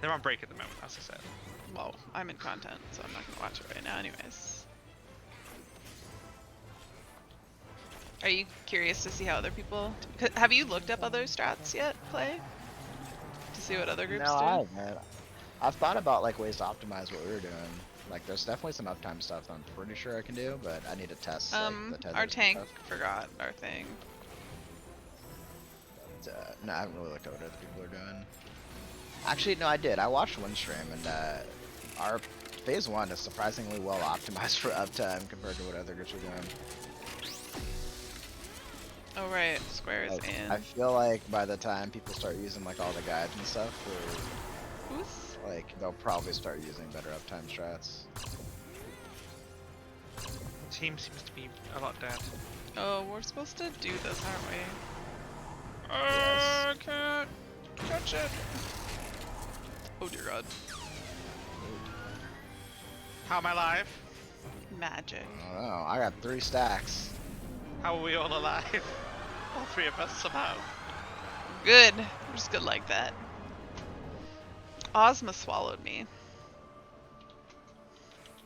They're on break at the moment, as I said. Well, I'm in content, so I'm not gonna watch it right now anyways. Are you curious to see how other people... Have you looked up other strats yet, Clay? To see what other groups No, do? I haven't. I've thought about like ways to optimize what we were doing. Like, there's definitely some uptime stuff that I'm pretty sure I can do, but I need to test like, the tethers Our and tank stuff. forgot our thing. But, no, I haven't really looked at what other people are doing. Actually, no, I did. I watched one stream, and our phase 1 is surprisingly well optimized for uptime compared to what other groups are doing. Oh right, Square is Like, in. I feel like by the time people start using like all the guides and stuff, Who's... like they'll probably start using better uptime strats. The team seems to be a lot dead. Oh, we're supposed to do this, aren't we? Yes. I can't catch it. Oh dear god. How am I alive? Magic. I don't know. I got 3 stacks. How are we all alive? All 3 of us somehow. Good. We're just good like that. Ozma swallowed me.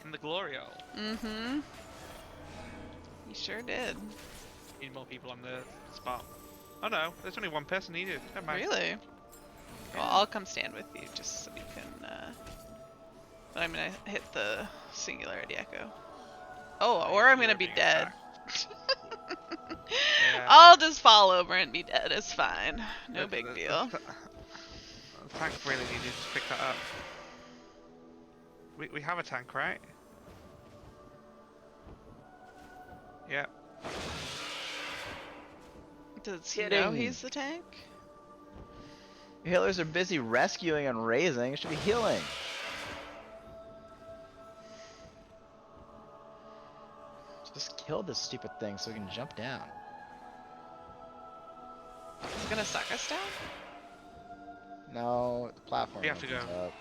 In the glory hole. Mm-hmm. You sure did. Need more people on the spot. Oh no, there's only one person needed. Never mind. Really? Well, I'll come stand with you just so we can, but I'm gonna hit the singularity echo. Oh, or I'm gonna be dead. Yeah. I'll just fall over and be dead. It's fine. No big deal. The tank really needed to pick that up. We have a tank, right? Yeah. Does he know Kidding. he's the tank? Healers are busy rescuing and raising. It should be healing. Just kill this stupid thing so we can jump down. He's gonna suck us down? No, the platform We have to opens go. up.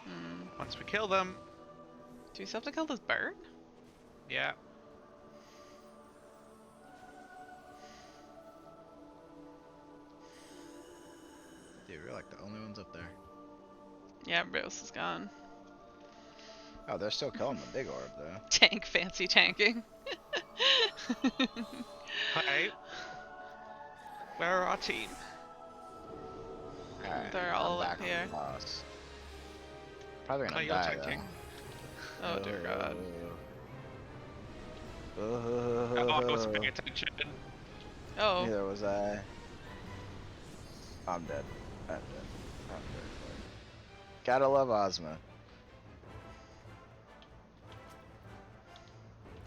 Hmm. Once we kill them. Do we still have to kill this bird? Yeah. Dude, we're like the only ones up there. Yeah, everybody else is gone. Oh, they're still killing the big orb though. Tank, fancy tanking. Hey. Where are our team? Alright, They're all I'm up back on here. the boss. Probably Oh, gonna you're die tanking. Oh dear god. Oh, I wasn't paying attention. Oh, Neither was I. I'm dead. I'm dead. I'm dead. Gotta love Ozma.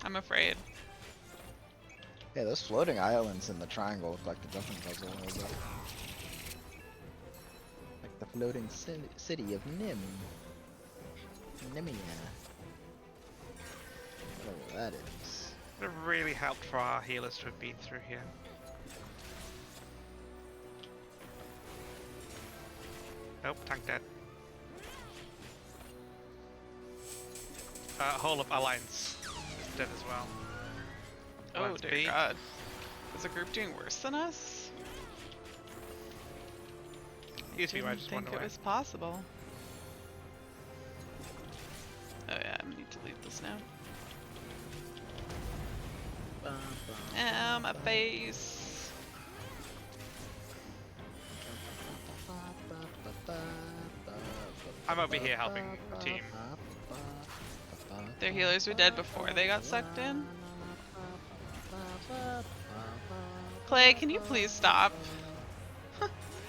I'm afraid. Hey, those floating islands in the triangle look like the jumping puzzle a little bit. Like the floating city of Nim. Nimia. Whatever that is. It would have really helped for our healers to have been through here. Nope, tank dead. Whole of Alliance is dead as well. Oh Alliance dear B. God. Is the group doing worse than us? Used to be, I Didn't just think went it away. was possible. Oh yeah, I need to leave this now. Ow, my face. I'm over here helping the team. Their healers were dead before they got sucked in. Clay, can you please stop?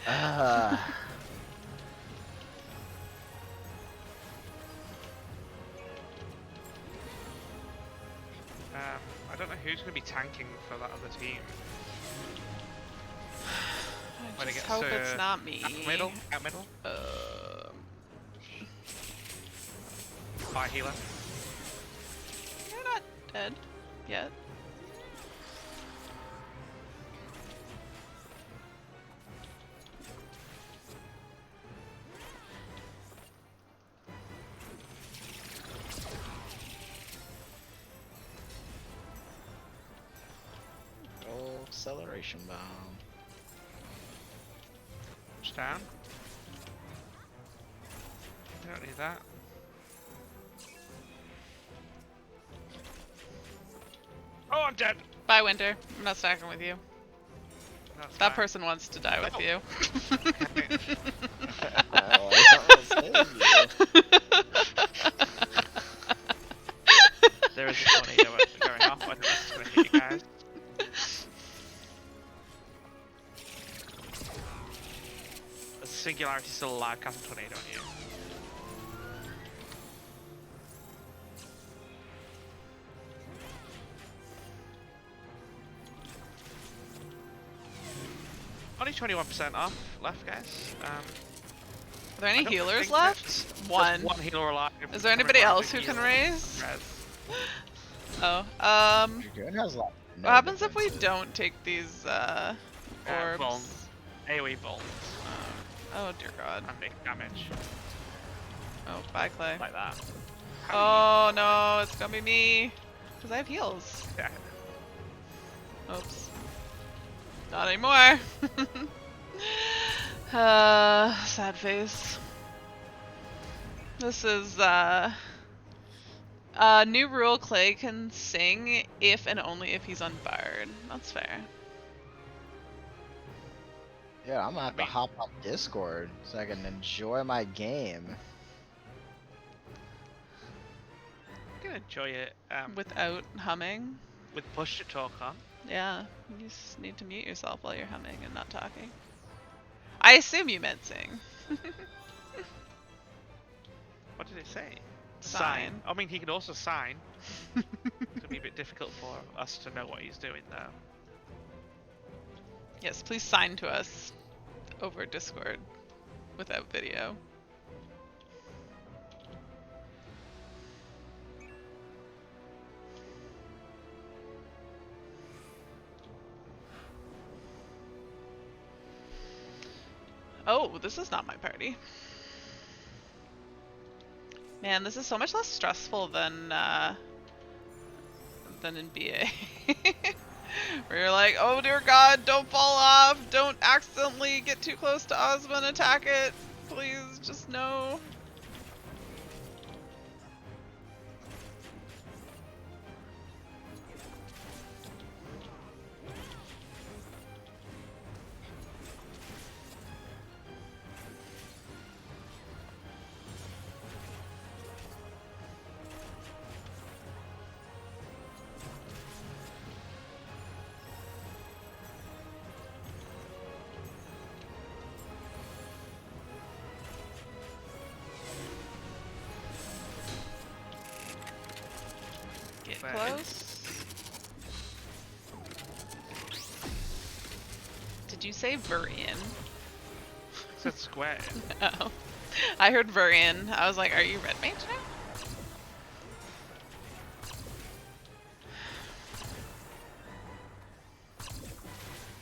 I don't know who's going to be tanking for that other team. I When it just gets hope it's to not me. Out middle. Um, Fire healer. You're not dead yet. Oh, acceleration bomb. Push down. I don't need that. Oh, I'm dead! Bye, Winter. I'm not stacking with you. That's That fine. person wants to die with Oh. you. Oh, I almost saved you. There is a tornado going off. I don't know if it's going to hit you guys. The Singularity's still alive, casting tornado on you. Only 21% off left, guys. Are there any I don't healers think left? there's One. one healer alive. Is there anybody Everyone else who can heal. raise? Res. Oh, Dragoon has like no what happens if we defenses. don't take these, orbs? Bolts. AoE bolts. Oh dear God. And make damage. Oh, bye Clay. Like that. Oh no, it's gonna be me. Cause I have heals. Yeah. Oops. Not anymore. Sad face. This is, new rule, Clay can sing if and only if he's unbarred. That's fair. Yeah, I'm gonna have to hop on Discord so I can enjoy my game. You can enjoy it Without humming. with push to talk on. Yeah, you just need to mute yourself while you're humming and not talking. I assume you meant sing. What did it say? Sign. I mean, he could also sign. It's gonna be a bit difficult for us to know what he's doing, though. Yes, please sign to us over Discord without video. Oh, this is not my party. Man, this is so much less stressful than in BA. Where you're like, oh dear God, don't fall off, don't accidentally get too close to Ozma and attack it. Please, just no. Get Fair. close. Did you say Varian? It's a square. Oh. I heard Varian. I was like, are you red mage now?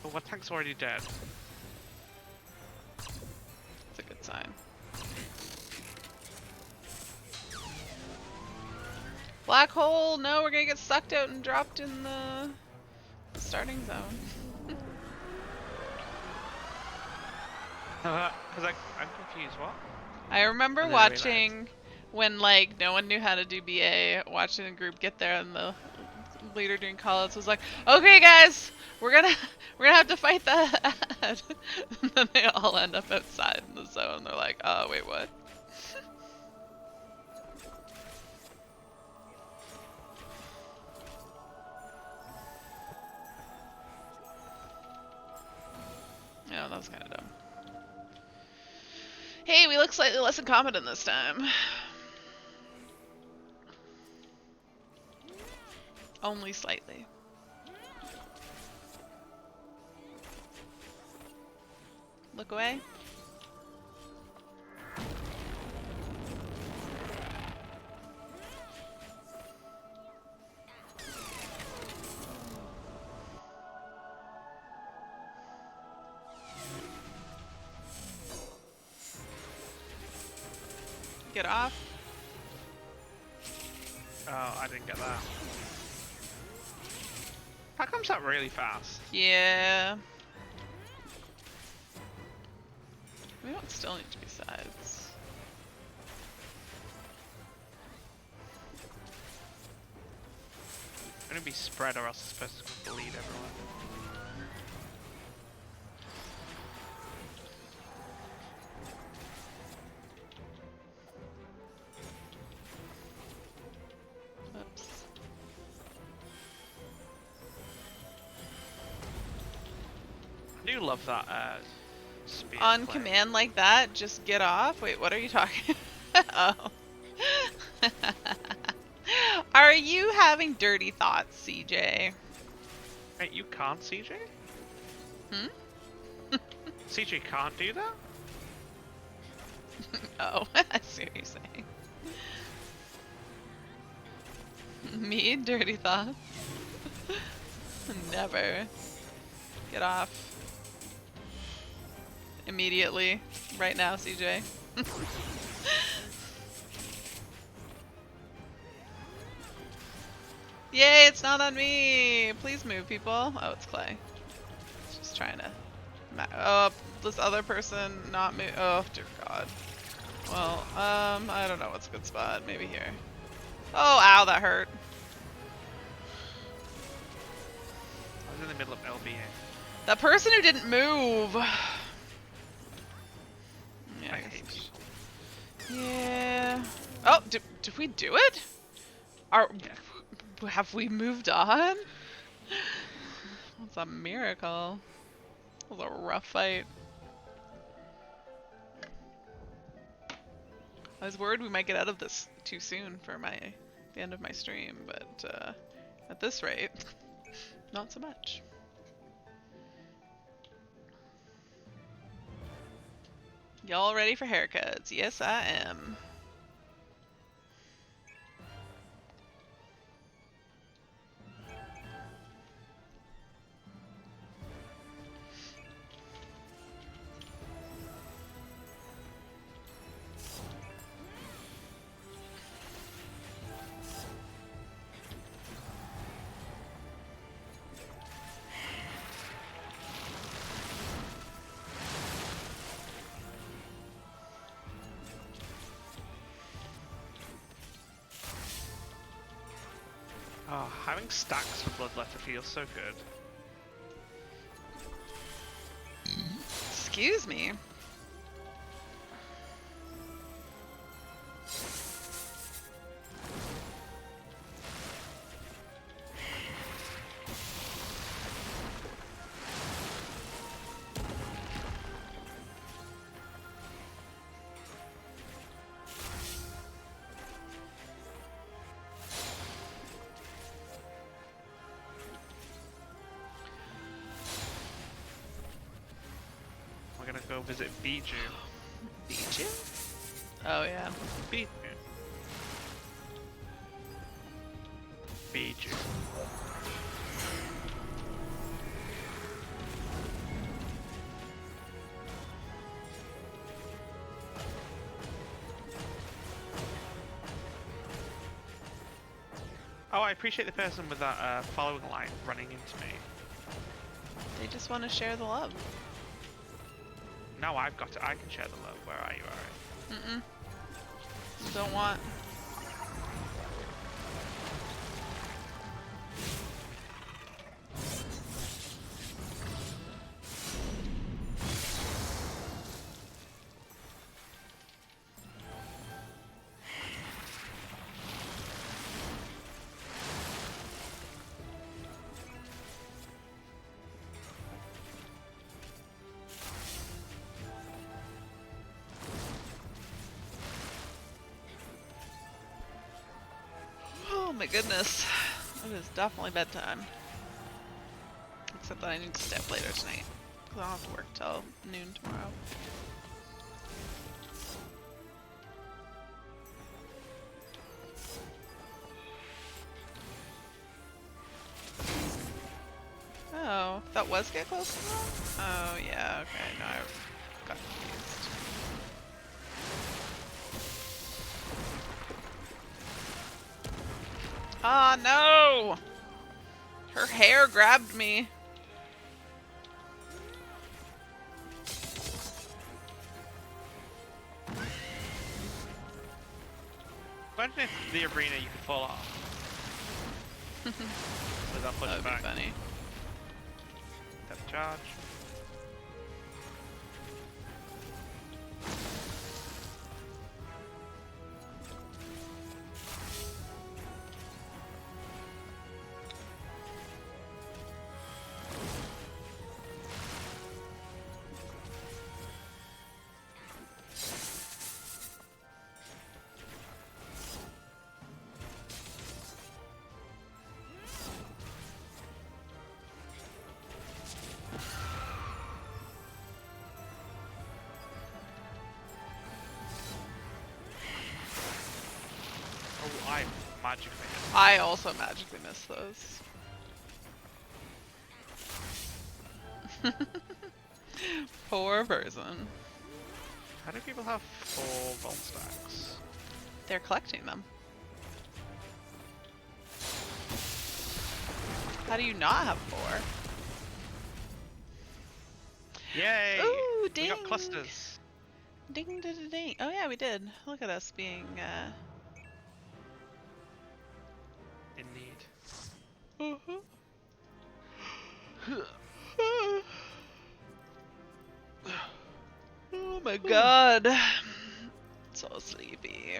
Oh, my tank's already dead. That's a good sign. Black hole! No, we're gonna get sucked out and dropped in the starting zone. Because I'm confused, what? I remember And then I watching when like no one knew how to do BA, watching a group get there and the leader doing callouts was like, okay guys, we're gonna have to fight that. And then they all end up outside in the zone. They're like, oh wait, what? Yeah, that was kind of dumb. Hey, we look slightly less incompetent this time. Only slightly. Look away. Get off. Oh, I didn't get that. How comes that really fast? Yeah. We don't still need to be sides. I'm gonna be spread or else it's supposed to bleed everyone. Oops. I do love that spear On play. command like that, just get off? Wait, what are you talking Oh. Are you having dirty thoughts, CJ? Wait, you can't, CJ? Hmm? CJ can't do that? Oh, I see what you're saying. Me? Dirty thoughts? Never. Get off. Immediately. Right now, CJ. Yay, it's not on me! Please move, people. Oh, it's Clay. It's just trying to... Oh, this other person not move. Oh, dear God. Well, I don't know what's a good spot. Maybe here. Oh, ow, that hurt. I was in the middle of LBA. That person who didn't move. Yeah, I guess hate it's- people. Yeah. Oh, did we do it? Have we moved on? That's a miracle. That was a rough fight. I was worried we might get out of this too soon for the end of my stream, but at this rate, not so much. Y'all ready for haircuts? Yes, I am. Oh, having stacks for Bloodletter feels so good. Excuse me. we're gonna go visit Bijou. Beat you? Oh yeah. Bijou. Bijou. Oh, I appreciate the person with that following line running into me. They just want to share the love. No, I've got it. I can share the love. Where are you? Alright. Don't want. Oh my goodness. It is definitely bedtime. Except that I need to stay up later tonight. Because I'll have to work till noon tomorrow. Oh, that was get close to that? Oh yeah, okay, no, I got confused. Ah, no! Her hair grabbed me. Imagine if the arena you could fall off. Without That pushing would be back. funny. Depth charge. Oh, I magically missed. I also magically missed those. Poor person. How do people have 4 vault stacks? They're collecting them. How do you not have 4? Yay! Ooh, We ding! got clusters. Ding ding ding ding. Oh yeah, we did. Look at us being In need. Oh my god. So sleepy.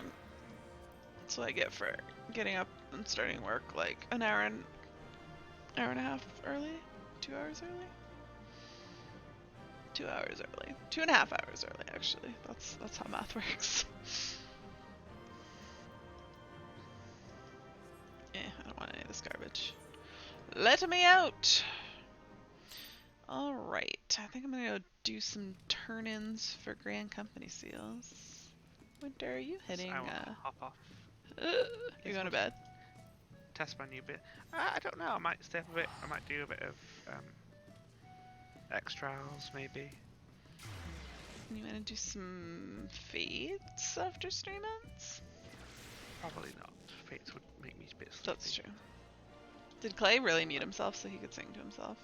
That's what I get for getting up and starting work like an hour and a half early? 2 hours early? 2 hours early. 2.5 hours early actually. That's how math works. I don't want any of this garbage. Let me out! Alright, I think I'm gonna go do some turn-ins for Grand Company seals. Winter, are you hitting, I wanna hop off. you're going to bed? Test my new bit. I don't know. I might stay up a bit. I might do a bit of extras maybe. You wanna do some fates after streamings? Probably not. Fates would make me a bit sleepy. That's true. Did Clay really mute himself so he could sing to himself?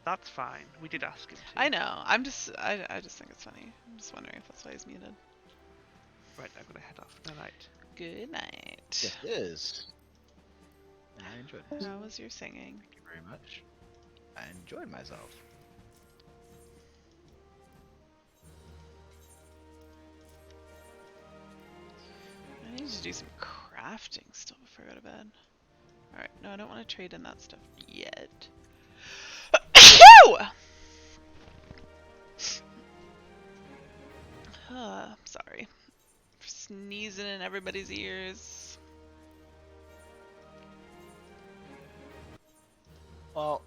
That's fine. We did ask him to. I know. I just think it's funny. I'm just wondering if that's why he's muted. Right, I'm gonna head off. Good night. Good night. Yes, it is. And I enjoyed it. How was your singing? Thank you very much. I enjoyed myself. I need to do some crafting still before I go to bed. Alright, no, I don't want to trade in that stuff yet. Sorry. For sneezing in everybody's ears. Well,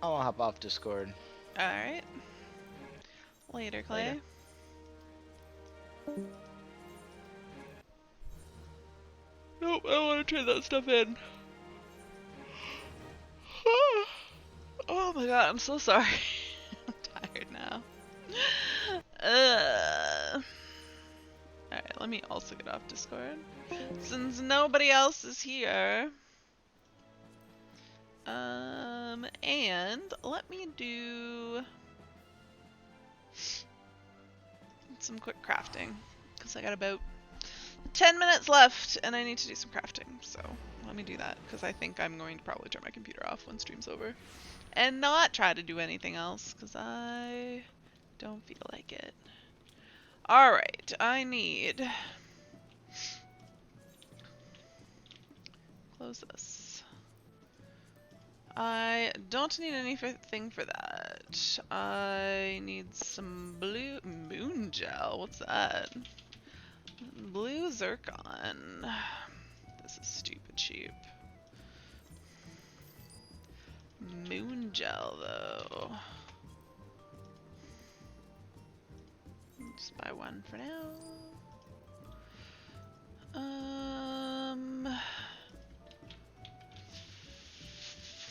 I'll hop off Discord. Alright. Later, Clay. Later. Nope, I want to turn that stuff in. Oh my god, I'm so sorry. I'm tired now. Alright, let me also get off Discord. Since nobody else is here. And let me do some quick crafting. Because I got about 10 minutes left and I need to do some crafting. So let me do that because I think I'm going to probably turn my computer off when stream's over. And not try to do anything else because I don't feel like it. Alright, I need... Close this. I don't need anything for that. I need some blue moon gel. What's that? Blue zircon. This is stupid cheap. Moon gel though. Just buy one for now.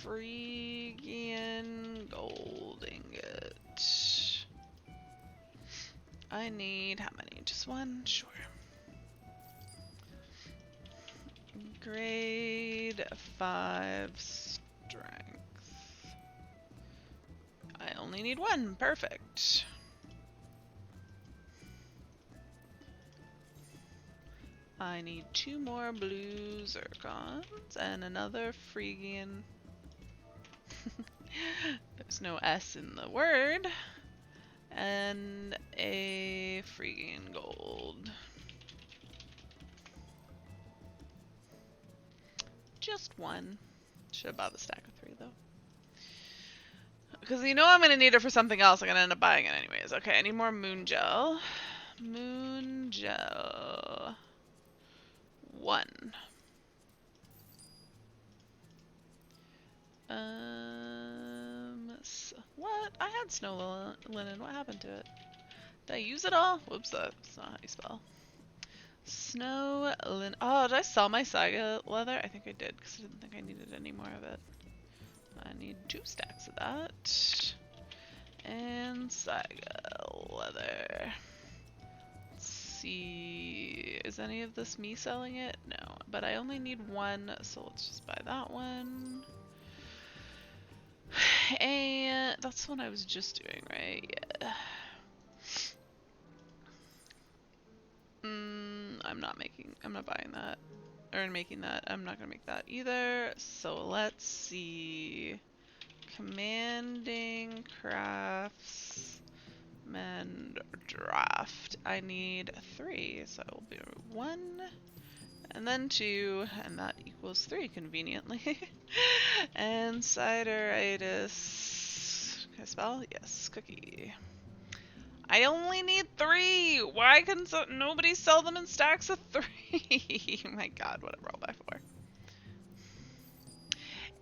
Freaking gold ingot. I need how many? Just one? Sure. Grade 5 strength. I only need one. Perfect. I need 2 more blue zircons and another Phrygian. There's no S in the word. And a Phrygian gold. Just one. Should have bought the stack of 3 though. Because you know I'm going to need it for something else. I'm going to end up buying it anyways. Okay, I need more moon gel. Moon gel. 1. What? I had snow linen. What happened to it? Did I use it all? Whoops, that's not how you spell. Snow linen. Oh, did I sell my saga leather? I think I did because I didn't think I needed any more of it. I need 2 stacks of that. And saga leather. Let's see. Is any of this me selling it? No, but I only need 1, so let's just buy that one. And that's what I was just doing, right? Yeah. I'm not buying that. Or making that. I'm not gonna make that either. So let's see. Commanding crafts. Mend draft. I need 3, so it will be 1. And then 2, and that equals 3 conveniently. And cideritis. Can I spell? Yes, cookie. I only need 3! Why can nobody sell them in stacks of 3? My god, what a roll by 4.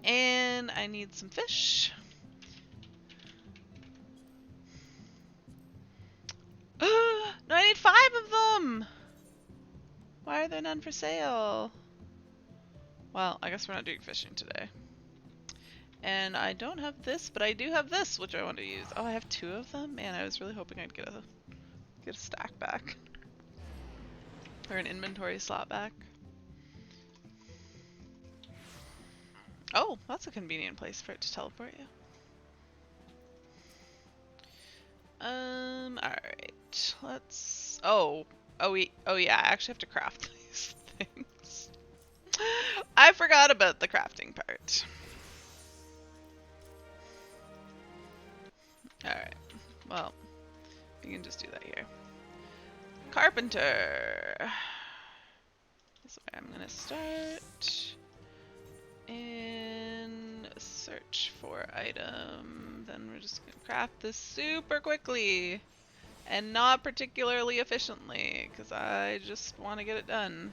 And I need some fish. No, I need 5 of them! Why are there none for sale? Well, I guess we're not doing fishing today. And I don't have this, but I do have this, which I want to use. Oh, I have 2 of them? Man, I was really hoping I'd get a stack back. Or an inventory slot back. Oh, that's a convenient place for it to teleport you. Alright. Let's... Oh, yeah, I actually have to craft these things. I forgot about the crafting part. Alright, well, we can just do that here. Carpenter! This way I'm gonna start. And search for item. Then we're just gonna craft this super quickly. And not particularly efficiently, because I just want to get it done.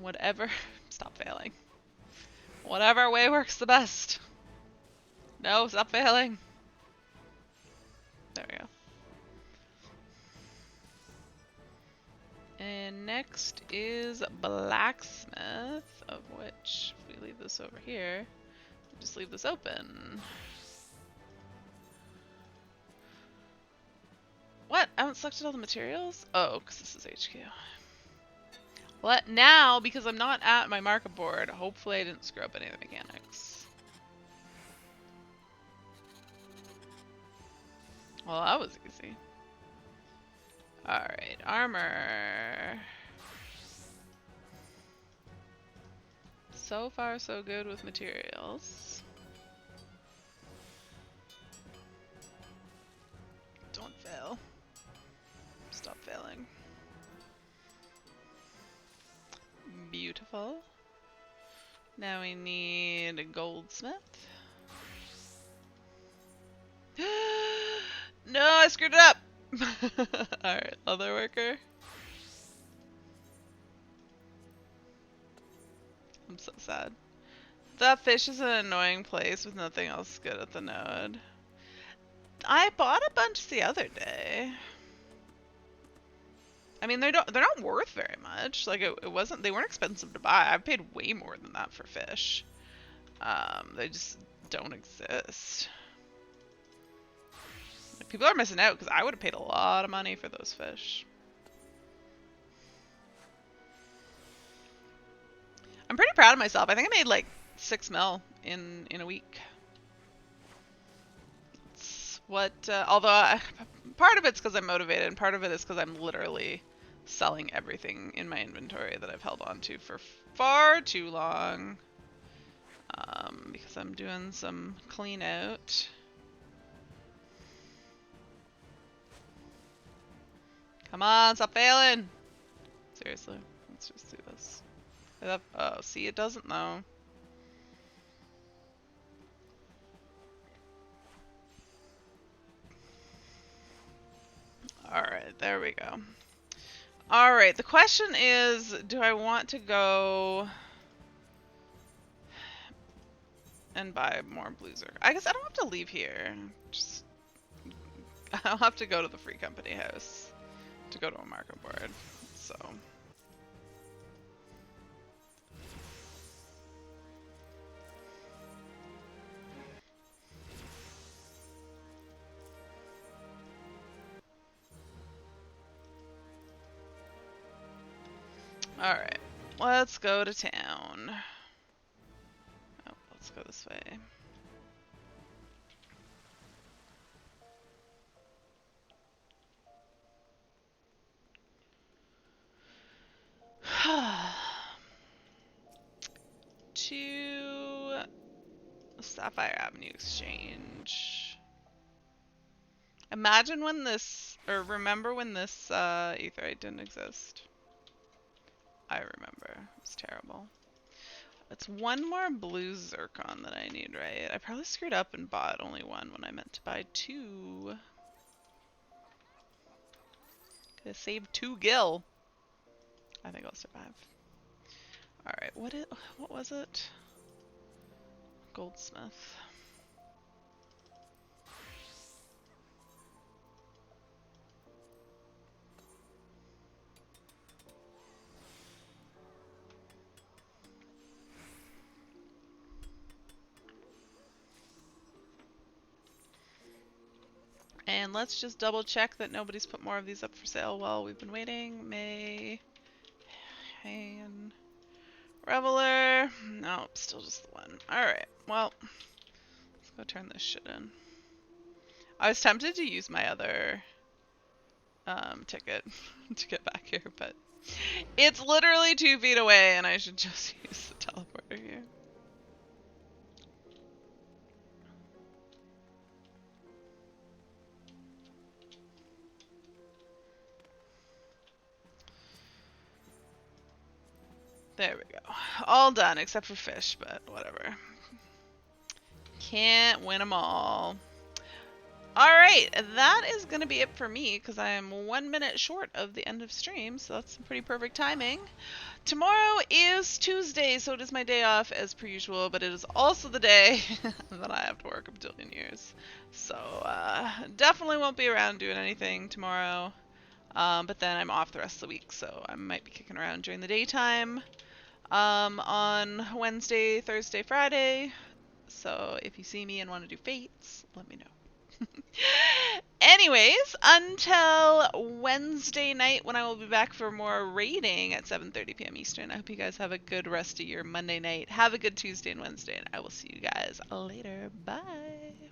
Whatever. Stop failing. Whatever way works the best. No, stop failing. There we go. next is blacksmith, of which if we leave this over here, just leave this open. What? I haven't selected all the materials? Oh, because this is HQ. What? Now, because I'm not at my market board, hopefully I didn't screw up any of the mechanics. Well, that was easy. Alright, armor. So far, so good with materials. Don't fail. Stop failing. Beautiful. Now we need a goldsmith. No, I screwed it up! Alright, leather worker. I'm so sad. That fish is an annoying place with nothing else good at the node. I bought a bunch the other day. I mean, they're not worth very much. Like it wasn't. They weren't expensive to buy. I paid way more than that for fish. They just don't exist. Like, people are missing out because I would have paid a lot of money for those fish. I'm pretty proud of myself. I think I made like 6 mil in a week. It's what, although part of it's because I'm motivated, and part of it is because I'm literally selling everything in my inventory that I've held on to for far too long. Because I'm doing some clean out. Come on, stop failing! Seriously, let's just do this. Oh, see, it doesn't though. Alright, there we go. Alright, the question is, do I want to go and buy more blueser? I guess I don't have to leave here. Just I'll have to go to the free company house to go to a market board. So alright, let's go to town. Oh, let's go this way. To Sapphire Avenue Exchange. Imagine when this, or remember when this aetherite didn't exist. I remember. It was terrible. It's one more blue zircon that I need, right? I probably screwed up and bought only one when I meant to buy 2. Could have saved 2 gil. I think I'll survive. Alright, what was it? Goldsmith. And let's just double check that nobody's put more of these up for sale while we've been waiting. May, and Reveler. Nope, still just the one. Alright, well, let's go turn this shit in. I was tempted to use my other ticket to get back here, but it's literally 2 feet away and I should just use the teleporter here. There we go. All done except for fish, but whatever. Can't win them all. Alright, that is going to be it for me because I am 1 minute short of the end of stream, so that's pretty perfect timing. Tomorrow is Tuesday, so it is my day off as per usual, but it is also the day that I have to work a bajillion years. So, definitely won't be around doing anything tomorrow. But then I'm off the rest of the week, so I might be kicking around during the daytime on Wednesday, Thursday, Friday. So if you see me and want to do fates, let me know. Anyways, until Wednesday night when I will be back for more raiding at 7:30 p.m. Eastern. I hope you guys have a good rest of your Monday night. Have a good Tuesday and Wednesday, and I will see you guys later. Bye.